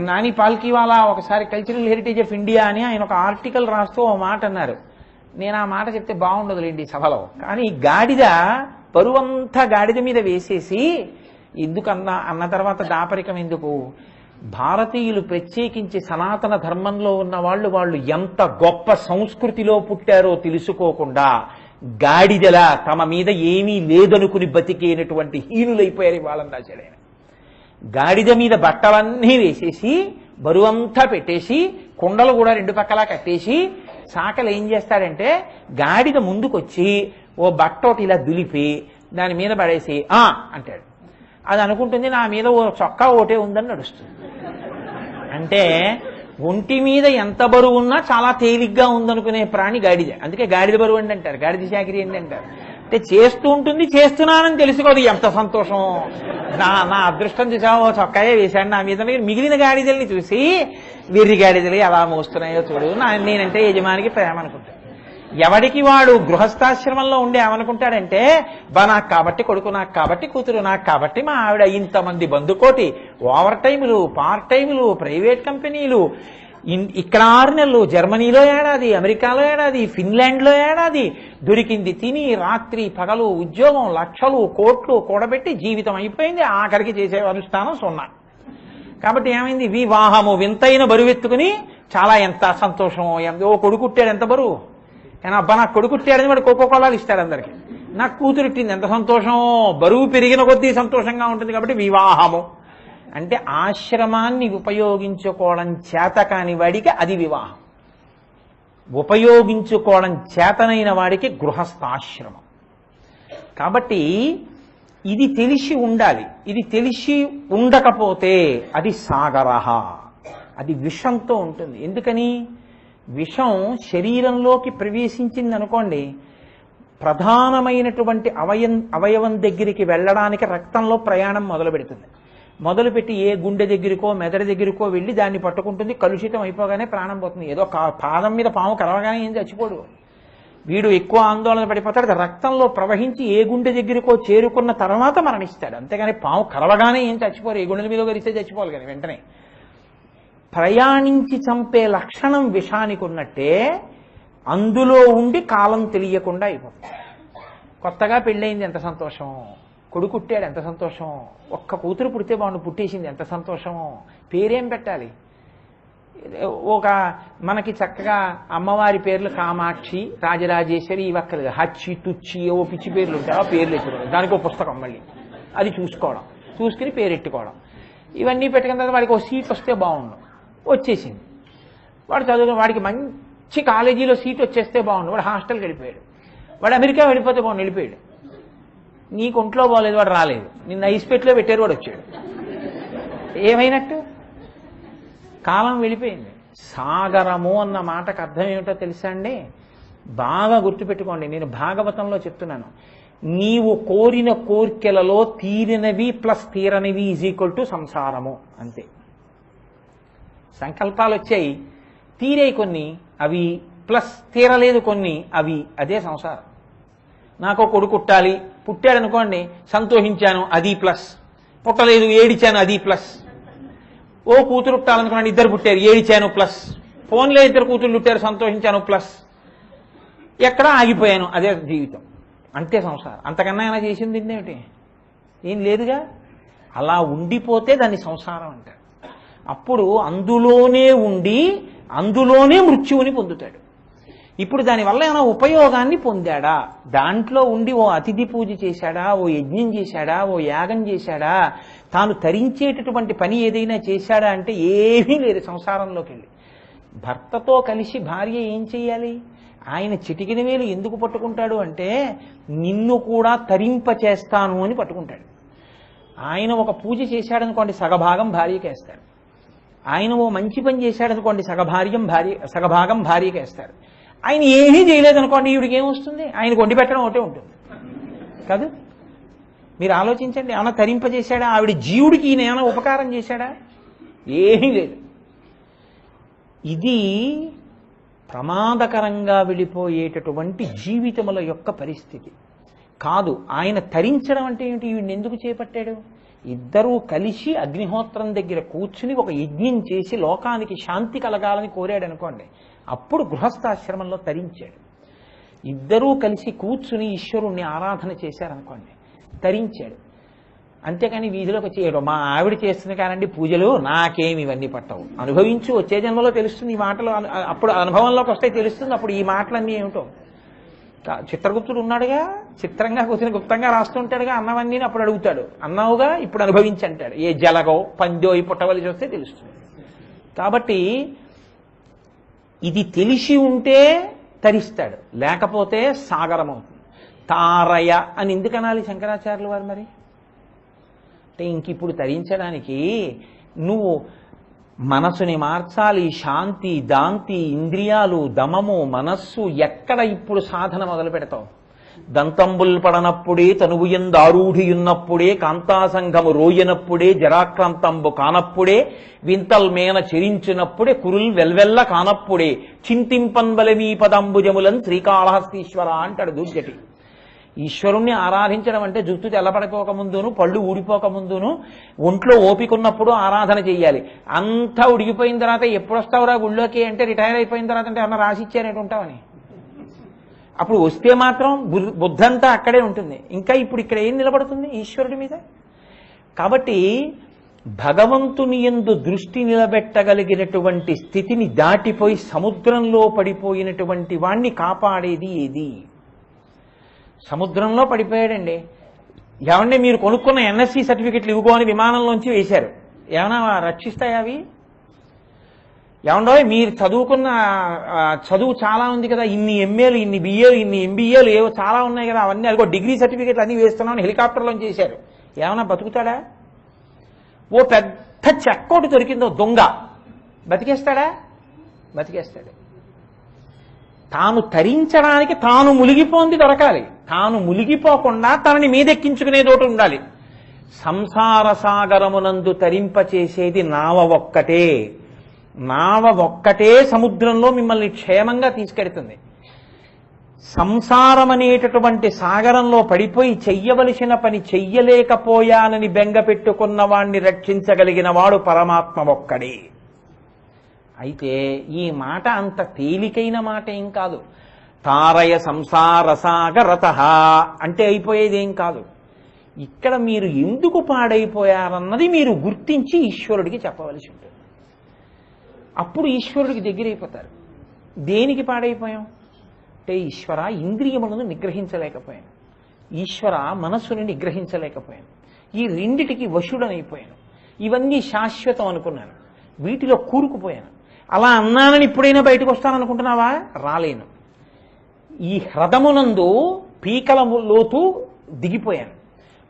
Speaker 1: నాని పాల్కీవాలా ఒకసారి కల్చరల్ హెరిటేజ్ ఆఫ్ ఇండియా అని ఆయన ఒక ఆర్టికల్ రాస్తూ ఓ మాట అన్నారు. నేను ఆ మాట చెప్తే బాగుండదులేండి సభలో, కానీ గాడిద బరువంతా గాడిద మీద వేసేసి ఎందుకన్నా అన్న తర్వాత దాపరికం ఎందుకు, భారతీయులు ప్రత్యేకించి సనాతన ధర్మంలో ఉన్న వాళ్ళు ఎంత గొప్ప సంస్కృతిలో పుట్టారో తెలుసుకోకుండా గాడిదలా తమ మీద ఏమీ లేదనుకుని బతికేనటువంటి హీనులైపోయారు వాళ్ళని రాశాడు ఆయన. గాడిద మీద బట్టలన్నీ వేసేసి బరువంతా పెట్టేసి కుండలు కూడా 2 పక్కలా కట్టేసి సాకలు ఏం చేస్తాడంటే గాడిద ముందుకొచ్చి ఓ బట్టోటి ఇలా దులిపి దాని మీద పడేసి అంటాడు. అది అనుకుంటుంది నా మీద ఓ చొక్కా ఓటే ఉందని నడుస్తుంది. అంటే ఒంటి మీద ఎంత బరువు ఉన్నా చాలా తేలిగ్గా ఉందనుకునే ప్రాణి గాడిద. అందుకే గాడిద బరువు అండి అంటారు, గాడిద చాకిరి ఏంటి అంటారు. అంటే చేస్తూ ఉంటుంది, చేస్తున్నానని తెలుసుకోదు. ఎంత సంతోషం, నా అదృష్టం చూసావో చొక్కాయే వేశాడు నా మీద. మిగిలిన గాడిదల్ని చూసి వెర్రి గాడిదలు ఎలా మోస్తున్నాయో చూడు, నేనంటే యజమానికి ప్రేమ అనుకుంటాడు. ఎవడికి వాడు గృహస్థాశ్రమంలో ఉండే ఏమనుకుంటాడంటే నాకు కాబట్టి కొడుకు, నాకు కాబట్టి కూతురు, నాకు కాబట్టి మా ఆవిడ, ఇంతమంది బంధుకోటి, ఓవర్ టైములు, పార్ట్ టైములు, ప్రైవేట్ కంపెనీలు, ఇక్కడ 6 నెలలు, జర్మనీలో ఏడాది, అమెరికాలో ఏడాది, ఫిన్లాండ్లో ఏడాది, దొరికింది తిని రాత్రి పగలు ఉద్యోగం, లక్షలు కోట్లు కూడబెట్టి జీవితం అయిపోయింది. ఆఖరికి చేసే అనుష్ఠానం 0. కాబట్టి ఏమైంది, వివాహము వింతైన బరువెత్తుకుని చాలా ఎంత సంతోషం. ఓ కొడుకుట్టాడు ఎంత బరువు, కానీ అబ్బా నాకు కొడుకుట్టాడని వాడు కోకోకోలాలు ఇస్తాడు అందరికి. నాకు కూతురుట్టింది ఎంత సంతోషం, బరువు పెరిగిన కొద్దీ సంతోషంగా ఉంటుంది. కాబట్టి వివాహము అంటే ఆశ్రమాన్ని ఉపయోగించుకోవడం చేత కాని వాడికి అది వివాహం, ఉపయోగించుకోవడం చేతనైన వాడికి గృహస్థాశ్రమం. కాబట్టి ఇది తెలిసి ఉండాలి. ఇది తెలిసి ఉండకపోతే అది సాగరహ, అది విషంతో ఉంటుంది. ఎందుకని, విషం శరీరంలోకి ప్రవేశించింది అనుకోండి, ప్రధానమైనటువంటి అవయవం దగ్గరికి వెళ్ళడానికి రక్తంలో ప్రయాణం మొదలు పెడుతుంది. మొదలుపెట్టి ఏ గుండె దగ్గరికో మెదడు దగ్గరికో వెళ్ళి దాన్ని పట్టుకుంటుంది. కలుషితం అయిపోగానే ప్రాణం పోతుంది. ఏదో పాదం మీద పాము కరవగానే ఏం చచ్చిపోడు, వీడు ఎక్కువ ఆందోళన పడిపోతాడు. రక్తంలో ప్రవహించి ఏ గుండె దగ్గరికో చేరుకున్న తర్వాత మరణిస్తాడు. అంతేగాని పాము కరవగానే ఏం చచ్చిపోరు. ఏ గుండెల మీద గరిస్తే చచ్చిపోవాలి కానీ వెంటనే. ప్రయాణించి చంపే లక్షణం విషానికి ఉన్నట్టే అందులో ఉండి కాలం తెలియకుండా అయిపోతుంది. కొత్తగా పెళ్ళయింది ఎంత సంతోషం, కొడుకుట్టాడు ఎంత సంతోషం, ఒక్క కూతురు పుడితే బాగుండు పుట్టేసింది ఎంత సంతోషం, పేరేం పెట్టాలి. మనకి చక్కగా అమ్మవారి పేర్లు కామాక్షి, రాజరాజేశ్వరి, ఇవక్కర్లేదు. హచ్చి తుచ్చి ఓ పిచ్చి పేర్లు ఉంటాయి, ఆ పేర్లు ఎత్తుకోవడం, దానికి ఒక పుస్తకం మళ్ళీ అది చూసుకోవడం, చూసుకుని పేరెట్టుకోవడం. ఇవన్నీ పెట్టుకున్న తర్వాత వాడికి ఒక సీట్ వస్తే బాగుండు, వచ్చేసింది. వాడు చదువుకుని వాడికి మంచి కాలేజీలో సీట్ వచ్చేస్తే బాగుండు, వాడు హాస్టల్కి వెళ్ళిపోయాడు. వాడు అమెరికా వెళ్ళిపోతే బాగుండు, వెళ్ళిపోయాడు. నీకు ఒంట్లో బాగోలేదు, వాడు రాలేదు, నిన్న ఐస్పెట్లో పెట్టారు, వాడు వచ్చాడు. ఏమైనట్టు? కాలం వెళ్ళిపోయింది. సాగరము అన్న మాటకు అర్థం ఏమిటో తెలుసా అండి? బాగా గుర్తుపెట్టుకోండి, నేను భాగవతంలో చెప్తున్నాను. నీవు కోరిన కోర్కెలలో తీరినవి ప్లస్ తీరనివి ఈజ్ ఈక్వల్ టు సంసారము, అంతే. సంకల్పాలు వచ్చాయి, తీరే కొన్ని అవి, ప్లస్ తీరలేదు కొన్ని అవి, అదే సంసారం. నాకు కొడుకు పుట్టాలి, పుట్టాడు అనుకోండి, సంతోషించాను, అది ప్లస్. పుట్టలేదు, ఏడిచాను, అది ప్లస్. ఓ కూతురు పుట్టాలనుకున్నాను, ఇద్దరు పుట్టారు, ఏడిచాను, ప్లస్. ఫోన్లో ఇద్దరు కూతురు పుట్టారు, సంతోషించాను, ప్లస్. ఎక్కడా ఆగిపోయాను, అదే జీవితం, అంతే సంసారం. అంతకన్నా ఏమైనా చేసింది ఏమిటి? ఏం లేదుగా. అలా ఉండిపోతే దాన్ని సంసారం అంటారు. అప్పుడు అందులోనే ఉండి అందులోనే మృత్యువుని పొందుతాడు. ఇప్పుడు దానివల్ల ఏమైనా ఉపయోగాన్ని పొందాడా? దాంట్లో ఉండి ఓ అతిథి పూజ చేశాడా, ఓ యజ్ఞం చేశాడా, ఓ యాగం చేశాడా, తాను తరించేటటువంటి పని ఏదైనా చేశాడా అంటే ఏమీ లేదు. సంసారంలోకి వెళ్ళి భర్తతో కలిసి భార్య ఏం చెయ్యాలి? ఆయన చిటికిన వేలు ఎందుకు పట్టుకుంటాడు అంటే, నిన్ను కూడా తరింప చేస్తాను అని పట్టుకుంటాడు. ఆయన ఒక పూజ చేశాడనుకోండి, సగభాగం భార్యకి వేస్తాడు. ఆయన ఓ మంచి పని చేశాడనుకోండి, సగభాగం భార్యకి వేస్తాడు. ఆయన ఏమీ చేయలేదనుకోండి, ఈవిడికి ఏమొస్తుంది? ఆయనకు వండి పెట్టడం ఒకటే ఉంటుంది కాదు. మీరు ఆలోచించండి, ఏమైనా తరింపజేశాడా? ఆవిడ జీవుడికి ఈయన ఏమైనా ఉపకారం చేశాడా? ఏమీ లేదు. ఇది ప్రమాదకరంగా వెళ్ళిపోయేటటువంటి జీవితముల యొక్క పరిస్థితి కాదు. ఆయన తరించడం అంటే ఏంటి? వీడిని ఎందుకు చేపట్టాడు? ఇద్దరూ కలిసి అగ్నిహోత్రం దగ్గర కూర్చుని ఒక యజ్ఞం చేసి లోకానికి శాంతి కలగాలని కోరాడు అనుకోండి, అప్పుడు గృహస్థాశ్రమంలో తరించాడు. ఇద్దరూ కలిసి కూర్చుని ఈశ్వరుణ్ణి ఆరాధన చేశారనుకోండి, తరించాడు. అంతేకాని వీధిలోకి వచ్చేయడం, మా ఆవిడ చేస్తుంది కానండి పూజలు, నాకేమి ఇవన్నీ పట్టవు, అనుభవించు, వచ్చే జన్మలో తెలుస్తుంది ఈ మాటలు, అప్పుడు అనుభవంలోకి వస్తే తెలుస్తుంది. అప్పుడు ఈ మాటలన్నీ ఏమిటో. చిత్రగుప్తుడు ఉన్నాడుగా, చిత్రంగా కూర్చుని గుప్తంగా రాస్తుంటాడుగా అన్నవన్నీ. అప్పుడు అడుగుతాడు, అన్నావుగా ఇప్పుడు అనుభవించి అంటాడు. ఏ జలగో పందో ఈ పుట్టవలసి వస్తే తెలుస్తుంది. కాబట్టి ఇది తెలిసి ఉంటే తరిస్తాడు, లేకపోతే సాగరం అవుతుంది. తారయ అని ఎందుకు అనాలి శంకరాచార్యులు వారు? మరి అంటే ఇంక ఇప్పుడు తరించడానికి నువ్వు మనసుని మార్చాలి, శాంతి, దాంతి, ఇంద్రియాలు, దమము, మనస్సు. ఎక్కడ ఇప్పుడు సాధన మొదలు పెడతావు? దంతంబుల్ పడనప్పుడే, తనువుయందారూఢియున్నప్పుడే, కాంతాసంఘము రోయనప్పుడే, జరాక్రాంతంబు కానప్పుడే, వింతల్ మేన చెరించినప్పుడే, కురుల్ వెల్వెల్ల కానప్పుడే, చింతింపన్బలమీ పదంబుజములన్ శ్రీకాళహస్తీశ్వర అంటాడు దుర్జటి. ఈశ్వరుణ్ణి ఆరాధించడం అంటే జుత్తు తెల్లపడిపోకముందును, పళ్ళు ఊడిపోకముందును, ఒంట్లో ఓపికన్నప్పుడు ఆరాధన చెయ్యాలి. అంతా ఉడిగిపోయిన తర్వాత ఎప్పుడు వస్తావురా గుళ్ళోకి అంటే, రిటైర్ అయిపోయిన తర్వాత అంటే అన్న రాసిచ్చారేటు ఉంటామని. అప్పుడు వస్తే మాత్రం బుద్ధంతా అక్కడే ఉంటుంది. ఇంకా ఇప్పుడు ఇక్కడ ఏం నిలబడుతుంది ఈశ్వరుడి మీద? కాబట్టి భగవంతుని యందు దృష్టి నిలబెట్టగలిగినటువంటి స్థితిని దాటిపోయి సముద్రంలో పడిపోయినటువంటి వాణ్ణి కాపాడేది ఏది? సముద్రంలో పడిపోయాడండి. ఏమంటే మీరు కొనుక్కున్న ఎన్ఎస్సి సర్టిఫికెట్లు ఇవ్వుకో అని విమానంలోంచి వేశారు, ఏమైనా రక్షిస్తాయా అవి? ఏమండో మీరు చదువుకున్న చదువు చాలా ఉంది కదా, ఇన్ని ఎంఏలు, ఇన్ని బిఏలు, ఇన్ని ఎంబీఏలు ఏవో చాలా ఉన్నాయి కదా, అవన్నీ అదిగో డిగ్రీ సర్టిఫికెట్లు అన్నీ వేస్తున్నామని హెలికాప్టర్లోంచి చేశారు. ఏమైనా బతుకుతాడా? ఓ పెద్ద చెక్కోటి దొరికిందో దొంగ, బతికేస్తాడా? బతికేస్తాడు. తాను తరించడానికి తాను మునిగిపోంది దొరకాలి, తాను మునిగిపోకుండా తనని మీదెక్కించుకునేదోటి ఉండాలి. సంసార సాగరమునందు తరింపచేసేది నావ ఒక్కటే. నావ ఒక్కటే సముద్రంలో మిమ్మల్ని క్షేమంగా తీసుకెడుతుంది. సంసారం అనేటటువంటి సాగరంలో పడిపోయి చెయ్యవలసిన పని చెయ్యలేకపోయానని బెంగ పెట్టుకున్న వాణ్ణి రక్షించగలిగిన వాడు పరమాత్మ ఒక్కడే. అయితే ఈ మాట అంత తేలికైన మాట ఏం కాదు. తారయ సంసార సాగరతః అంటే అయిపోయేదేం కాదు. ఇక్కడ మీరు ఎందుకు పాడైపోయారన్నది మీరు గుర్తించి ఈశ్వరుడికి చెప్పవలసి ఉంటుంది. అప్పుడు ఈశ్వరుడికి దగ్గరైపోతారు. దేనికి పాడైపోయాం అంటే, ఈశ్వర ఇంద్రియములను నిగ్రహించలేకపోయాను, ఈశ్వర మనస్సుని నిగ్రహించలేకపోయాను, ఈ రెండిటికి వశుడనైపోయాను, ఇవన్నీ శాశ్వతం అనుకున్నాను, వీటిలో కూరుకుపోయాను. అలా అన్నానని ఇప్పుడైనా బయటకు వస్తాననుకుంటున్నావా? రాలేను. ఈ హ్రదమునందు పీకల లోతు దిగిపోయాను.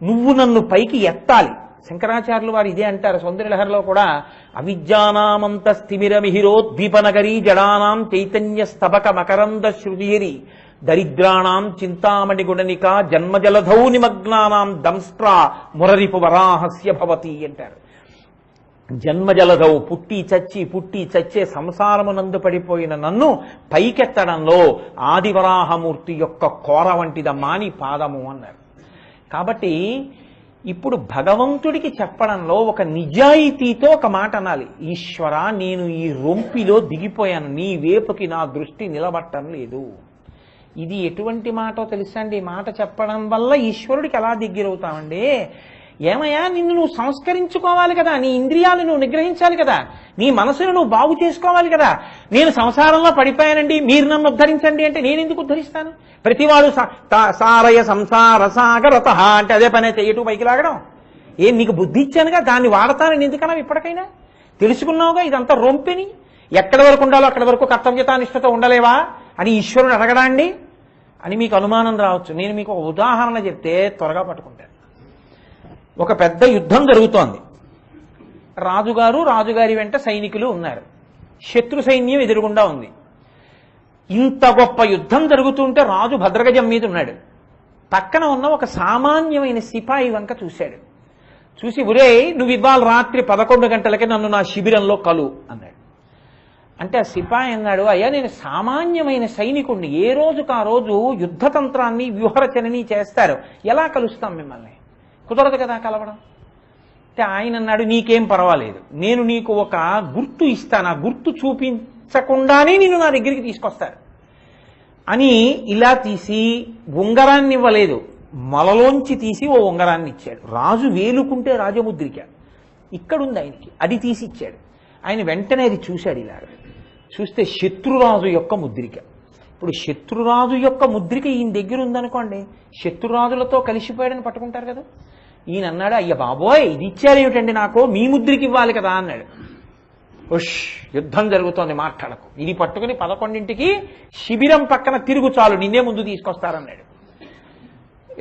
Speaker 1: నువ్వు నన్ను పైకి ఎత్తాలి. శంకరాచార్యులు వారు ఇదే అంటారు సౌందర్యలహరిలో కూడా, అవిద్యానామంత స్థిమిరమిహిరోద్దీపనగరీ జడానాం చైతన్య స్తబక మకరంద శృతిరి దరిద్రాణం చింతామణి గుణనిక జన్మజలధౌ నిమగ్నానాం దంస్ట్రా మురరిపు వరాహస్య భవతి అంటారు. జన్మజలధౌ పుట్టి చచ్చే సంసారమునందు పడిపోయిన నన్ను పైకెత్తడంలో ఆదివరాహమూర్తి యొక్క కోర వంటిదమ్మా నీ పాదము అన్నారు. కాబట్టి ఇప్పుడు భగవంతుడికి చెప్పడంలో ఒక నిజాయితీతో ఒక మాట అనాలి. ఈశ్వర, నేను ఈ రొంపిలో దిగిపోయాను, నీ వేపుకి నా దృష్టి నిలబట్టం లేదు. ఇది ఎటువంటి మాటో తెలుసా అండి? ఈ మాట చెప్పడం వల్ల ఈశ్వరుడికి ఎలా దగ్గరవుతామండి? ఏమయ్యా, నిన్ను నువ్వు సంస్కరించుకోవాలి కదా, నీ ఇంద్రియాలు నువ్వు నిగ్రహించాలి కదా, నీ మనసును నువ్వు బాగు చేసుకోవాలి కదా. నేను సంసారంలో పడిపోయానండి, మీరు నన్ను ఉద్ధరించండి అంటే నేను ఎందుకు ఉద్ధరిస్తాను? ప్రతివాడు సారయ సంసార సాగరత అంటే అదే పనే చెయ్యటూ పైకి లాగడం. ఏం నీకు బుద్ధి ఇచ్చానుగా, దాన్ని వాడతానని ఎందుకన్నా ఇప్పటికైనా తెలుసుకున్నావుగా ఇదంతా రొంపిని. ఎక్కడి వరకు ఉండాలో అక్కడి వరకు కర్తవ్యతానిష్టతో ఉండలేవా అని ఈశ్వరుడు అడగడా అండి అని మీకు అనుమానం రావచ్చు. నేను మీకు ఒక ఉదాహరణ చెప్తే త్వరగా పట్టుకుంటాను. ఒక పెద్ద యుద్ధం జరుగుతోంది. రాజుగారి వెంట సైనికులు ఉన్నారు. శత్రు సైన్యం ఎదురుగుండా ఉంది. ఇంత గొప్ప యుద్ధం జరుగుతుంటే రాజు భద్రగజం మీద ఉన్నాడు. పక్కన ఉన్న ఒక సామాన్యమైన సిపాయి వంక చూశాడు. చూసి, ఒరే, నువ్వు ఇవాళ రాత్రి 11 గంటలకి నన్ను నా శిబిరంలో కలు అన్నాడు. అంటే ఆ సిపాయి అన్నాడు, అయ్యా, నేను సామాన్యమైన సైనికుడిని, ఏ రోజుకు ఆ రోజు యుద్ధతంత్రాన్ని వ్యూహరచనని చేస్తారు, ఎలా కలుస్తాం మిమ్మల్ని? కుదరదు కదా కలవడం. అంటే ఆయన అన్నాడు, నీకేం పర్వాలేదు, నేను నీకు ఒక గుర్తు ఇస్తాను, ఆ గుర్తు చూపించకుండానే నిన్ను నా దగ్గరికి తీసుకొస్తారు అని ఇలా తీసి ఉంగరాన్ని ఇవ్వలేదు, మొలలోంచి తీసి ఓ ఉంగరాన్ని ఇచ్చాడు. రాజు వేలుకుంటే రాజముద్రిక ఇక్కడుంది ఆయనకి, అది తీసి ఇచ్చాడు. ఆయన వెంటనే అది చూశాడు. ఇలా చూస్తే శత్రురాజు యొక్క ముద్రిక. ఇప్పుడు శత్రురాజు యొక్క ముద్రిక ఈయన దగ్గర ఉందనుకోండి, శత్రురాజులతో కలిసిపోయాడని పట్టుకుంటారు కదా. ఈయన అన్నాడు, అయ్య బాబోయ్, ఇది ఇచ్చారేమిటండి, నాకు మీ ముద్రికి ఇవ్వాలి కదా అన్నాడు. ఉష్, యుద్ధం జరుగుతోంది, మాట్లాడకు. ఇది పట్టుకుని 11ంటికి శిబిరం పక్కన తిరుగు, చాలు నిన్నే ముందు తీసుకొస్తారన్నాడు.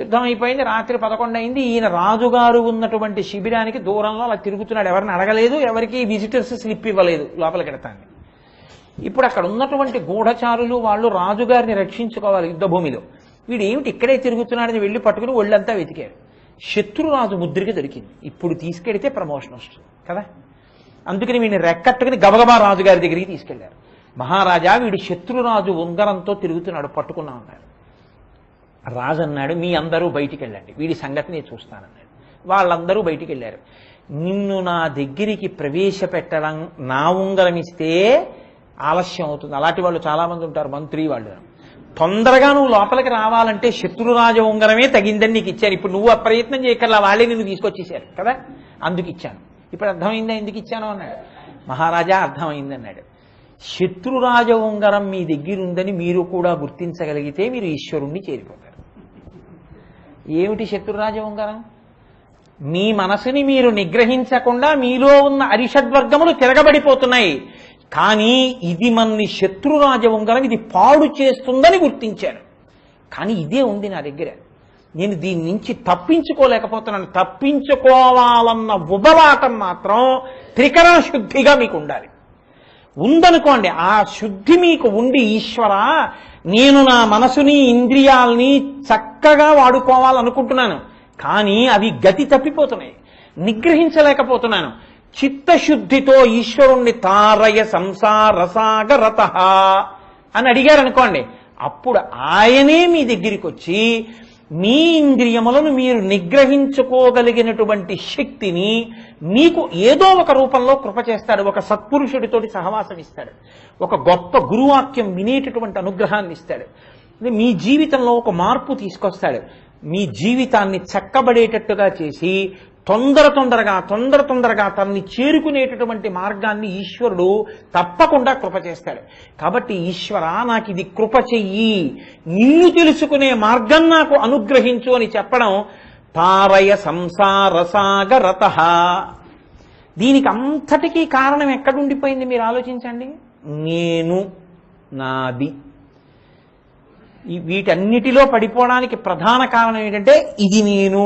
Speaker 1: యుద్ధం అయిపోయింది, రాత్రి 11 అయింది. ఈయన రాజుగారు ఉన్నటువంటి శిబిరానికి దూరంలో అలా తిరుగుతున్నాడు. ఎవరిని అడగలేదు, ఎవరికి విజిటర్స్ స్లిప్ ఇవ్వలేదు లోపలికి వెడతాన్ని. ఇప్పుడు అక్కడ ఉన్నటువంటి గూఢచారులు వాళ్ళు రాజుగారిని రక్షించుకోవాలి యుద్ధభూమిలో. వీడు ఏమిటి ఇక్కడే తిరుగుతున్నాడని వెళ్ళి పట్టుకుని ఒళ్ళంతా వెతికారు. శత్రురాజు ముద్రిక దొరికింది. ఇప్పుడు తీసుకెడితే ప్రమోషన్ వస్తుంది కదా, అందుకని వీడిని రెక్కట్టుకుని గబగబా రాజుగారి దగ్గరికి తీసుకెళ్లారు. మహారాజా, వీడు శత్రురాజు ఉంగరంతో తిరుగుతున్నాడు, పట్టుకున్నా అన్నాడు. రాజు అన్నాడు, మీ అందరూ బయటికి వెళ్ళండి, వీడి సంగతి నేను చూస్తానన్నాడు. వాళ్ళందరూ బయటికి వెళ్ళారు. నిన్ను నా దగ్గరికి ప్రవేశపెట్టడం, నా ఉంగరం ఇస్తే ఆలస్యం అవుతుంది. అలాంటి వాళ్ళు చాలా మంది ఉంటారు, మంత్రి వాళ్ళు. తొందరగా నువ్వు లోపలికి రావాలంటే శత్రురాజ ఉంగరమే తగిందని నీకు ఇచ్చాను. ఇప్పుడు నువ్వు అప్రయత్నం చేయకల్లా వాళ్ళే నిన్ను తీసుకొచ్చేసారు కదా, అందుకు ఇచ్చాను. ఇప్పుడు అర్థమైందా ఎందుకు ఇచ్చాను అన్నాడు. మహారాజా, అర్థమైంది అన్నాడు. శత్రురాజ ఉంగరం మీ దగ్గర ఉందని మీరు కూడా గుర్తించగలిగితే మీరు ఈశ్వరుణ్ణి చేరిపోతారు. ఏమిటి శత్రురాజ ఉంగరం? మీ మనసుని మీరు నిగ్రహించకుండా మీలో ఉన్న అరిషడ్వర్గములు తిరగబడిపోతున్నాయి. కానీ ఇది మన్ని శత్రురాజ ఉంగరం, ఇది పాడు చేస్తుందని గుర్తించాను. కానీ ఇదే ఉంది నా దగ్గర, నేను దీని నుంచి తప్పించుకోలేకపోతున్నాను. తప్పించుకోవాలన్న ఉబలాటం మాత్రం త్రికరణ శుద్ధిగా మీకు ఉండాలి. ఉందనుకోండి, ఆ శుద్ధి మీకు ఉండి, ఈశ్వర, నేను నా మనసుని ఇంద్రియాల్ని చక్కగా వాడుకోవాలనుకుంటున్నాను, కానీ అవి గతి తప్పిపోతున్నాయి, నిగ్రహించలేకపోతున్నాను. చిత్తశుద్ధితో ఈశ్వరుణ్ణి తారయ సంసారసాగరత అని అడిగారనుకోండి, అప్పుడు ఆయనే మీ దగ్గరికి వచ్చి మీ ఇంద్రియములను మీరు నిగ్రహించుకోగలిగినటువంటి శక్తిని మీకు ఏదో ఒక రూపంలో కృప చేస్తాడు. ఒక సత్పురుషుడితోటి సహవాసం ఇస్తాడు, ఒక గొప్ప గురువాక్యం వినేటటువంటి అనుగ్రహాన్ని ఇస్తాడు, మీ జీవితంలో ఒక మార్పు తీసుకొస్తాడు. మీ జీవితాన్ని చక్కబడేటట్టుగా చేసి తొందరగా తనని చేరుకునేటటువంటి మార్గాన్ని ఈశ్వరుడు తప్పకుండా కృప చేస్తాడు. కాబట్టి ఈశ్వర, నాకు ఇది కృప చెయ్యి, నిన్ను తెలుసుకునే మార్గం నాకు అనుగ్రహించు అని చెప్పడం తారయ సంసారసాగరత. దీనికి అంతటికీ కారణం ఎక్కడుండిపోయింది మీరు ఆలోచించండి. నేను, నాది. వీటన్నిటిలో పడిపోవడానికి ప్రధాన కారణం ఏంటంటే ఇది నేను.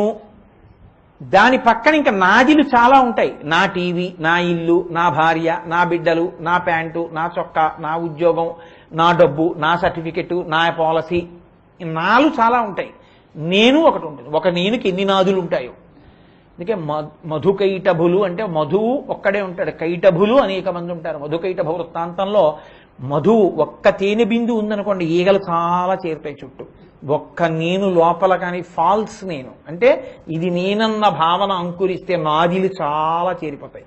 Speaker 1: దాని పక్కన ఇంకా నాదిలు చాలా ఉంటాయి. నా టీవీ, నా ఇల్లు, నా భార్య, నా బిడ్డలు, నా ప్యాంటు, నా చొక్కా, నా ఉద్యోగం, నా డబ్బు, నా సర్టిఫికెట్, నా పాలసీ. నాలు చాలా ఉంటాయి. నేను ఒకటి ఉంటుంది. ఒక నేనుకి ఎన్ని నాదులు ఉంటాయో. అందుకే మధుకైటభులు అంటే మధువు ఒక్కడే ఉంటాడు, కైటభులు అనేక మంది ఉంటారు. మధుకైటభ వృత్తాంతంలో మధువు ఒక్క తేనె బిందు ఉందనుకోండి, ఈగలు చాలా చేరుతాయి చుట్టూ. ఒక్క నేను లోపల కానీ ఫాల్స్ నేను అంటే ఇది నేనన్న భావన అంకురిస్తే నాదిలు చాలా చేరిపోతాయి.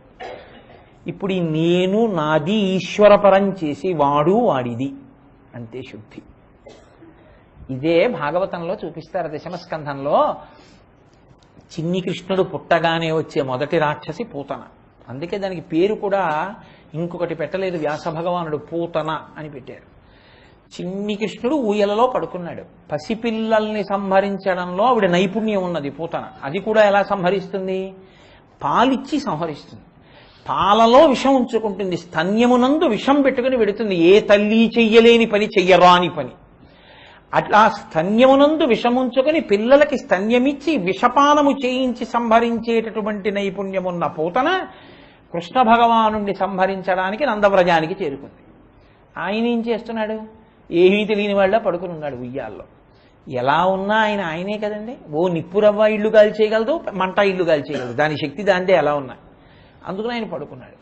Speaker 1: ఇప్పుడు ఈ నేను నాది ఈశ్వరపరం చేసి వాడు వాడిది అంతే శుద్ధి. ఇదే భాగవతంలో చూపిస్తారు. దశమస్కంధంలో చిన్ని కృష్ణుడు పుట్టగానే వచ్చే మొదటి రాక్షసి పూతన. అందుకే దానికి పేరు కూడా ఇంకొకటి పెట్టలేదు వ్యాస భగవానుడు, పూతన అని పెట్టారు. చిన్ని కృష్ణుడు ఊయలలో పడుకున్నాడు. పసిపిల్లల్ని సంహరించడంలో ఆవిడ నైపుణ్యం ఉన్నది పూతన. అది కూడా ఎలా సంహరిస్తుంది? పాలిచ్చి సంహరిస్తుంది. పాలలో విషం ఉంచుకుంటుంది, స్తన్యమునందు విషం పెట్టుకుని పెడుతుంది. ఏ తల్లి చెయ్యలేని పని, చెయ్యరాని పని. అట్లా స్తన్యమునందు విషముంచుకొని పిల్లలకి స్తన్యమిచ్చి విషపానము చేయించి సంహరించేటటువంటి నైపుణ్యమున్న పూతన కృష్ణ భగవానుణ్ణి సంహరించడానికి నందవ్రజానికి చేరుకుంది. ఆయన ఏం చేస్తున్నాడు? ఏమీ తెలియని వాళ్ళ పడుకుని ఉన్నాడు ఉయ్యాల్లో. ఎలా ఉన్నా ఆయనే కదండి. ఓ నిప్పురవ్వ ఇల్లు కాల్చేయగలదు, మంట ఇల్లు కాల్చేయగలదు. దాని శక్తి దాంతే ఎలా ఉన్నా. అందుకని ఆయన పడుకున్నాడు.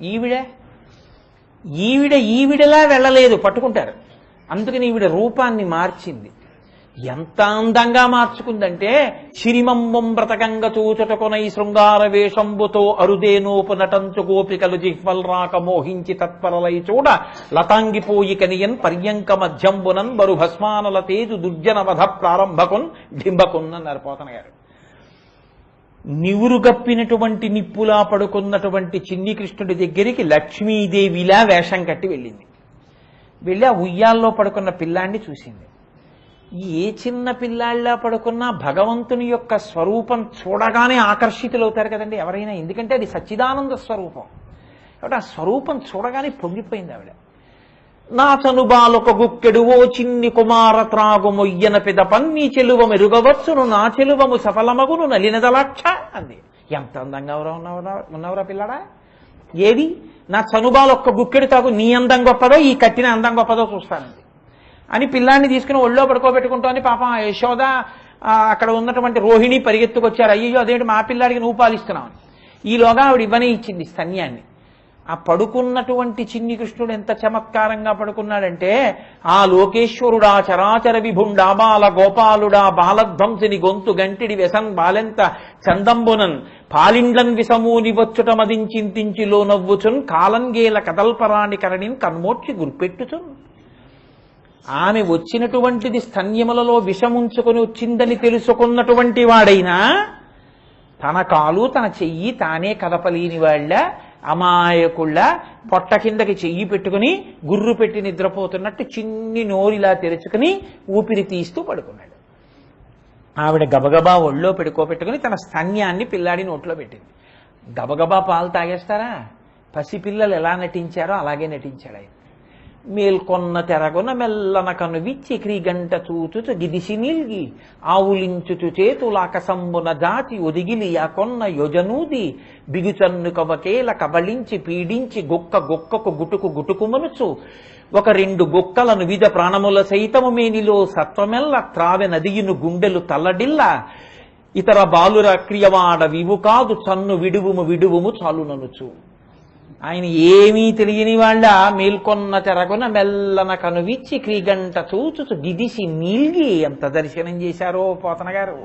Speaker 1: ఈవిడలా వెళ్ళలేదు, పట్టుకుంటారు. అందుకని ఈవిడ రూపాన్ని మార్చింది. ఎంత అందంగా మార్చుకుందంటే శిరిమంబం వ్రతకంగ చూచుటకొనై శృంగార వేషంబుతో అరుదేనోపు నటంచు గోపికలు జిహ్వల్ రాక మోహించి తత్పరలై చూడ లతాంగిపోయి కనియన్ పర్యంక మధ్యంబునన్ బరు భస్మానల తేజు దుర్జన వధ ప్రారంభకున్ డింబకున్ అన్నారు పోతన గారు. నివురుగప్పినటువంటి నిప్పులా పడుకున్నటువంటి చిన్ని కృష్ణుడి దగ్గరికి లక్ష్మీదేవిలా వేషం కట్టి వెళ్ళింది. వెళ్ళి ఆ ఉయ్యాల్లో పడుకున్న పిల్లాన్ని చూసింది. ఏ చిన్న పిల్లాళ్ళ పడుకున్నా భగవంతుని యొక్క స్వరూపం చూడగానే ఆకర్షితులవుతారు కదండి ఎవరైనా. ఎందుకంటే అది సచ్చిదానంద స్వరూపం కాబట్టి ఆ స్వరూపం చూడగానే పొంగిపోయింది ఆవిడ. నా చనుబాలొక గుక్కెడు ఓ చిన్ని కుమార త్రాగు మొయ్యన పిదపన్ నీ చెలువ మెరుగవచ్చును నా చెలువము సఫలమగును నలినదలక్ష అంది. ఎంత అందంగా ఉన్నవరా పిల్లడా. ఏది నా చనుబాలొక్క గుక్కెడు తాగు, నీ అందం గొప్పదో ఈ కట్టిన అందం గొప్పదో చూస్తానండి అని పిల్లాన్ని తీసుకుని ఒళ్ళో పడుకోబెట్టుకుంటోంది. పాపం యశోద అక్కడ ఉన్నటువంటి రోహిణి పరిగెత్తుకొచ్చారు. అయ్యో అదేంటి మా పిల్లాడికి నువ్వు పాలిస్తున్నావు. ఈలోగా ఆవిడ ఇవ్వనే ఇచ్చింది స్తన్యాన్ని. ఆ పడుకున్నటువంటి చిన్ని కృష్ణుడు ఎంత చమత్కారంగా పడుకున్నాడంటే ఆ లోకేశ్వరుడా చరాచర విభుండా బాల గోపాలుడా బాలధ్వంసిని గొంతు గంటిడి వ్యసన్ బాలెంత చందంబునన్ పాలిండ్లన్ విసమూని వచ్చుట మదించింతించిలో నవ్వుచున్ కాలంగేల కదల్పరాణి కరణిన్ కన్మోర్చి గుర్పెట్టుచున్. ఆమె వచ్చినటువంటిది స్తన్యములలో విషముంచుకొని వచ్చిందని తెలుసుకున్నటువంటి వాడైనా తన కాలు తన చెయ్యి తానే కదపలేని వాళ్ళ అమాయకుళ్ళ పొట్ట కిందకి చెయ్యి పెట్టుకుని గుర్రు పెట్టి నిద్రపోతున్నట్టు చిన్ని నోరిలా తెరుచుకుని ఊపిరి తీస్తూ పడుకున్నాడు. ఆవిడ గబగబా ఒళ్ళో పెట్టుకుని తన స్తన్యాన్ని పిల్లాడి నోట్లో పెట్టింది. గబగబా పాలు తాగేస్తారా? పసిపిల్లలు ఎలా నటించారో అలాగే నటించాడు ఆయన. మేల్కొన్న తెరగొన మెల్లన కనువిచ్చి క్రీగంట చూచుచు గిదిసి నిల్గి ఆవులించుచు చేతులాకసంబున జాతి ఒదిగిలి యాకొన్న యోజనూది బిగుచన్ను కవకేల కబళించి పీడించి గొక్కకు గుటుకుమనుచు ఒక రెండు గొక్కలను విధ ప్రాణముల సైతము మేనిలో సత్వమెల్ల త్రావె నదియును గుండెలు తల్లడిల్ల ఇతర బాలుర క్రియవాడ వివు కాదు చన్ను విడువుము చాలుననుచు. ఆయన ఏమీ తెలియని వాళ్ళ మేల్కొన్న తెరగున మెల్లన కనువిచ్చి క్రీగంట చూచుచు గిదిసి నీల్గి ఎంత దర్శనం చేశారో పోతన గారు.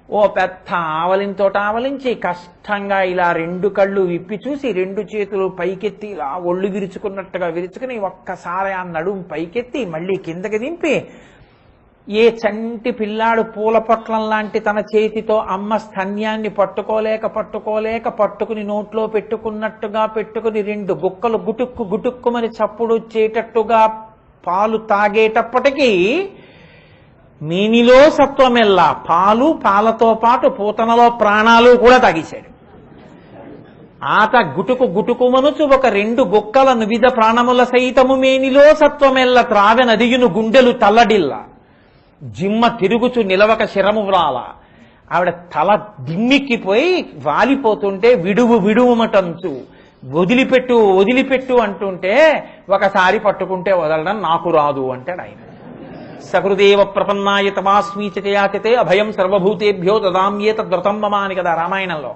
Speaker 1: ఓ పెద్ద ఆవలింతోట ఆవలించి కష్టంగా ఇలా రెండు కళ్ళు విప్పి చూసి రెండు చేతులు పైకెత్తి ఇలా ఒళ్ళు విరుచుకున్నట్టుగా విరుచుకుని ఒక్కసారి ఆ నడుం పైకెత్తి మళ్ళీ కిందకి దింపి ఏ చంటి పిల్లాడు పూల పొట్లం లాంటి తన చేతితో అమ్మ స్తన్యాన్ని పట్టుకుని నోట్లో పెట్టుకుని రెండు గుక్కలు గుటుక్కుమని చప్పుడు వచ్చేటట్టుగా పాలు తాగేటప్పటికీ మేనిలో సత్వమెల్లా పాలతో పాటు పూతనలో ప్రాణాలు కూడా తాగేశాడు. ఆత గుటుకు గుటుకుమనుచు ఒక రెండు గొక్కలను విధ ప్రాణముల సైతము మేనిలో సత్వమెల్ల త్రావె నదియును గుండెలు తల్లడిల్ల జిమ్మ తిరుగుచు నిలవక శిరము వ్రాల. ఆవిడ తల దిమ్మిక్కిపోయి వాలిపోతుంటే విడువు విడువుమటంచు వదిలిపెట్టు వదిలిపెట్టు అంటుంటే ఒకసారి పట్టుకుంటే వదలడం నాకు రాదు అంటాడు ఆయన. సహృదేవ ప్రపన్నాయ తమాస్మీచయాచతే అభయం సర్వభూతేభ్యో దదామ్యే తద్వ్రతం మమ అని కదా రామాయణంలో.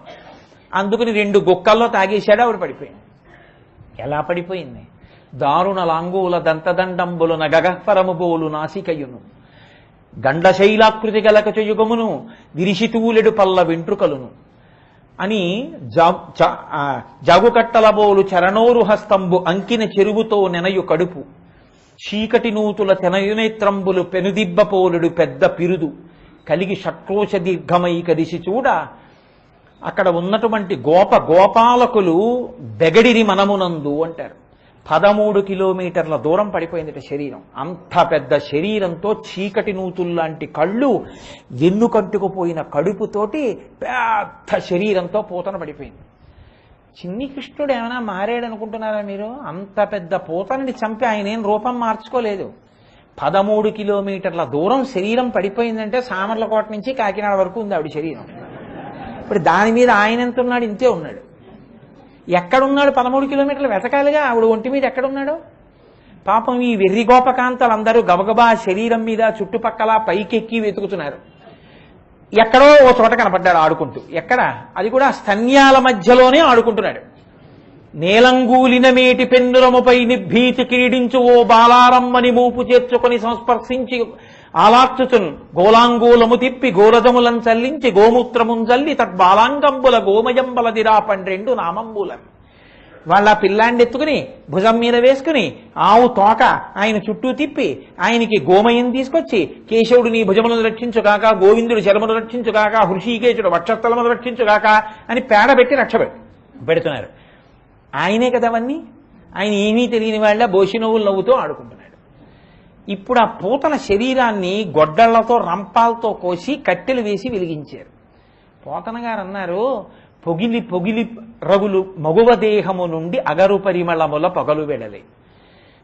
Speaker 1: అందుకని రెండు గొక్కల్లో తాగేశాడు. ఆవిడ పడిపోయింది. ఎలా పడిపోయింది? దారుణ లాంగూల దంతదండంబులు నగగహ్పరము బోలు నాసికయును గండశైలాకృతి గలకచ యుగమును విరిషితూలెడు పల్ల వెంట్రుకలును అని జాగుకట్టల బోలు చరణోరు హస్తంబు అంకిన చెరువుతో నెనయు కడుపు చీకటి నూతుల తెనయునేత్రంబులు పెనుదిబ్బ పోలుడు పెద్ద పిరుదు కలిగి షట్కోశ దీర్ఘమై కదిసి చూడ అక్కడ ఉన్నటువంటి గోపాలకులు బెగడిరి మనమునందు అంటారు. 13 కిలోమీటర్ల దూరం పడిపోయిందట శరీరం. అంత పెద్ద శరీరంతో చీకటి నూతుల్లాంటి కళ్ళు, వెన్నుకంటుకుపోయిన కడుపుతోటి పెద్ద శరీరంతో పూతన పడిపోయింది. చిన్ని కృష్ణుడు ఏమైనా మారాడు అనుకుంటున్నారా మీరు? అంత పెద్ద పూతని చంపి ఆయన ఏం రూపం మార్చుకోలేదు. 13 కిలోమీటర్ల దూరం శరీరం పడిపోయిందంటే సామర్లకోట నుంచి కాకినాడ వరకు ఉంది ఆవిడ శరీరం. ఇప్పుడు దాని మీద ఆయన ఎంత ఉన్నాడు? ఇంతే ఉన్నాడు. ఎక్కడున్నాడు? 13 కిలోమీటర్లు వెతకాలిగా. ఆవిడ ఒంటి మీద ఎక్కడున్నాడు? పాపం ఈ వెర్రి గోపకాంతలు అందరూ గబగబా శరీరం మీద చుట్టుపక్కల పైకెక్కి వెతుకుతున్నారు. ఎక్కడో ఓ చోట కనపడ్డాడు ఆడుకుంటూ. ఎక్కడ? అది కూడా స్తన్యాల మధ్యలోనే ఆడుకుంటున్నాడు. నేలంగూలిన మేటి పెన్నురముపై నిభీతి క్రీడించు ఓ బాలారమ్మని మూపు చేర్చుకొని సంస్పర్శించి ఆలార్చుచున్ గోలాంగూలము తిప్పి గోరజములను చల్లించి గోమూత్రమున్ చల్లి తద్బాలాంగంబుల గోమయంబలదిరా 12 నామంబులను. వాళ్ళ పిల్లాన్ని ఎత్తుకుని భుజం మీద వేసుకుని ఆవు తోక ఆయన చుట్టూ తిప్పి ఆయనకి గోమయం తీసుకొచ్చి కేశవుడు నీ భుజములను రక్షించుగాక, గోవిందుడు శరమును రక్షించుగాక, హృషికేశుడు వక్షస్థలమును రక్షించుగాక అని పేడ పెట్టి రక్ష పెడుతున్నారు. ఆయనే కదా అవన్నీ. ఆయన ఏమీ తెలియని వాళ్ళ బోసి నవ్వులు నవ్వుతూ ఆడుకుంటున్నాడు. ఇప్పుడు ఆ పూతన శరీరాన్ని గొడ్డళ్లతో రంపాలతో కోసి కట్టెలు వేసి వెలిగించారు. పోతన గారు అన్నారు, పొగిలి పొగిలి రగులు మగువ దేహము నుండి అగరు పరిమళముల పొగలు వెడలే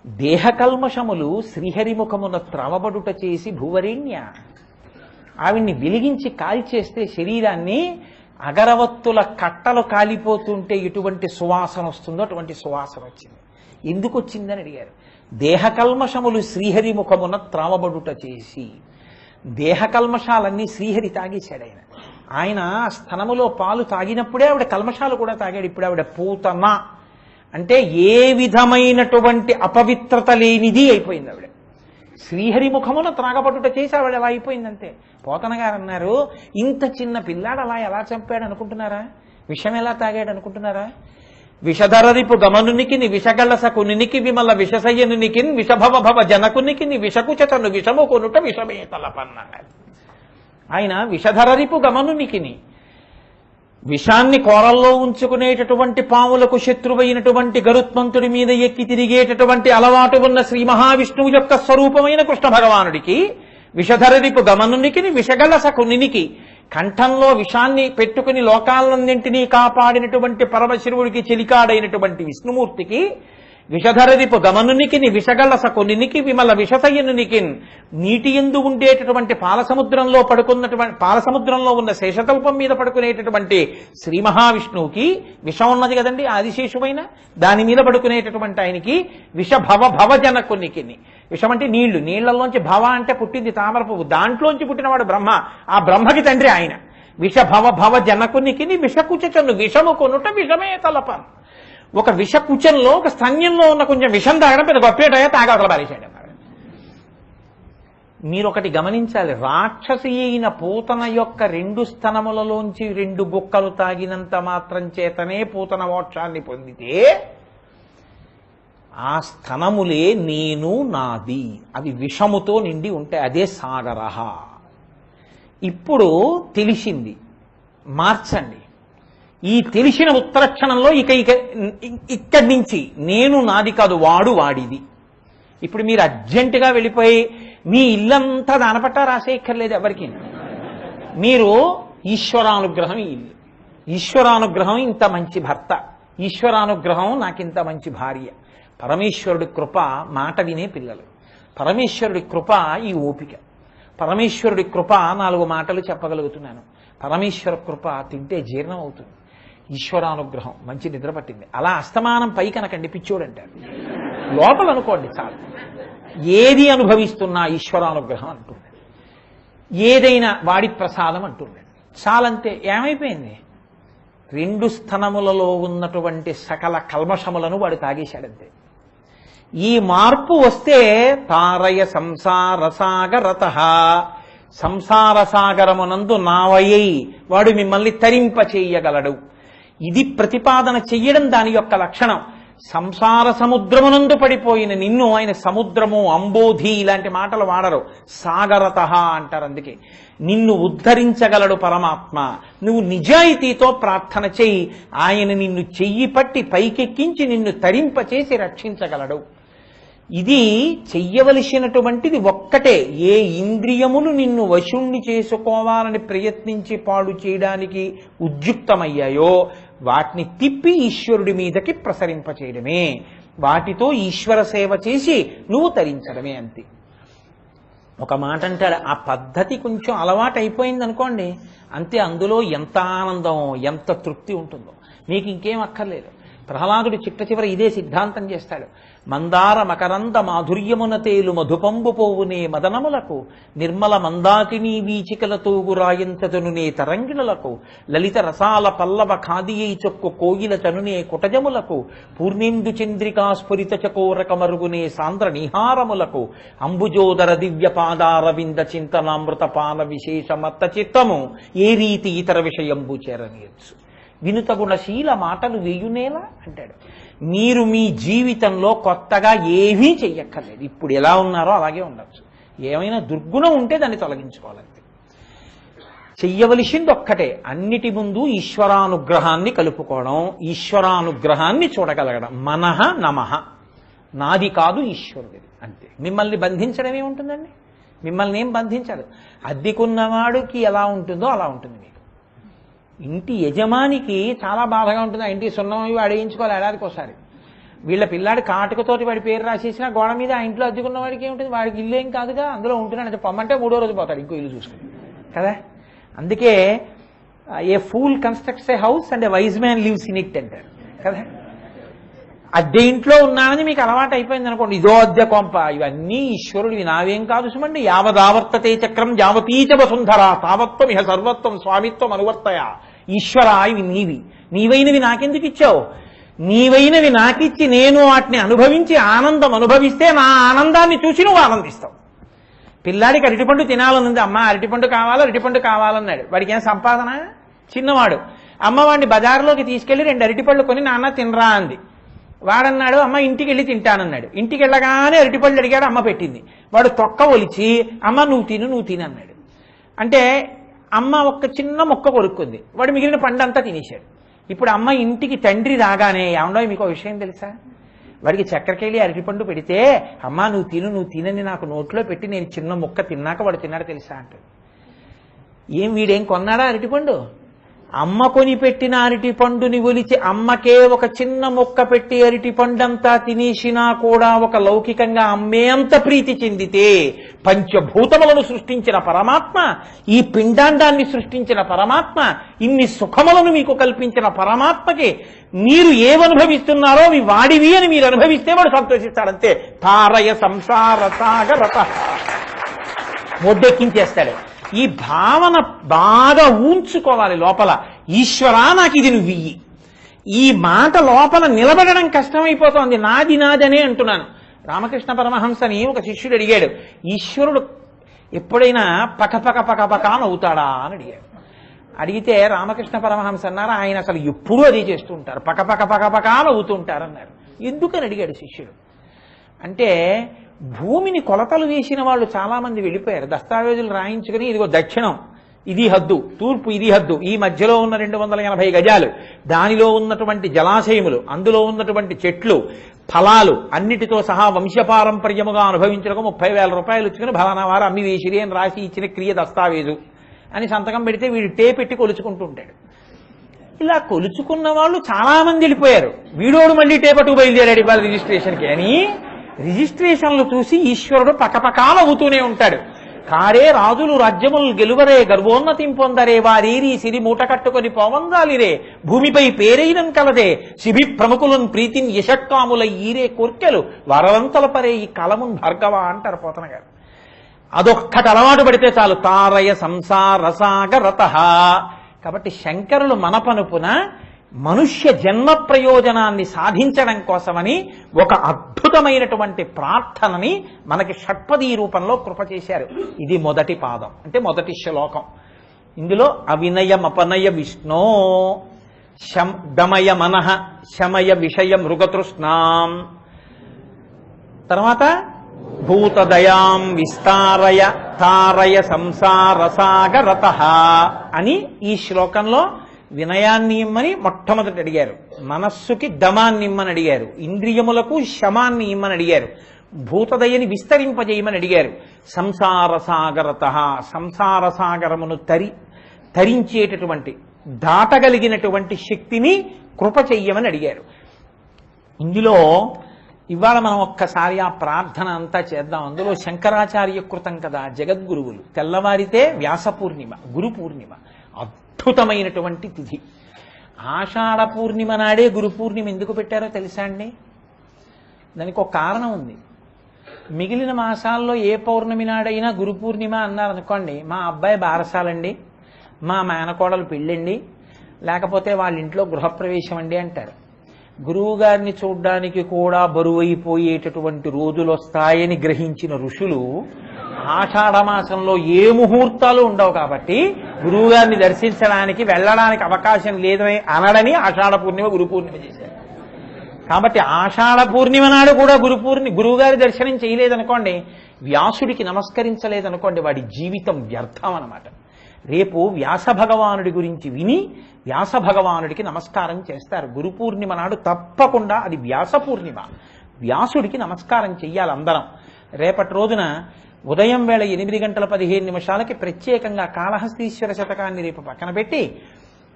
Speaker 1: దేహకల్మషములు శ్రీహరిముఖమున త్రవబడుట చేసి భూవరేణ్య. ఆవిడ్ని వెలిగించి కాల్చేస్తే శరీరాన్ని అగరవత్తుల కట్టలు కాలిపోతుంటే ఎటువంటి సువాసన వస్తుందో అటువంటి సువాసన వచ్చింది. ఎందుకు వచ్చిందని అడిగారు. దేహకల్మషములు శ్రీహరిముఖమున త్రావబడుట చేసి. దేహకల్మషాలన్నీ శ్రీహరి తాగేశాడు ఆయన. ఆయన స్తనములో పాలు తాగినప్పుడే ఆవిడ కల్మషాలు కూడా తాగాడు. ఇప్పుడు ఆవిడ పూతన అంటే ఏ విధమైనటువంటి అపవిత్రత లేనిది అయిపోయింది ఆవిడ. శ్రీహరిముఖమున త్రాగబడుట చేసి ఆవిడ ఎలా అయిపోయిందంటే. పోతన గారు అన్నారు, ఇంత చిన్న పిల్లాడు అలా ఎలా చంపాడు అనుకుంటున్నారా? విషం ఎలా తాగాడు అనుకుంటున్నారా? విషధరరిపు గమనునికి విషగళసకునికి విమల విషసయ్యనునికి విషభవ భవ జనకునికి విషకుచతను విషము కొనుట విషమే తలపన్నాడు. ఆయన విషధరరిపు గమనునికి విషాన్ని కోరల్లో ఉంచుకునేటటువంటి పాములకు శత్రువైనటువంటి గరుత్మంతుడి మీద ఎక్కి తిరిగేటటువంటి అలవాటు ఉన్న శ్రీ మహావిష్ణువు యొక్క స్వరూపమైన కృష్ణ భగవానుడికి విషధరరిపు గమనునికి విషగళసకునికి కంఠంలో విషాన్ని పెట్టుకుని లోకాలన్నింటినీ కాపాడినటువంటి పరమశివుడికి చెలికాడైనటువంటి విష్ణుమూర్తికి విషధరరిపు గమనునికి విషగళసకునికి విమల విషసయ్యనునికి నీటి ఎందు ఉండేటటువంటి పాలసముద్రంలో ఉన్న శేషతల్పం మీద పడుకునేటటువంటి శ్రీ మహావిష్ణువుకి విషం ఉన్నది కదండి, ఆదిశేషువైన దాని మీద పడుకునేటటువంటి ఆయనకి విషభవ భవజనకునికి. విషం అంటే నీళ్లు, నీళ్లలోంచి భవ అంటే పుట్టింది తామర పువ్వు, దాంట్లోంచి పుట్టినవాడు బ్రహ్మ, ఆ బ్రహ్మకి తండ్రి ఆయన. విషభవ భవ జనకునికి విషకుచను విషము కొనుట విషమే తలపన్. ఒక విషకుచంలో ఒక స్తన్యంలో ఉన్న కొంచెం విషం తాగడం పెద్ద గొప్పేటయా తాగవతల పారేశాడు. మీరు ఒకటి గమనించాలి, రాక్షసి అయిన పూతన యొక్క 2 స్తనములలోంచి 2 గుక్కలు తాగినంత మాత్రం చేతనే పూతన మోక్షాన్ని పొందితే ఆ స్తనములే నేను నాది, అవి విషముతో నిండి ఉంటాయి. అదే సాగరహ. ఇప్పుడు తెలిసింది, మార్చండి. ఈ తెలిసిన ఉత్తరక్షణంలో ఇక్కడి నుంచి నేను నాది కాదు, వాడు వాడిది. ఇప్పుడు మీరు అర్జెంటుగా వెళ్ళిపోయి మీ ఇల్లంతా దానపట్టా రాసేయక్కర్లేదు ఎవరికి. మీరు ఈశ్వరానుగ్రహం ఈ ఇల్లు, ఈశ్వరానుగ్రహం ఇంత మంచి భర్త, ఈశ్వరానుగ్రహం నాకింత మంచి భార్య, పరమేశ్వరుడి కృప మాట వినే పిల్లలు, పరమేశ్వరుడి కృప ఈ ఓపిక, పరమేశ్వరుడి కృప 4 మాటలు చెప్పగలుగుతున్నాను, పరమేశ్వర కృప తింటే జీర్ణం అవుతుంది, ఈశ్వరానుగ్రహం మంచి నిద్ర పట్టింది. అలా అస్తమానం పై కనకండి పిచ్చోడు అంటారు, లోపల అనుకోండి చాలు. ఏది అనుభవిస్తున్నా ఈశ్వరానుగ్రహం అంటుంది, ఏదైనా వాడి ప్రసాదం అంటుంది, చాలంతే. ఏమైపోయింది? 2 స్థనములలో ఉన్నటువంటి సకల కల్మషములను వాడు తాగేశాడంతే. ఈ మార్పు వస్తే తారయ సంసార సాగరత, సంసార సాగరమునందు నావయ్యై వాడు మిమ్మల్ని తరింపచేయగలడు. ఇది ప్రతిపాదన చెయ్యడం దాని యొక్క లక్షణం. సంసార సముద్రమునందు పడిపోయిన నిన్ను ఆయన సముద్రము, అంబోధి ఇలాంటి మాటలు వాడరు, సాగరత అంటారు. అందుకే నిన్ను ఉద్ధరించగలడు పరమాత్మ. నువ్వు నిజాయితీతో ప్రార్థన చెయ్యి, ఆయన నిన్ను చెయ్యి పట్టి పైకెక్కించి నిన్ను తరింపచేసి రక్షించగలడు. ఇది చెయ్యవలసినటువంటిది ఒక్కటే. ఏ ఇంద్రియములు నిన్ను వశుణ్ణి చేసుకోవాలని ప్రయత్నించి పాడు చేయడానికి ఉద్యుక్తమయ్యాయో వాటిని తిప్పి ఈశ్వరుడి మీదకి ప్రసరింపచేయడమే, వాటితో ఈశ్వర సేవ చేసి నువ్వు తరించడమే, అంతే. ఒక మాట అంటాడు, ఆ పద్ధతి కొంచెం అలవాటు అయిపోయింది అనుకోండి అంతే, అందులో ఎంత ఆనందం ఎంత తృప్తి ఉంటుందో మీకు ఇంకేం అక్కర్లేదు. ప్రహ్లాదుడు చిట్ట చివర ఇదే సిద్ధాంతం చేస్తాడు. మందార మకరంద మాధుర్యమున తేలు మధుపంబు పోవునే మదనములకు, నిర్మల మందాకినీ వీచికలతో గురాయంతనునే తరంగిణులకు, లలిత రసాల పల్లవ ఖాదియై చొక్కు కోయిల చనునే కుటజములకు, పూర్ణేందు చంద్రికా స్ఫురిత చకోరక మరుగునే సాంద్ర నిహారములకు, అంబుజోదర దివ్య పాదారవింద చింతనామృత పాన విశేషమత్త చిత్తము ఏ రీతి ఇతర విషయంబు చేరనీయచ్చు. వినుత గుణశీల మాటలు వేయునేలా అంటాడు. మీరు మీ జీవితంలో కొత్తగా ఏమీ చెయ్యక్కర్లేదు, ఇప్పుడు ఎలా ఉన్నారో అలాగే ఉండొచ్చు. ఏమైనా దుర్గుణం ఉంటే దాన్ని తొలగించుకోవాలంతే. చెయ్యవలసింది ఒక్కటే, అన్నిటి ముందు ఈశ్వరానుగ్రహాన్ని కలుపుకోవడం, ఈశ్వరానుగ్రహాన్ని చూడగలగడం. మనః నమః, నాది కాదు ఈశ్వరుడిది, అంతే. మిమ్మల్ని బంధించడం ఏముంటుందండి? మిమ్మల్ని ఏం బంధించదు. అద్దెకున్నవాడికి ఎలా ఉంటుందో అలా ఉంటుంది మీకు. ఇంటి యజమానికి చాలా బాధగా ఉంటుంది, ఆ ఇంటి సున్నం ఇవి అడిగించుకోవాలి ఏడాదికి ఒకసారి. వీళ్ళ పిల్లాడి కాటుకతోటి వాడి పేరు రాసేసిన గోడ మీద ఆ ఇంట్లో అద్దెకున్న వాడికి ఏముంటుంది? వాడికి ఇల్లు ఏం కాదుగా, అందులో ఉంటున్నాడు, పొమ్మంటే 3వ రోజు పోతాడు ఇంకో ఇల్లు చూసుకుని కదా. అందుకే ఏ pool constructs A house and A wise man lives in it అంటారు కదా. అద్దె ఇంట్లో ఉన్నానని మీకు అలవాటు అయిపోయింది అనుకోండి, ఇదో అద్దె కొంప, ఇవన్నీ ఈశ్వరుడివి, నావేం కాదు సుమండి. యావదావర్తతే చక్రం యావతీచ వసుంధర తావత్వం ఇహ సర్వత్వం స్వామిత్వం అనువర్తయ. ఈశ్వర, ఇవి నీవి, నీవైనవి నాకెందుకు ఇచ్చావు? నీవైనవి నాకిచ్చి నేను వాటిని అనుభవించి ఆనందం అనుభవిస్తే నా ఆనందాన్ని చూసి నువ్వు ఆనందిస్తావు. పిల్లాడికి అరటిపండు తినాలనుంది, అమ్మ అరటిపండు కావాలా అరటిపండు కావాలన్నాడు. వాడికి ఏం సంపాదన? చిన్నవాడు. అమ్మ వాడిని బజార్లోకి తీసుకెళ్లి 2 అరటిపళ్ళు కొని నాన్న తినరా అంది. వాడన్నాడు, అమ్మ ఇంటికి వెళ్ళి తింటానన్నాడు. ఇంటికి వెళ్ళగానే అరటిపళ్ళు అడిగాడు, అమ్మ పెట్టింది. వాడు తొక్క ఒలిచి అమ్మ నువ్వు తిను అన్నాడు. అంటే అమ్మ ఒక్క చిన్న మొక్క కొరుక్కుంది, వాడు మిగిలిన పండంతా తినేశాడు. ఇప్పుడు అమ్మ ఇంటికి తండ్రి రాగానే, ఏమండో మీకు విషయం తెలుసా, వాడికి చక్కెరకెళ్ళి అరటిపండు పెడితే అమ్మ నువ్వు తినని నాకు నోట్లో పెట్టి నేను చిన్న మొక్క తిన్నాక వాడు తిన్నాడు తెలుసా అంటాడు. ఏం వీడేం కొన్నాడా అరటిపండు? అమ్మ కొని పెట్టిన అరటి పండుని ఒలిచి అమ్మకే ఒక చిన్న మొక్క పెట్టి అరటి పండంతా తినేసినా కూడా ఒక లౌకికంగా అమ్మే అంత ప్రీతి చెందితే, పంచభూతములను సృష్టించిన పరమాత్మ, ఈ పిండాండాన్ని సృష్టించిన పరమాత్మ, ఇన్ని సుఖములను మీకు కల్పించిన పరమాత్మకి మీరు ఏమనుభవిస్తున్నారో అవి వాడివి అని మీరు అనుభవిస్తే వాడు సంతోషిస్తాడంతే. తారయ సంసార సాగరత, ఒడ్డెక్కించేస్తాడు. ఈ భావన బాగా ఊంచుకోవాలి లోపల. ఈశ్వరా నాకు ఇది నువ్వు ఇయ్యి. ఈ మాట లోపల నిలబడడం కష్టమైపోతోంది. నాది నాదనే అంటున్నాను. రామకృష్ణ పరమహంసని ఒక శిష్యుడు అడిగాడు, ఈశ్వరుడు ఎప్పుడైనా పకపక నవ్వుతాడా అని అడిగాడు. అడిగితే రామకృష్ణ పరమహంస అన్నారు, ఆయన అసలు ఎప్పుడూ అది చేస్తూ ఉంటారు, పకపక నవ్వుతూ ఉంటారన్నారు. ఎందుకని అడిగాడు శిష్యుడు. అంటే భూమిని కొలతలు వేసిన వాళ్ళు చాలా మంది వెళ్ళిపోయారు. దస్తావేజులు రాయించుకుని ఇదిగో దక్షిణం ఇది హద్దు, తూర్పు ఇది హద్దు, ఈ మధ్యలో ఉన్న 280 గజాలు, దానిలో ఉన్నటువంటి జలాశయములు, అందులో ఉన్నటువంటి చెట్లు, ఫలాలు అన్నిటితో సహా వంశపారంపర్యముగా అనుభవించడం 30,000 రూపాయలు ఇచ్చుకుని ఫలానా వారు అమ్మి వేసిరి అని రాసి ఇచ్చిన క్రియ దస్తావేజు అని సంతకం పెడితే వీడు టే పెట్టి కొలుచుకుంటూ ఉంటాడు. ఇలా కొలుచుకున్న వాళ్ళు చాలా మంది వెళ్ళిపోయారు. వీడోడు మళ్ళీ టేపటు బయలుదేరాడు ఇవాళ రిజిస్ట్రేషన్కి అని రిజిస్ట్రేషన్లు చూసి ఈశ్వరుడు పకపకాలవుతూనే ఉంటాడు. కారే రాజులు రాజ్యములు గెలువరే గర్వోన్నతిం పొందరే వారీరి సిరి మూట కట్టుకొని పోవందాలిరే భూమిపై పేరైనం కలదే శిబి ప్రముఖులను ప్రీతిని యశక్కాముల ఈరే కోర్కెలు వరవంతల పరే ఈ కలమున్ భార్గవ అంటారు పోతన గారు. అదొక్కటి అలవాటు పడితే చాలు. తారయ సంసార సాగరత. కాబట్టి శంకరులు మన పనుపున మనుష్య జన్మ ప్రయోజనాన్ని సాధించడం కోసమని ఒక అద్భుతమైనటువంటి ప్రార్థనని మనకి షట్పదీ రూపంలో కృప చేశారు. ఇది మొదటి పాదం, అంటే మొదటి శ్లోకం. ఇందులో అవినయమపనయ విష్ణో దమయ మనః శమయ విషయ మృగతృష్ణాం, తర్వాత భూతదయాం విస్తారయ తారయ సంసార సాగరత అని ఈ శ్లోకంలో వినయాన్ని ఇమ్మని మొట్టమొదటి అడిగారు, మనస్సుకి దమాన్ని ఇమ్మని అడిగారు, ఇంద్రియములకు శమాన్ని ఇమ్మని అడిగారు, భూతదయని విస్తరింపజేయమని అడిగారు. సంసార సాగరత, సంసార సాగరమును తరించేటటువంటి దాటగలిగినటువంటి శక్తిని కృప చెయ్యమని అడిగారు. ఇందులో ఇవాళ మనం ఒక్కసారి ఆ ప్రార్థన అంతా చేద్దాం. అందులో శంకరాచార్య కృతం కదా, జగద్గురువులు. తెల్లవారితే వ్యాస పూర్ణిమ, గురు పూర్ణిమ, అద్భుతమైనటువంటి తిథి. ఆషాఢ పూర్ణిమ నాడే గురు పూర్ణిమ ఎందుకు పెట్టారో తెలుసా అండి? దానికి ఒక కారణం ఉంది. మిగిలిన మాసాల్లో ఏ పౌర్ణమి నాడైనా గురు పూర్ణిమ అన్నారనుకోండి, మా అబ్బాయి బారసాలండి, మా మేనకోడలు పెళ్ళండి, లేకపోతే వాళ్ళ ఇంట్లో గృహప్రవేశం అండి అంటారు. గురువు గారిని చూడ్డానికి కూడా బరువైపోయేటటువంటి రోజులు వస్తాయని గ్రహించిన ఋషులు ఆషాఢమాసంలో ఏ ముహూర్తాలు ఉండవు కాబట్టి గురువు గారిని దర్శించడానికి వెళ్ళడానికి అవకాశం లేదని అనడని ఆషాఢ పూర్ణిమ గురు పూర్ణిమ చేశారు. కాబట్టి ఆషాఢ పూర్ణిమ నాడు కూడా గురువు గారి దర్శనం చేయలేదనుకోండి, వ్యాసుడికి నమస్కరించలేదనుకోండి, వాడి జీవితం వ్యర్థం అన్నమాట. రేపు వ్యాస భగవానుడి గురించి విని వ్యాస భగవానుడికి నమస్కారం చేస్తారు. గురు పూర్ణిమ నాడు తప్పకుండా అది వ్యాస పూర్ణిమ, వ్యాసుడికి నమస్కారం చెయ్యాలి అందరం. రేపటి రోజున ఉదయం వేళ 8:15 ప్రత్యేకంగా కాళహస్తీశ్వర శతకాన్ని రేపు పక్కన పెట్టి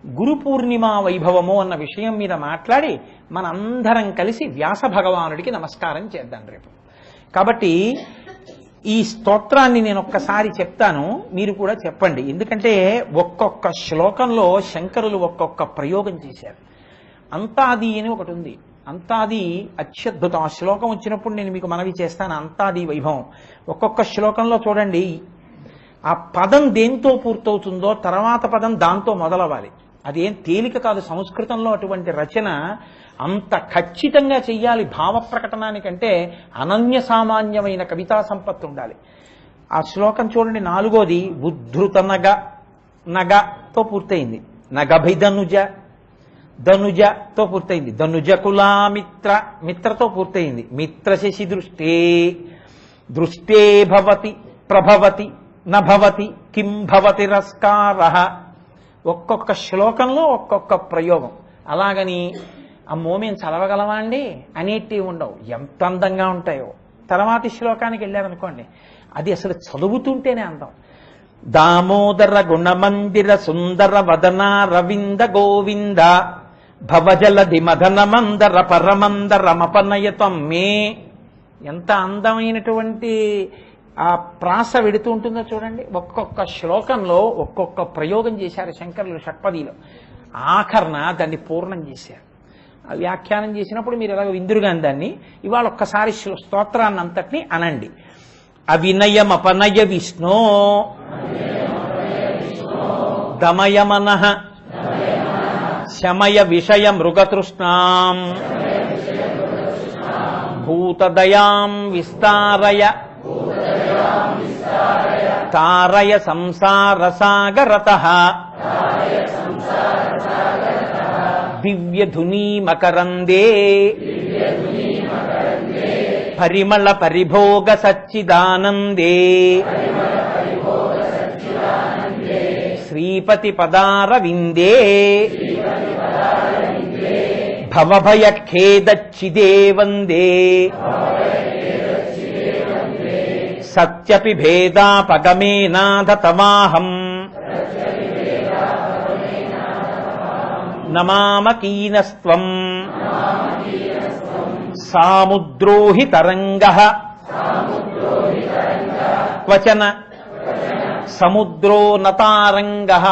Speaker 1: గురు పూర్ణిమ వైభవము అన్న విషయం మీద మాట్లాడి మనందరం కలిసి వ్యాస భగవానుడికి నమస్కారం చేద్దాం రేపు. కాబట్టి ఈ స్తోత్రాన్ని నేను ఒక్కసారి చెప్తాను, మీరు కూడా చెప్పండి. ఎందుకంటే ఒక్కొక్క శ్లోకంలో శంకరులు ఒక్కొక్క ప్రయోగం చేశారు. అంతాది అని ఒకటి ఉంది. అంతాది అత్యద్భుతం. ఆ శ్లోకం వచ్చినప్పుడు నేను మీకు మనవి చేస్తాను. అంతాది వైభవం ఒక్కొక్క శ్లోకంలో చూడండి, ఆ పదం దేంతో పూర్తవుతుందో తర్వాత పదం దాంతో మొదలవ్వాలి. అదేం తేలిక కాదు. సంస్కృతంలో అటువంటి రచన అంత ఖచ్చితంగా చెయ్యాలి. భావ ప్రకటనానికంటే అనన్య సామాన్యమైన కవితా సంపత్తి ఉండాలి. ఆ శ్లోకం చూడండి, 4వది ఉద్ధృత నగతో పూర్తయింది. నగభిధనుజ ధనుజతో పూర్తయింది. ధనుజ మిత్రతో పూర్తయింది. మిత్ర శశి దృష్టే భవతి ప్రభవతి నభవతి కిం భవతి రస్కారః. ఒక్కొక్క శ్లోకంలో ఒక్కొక్క ప్రయోగం. అలాగని అమ్మో మేము చదవగలమా అండి అనేటివి ఉండవు, ఎంత అందంగా ఉంటాయో. తర్వాతి శ్లోకానికి వెళ్ళారనుకోండి, అది అసలు చదువుతుంటేనే అందం. దామోదర గుణమందిర సుందర వదన రవింద గోవింద భవజలధి మదన మందర పరమందర మపనయతం మే. ఎంత అందమైనటువంటి ఆ ప్రాస వెడుతూ ఉంటుందో చూడండి. ఒక్కొక్క శ్లోకంలో ఒక్కొక్క ప్రయోగం చేశారు శంకరులు షట్పదిలో. ఆఖరణ దాన్ని పూర్ణం చేశారు. వ్యాఖ్యానం చేసినప్పుడు మీరు ఎలాగ విందురుగాని దాన్ని ఇవాళ ఒక్కసారి స్తోత్రాన్ని అంతటినీ అనండి. అవినయమపనయ విష్ణో దమయ మనః శమయ విషయ మృగతృష్ణాం భూతదయాం విస్తారయ తారయ సంసార సాగరతః దివ్యధునీ మకరందే పరిమళ పరిభోగ సచ్చిదానందే శ్రీపతి పదారవిందే భవభయఖేదచ్చిదే వందే సత్యపి భేదాపగమేనాథ తమాహం నమామకీనస్త్వం సాముద్రో హి తరంగః క్వచన సముద్రో నతారంగః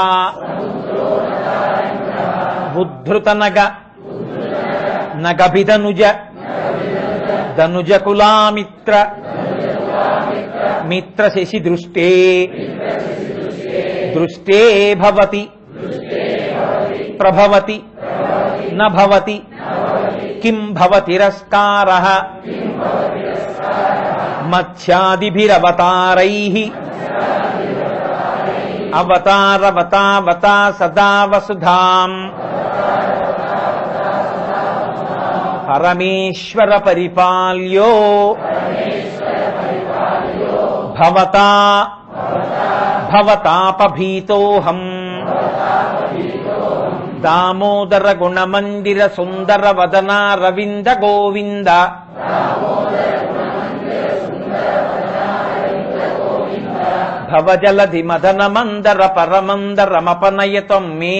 Speaker 1: ఉద్ధృతనగ నగభిదనుజ ధనుజకులామిత్ర మిత్రశశి దృష్టే దృష్టే భవతి ప్రభవతి నభవతి కిం భవతిరస్కారః మత్స్యాదిభిరవతారైః అవతారవతావతా సదా వసుధాం పరమేశ్వర పరిపాల్యో భవతా భవతాపభీతోహం దామోదర గుణమందిర సుందర వదన రవింద గోవింద భవజలధి మదన మందర పరమందరమపనయతం మే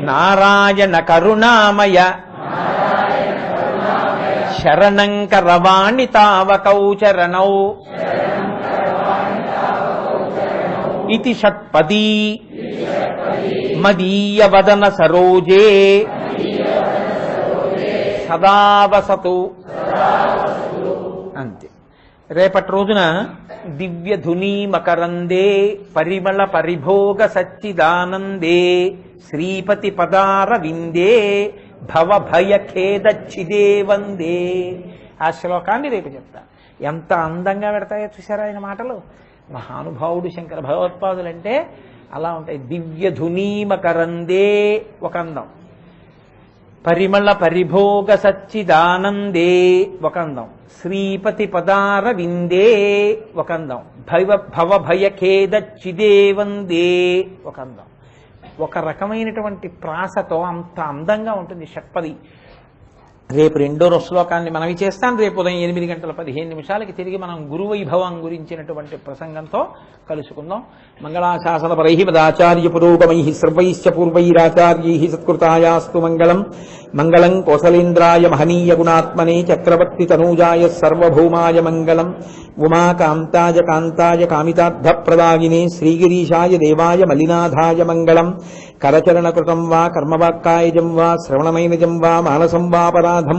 Speaker 1: నారాయణ కరుణామయ శరణం కరవాణి తావకౌ చరణౌ ఇతి షట్పదీ మదీయ వదన సరోజే సదా వసతు. అంతే. రేపటి రోజున దివ్య ధునీ మకరందే పరిమళ పరిభోగ సచ్చిదానందే శ్రీపతి పదార విందే భవ భయ ఖేదచ్చిదే వందే. ఆ శ్లోకాన్ని రేపు చెప్తా. ఎంత అందంగా పెడతాయో చూసారా ఆయన మాటలు. మహానుభావుడు శంకర భగవత్పాదులంటే అలా ఉంటాయి. దివ్య ధునీ మకరందే ఒక అందం, పరిమళ పరిభోగ సచ్చిదానందే ఒక అందం, శ్రీపతి పదార విందే ఒక అందం, భవ భయ ఖేదచ్చిదే వందే ఒక అందం. ఒక రకమైనటువంటి ప్రాసతో అంత అందంగా ఉంటుంది షట్పది. రేపు రెండో శ్లోకాన్ని మనవి చేస్తాను. రేపు ఉదయం 8:15 తిరిగి మనం గురువైభవం గురించినటువంటి ప్రసంగంతో కలుసుకుందాం. మంగళాశాసన పరై మదాచార్య పురోగమై సర్వైశ్చ పూర్వైరాచార్యై సత్కృతాయాస్తు మంగళం. మంగళం కోసలేంద్రాయ మహనీయ గుణాత్మనే చక్రవర్తి తనూజాయ సర్వభౌమాయ మంగళం. ఉమాకాంతాయ కాంతాయ కామితార్థప్రదాయినే శ్రీగిరీశాయ దేవాయ మలినాథాయ మంగళం. కరచరణకృతం వా కర్మవాక్కాయజం వా శ్రవణమైనజం వా మానసం వాపరాధం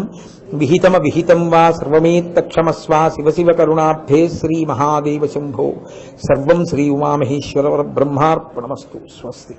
Speaker 1: విహితం వా సర్వమేత్తక్షమస్వ శివ శివ కరుణాబ్ధే శ్రీ మహాదేవ శంభో. సర్వం శ్రీ ఉమామహేశ్వర బ్రహ్మార్పణమస్తు. స్వస్తి.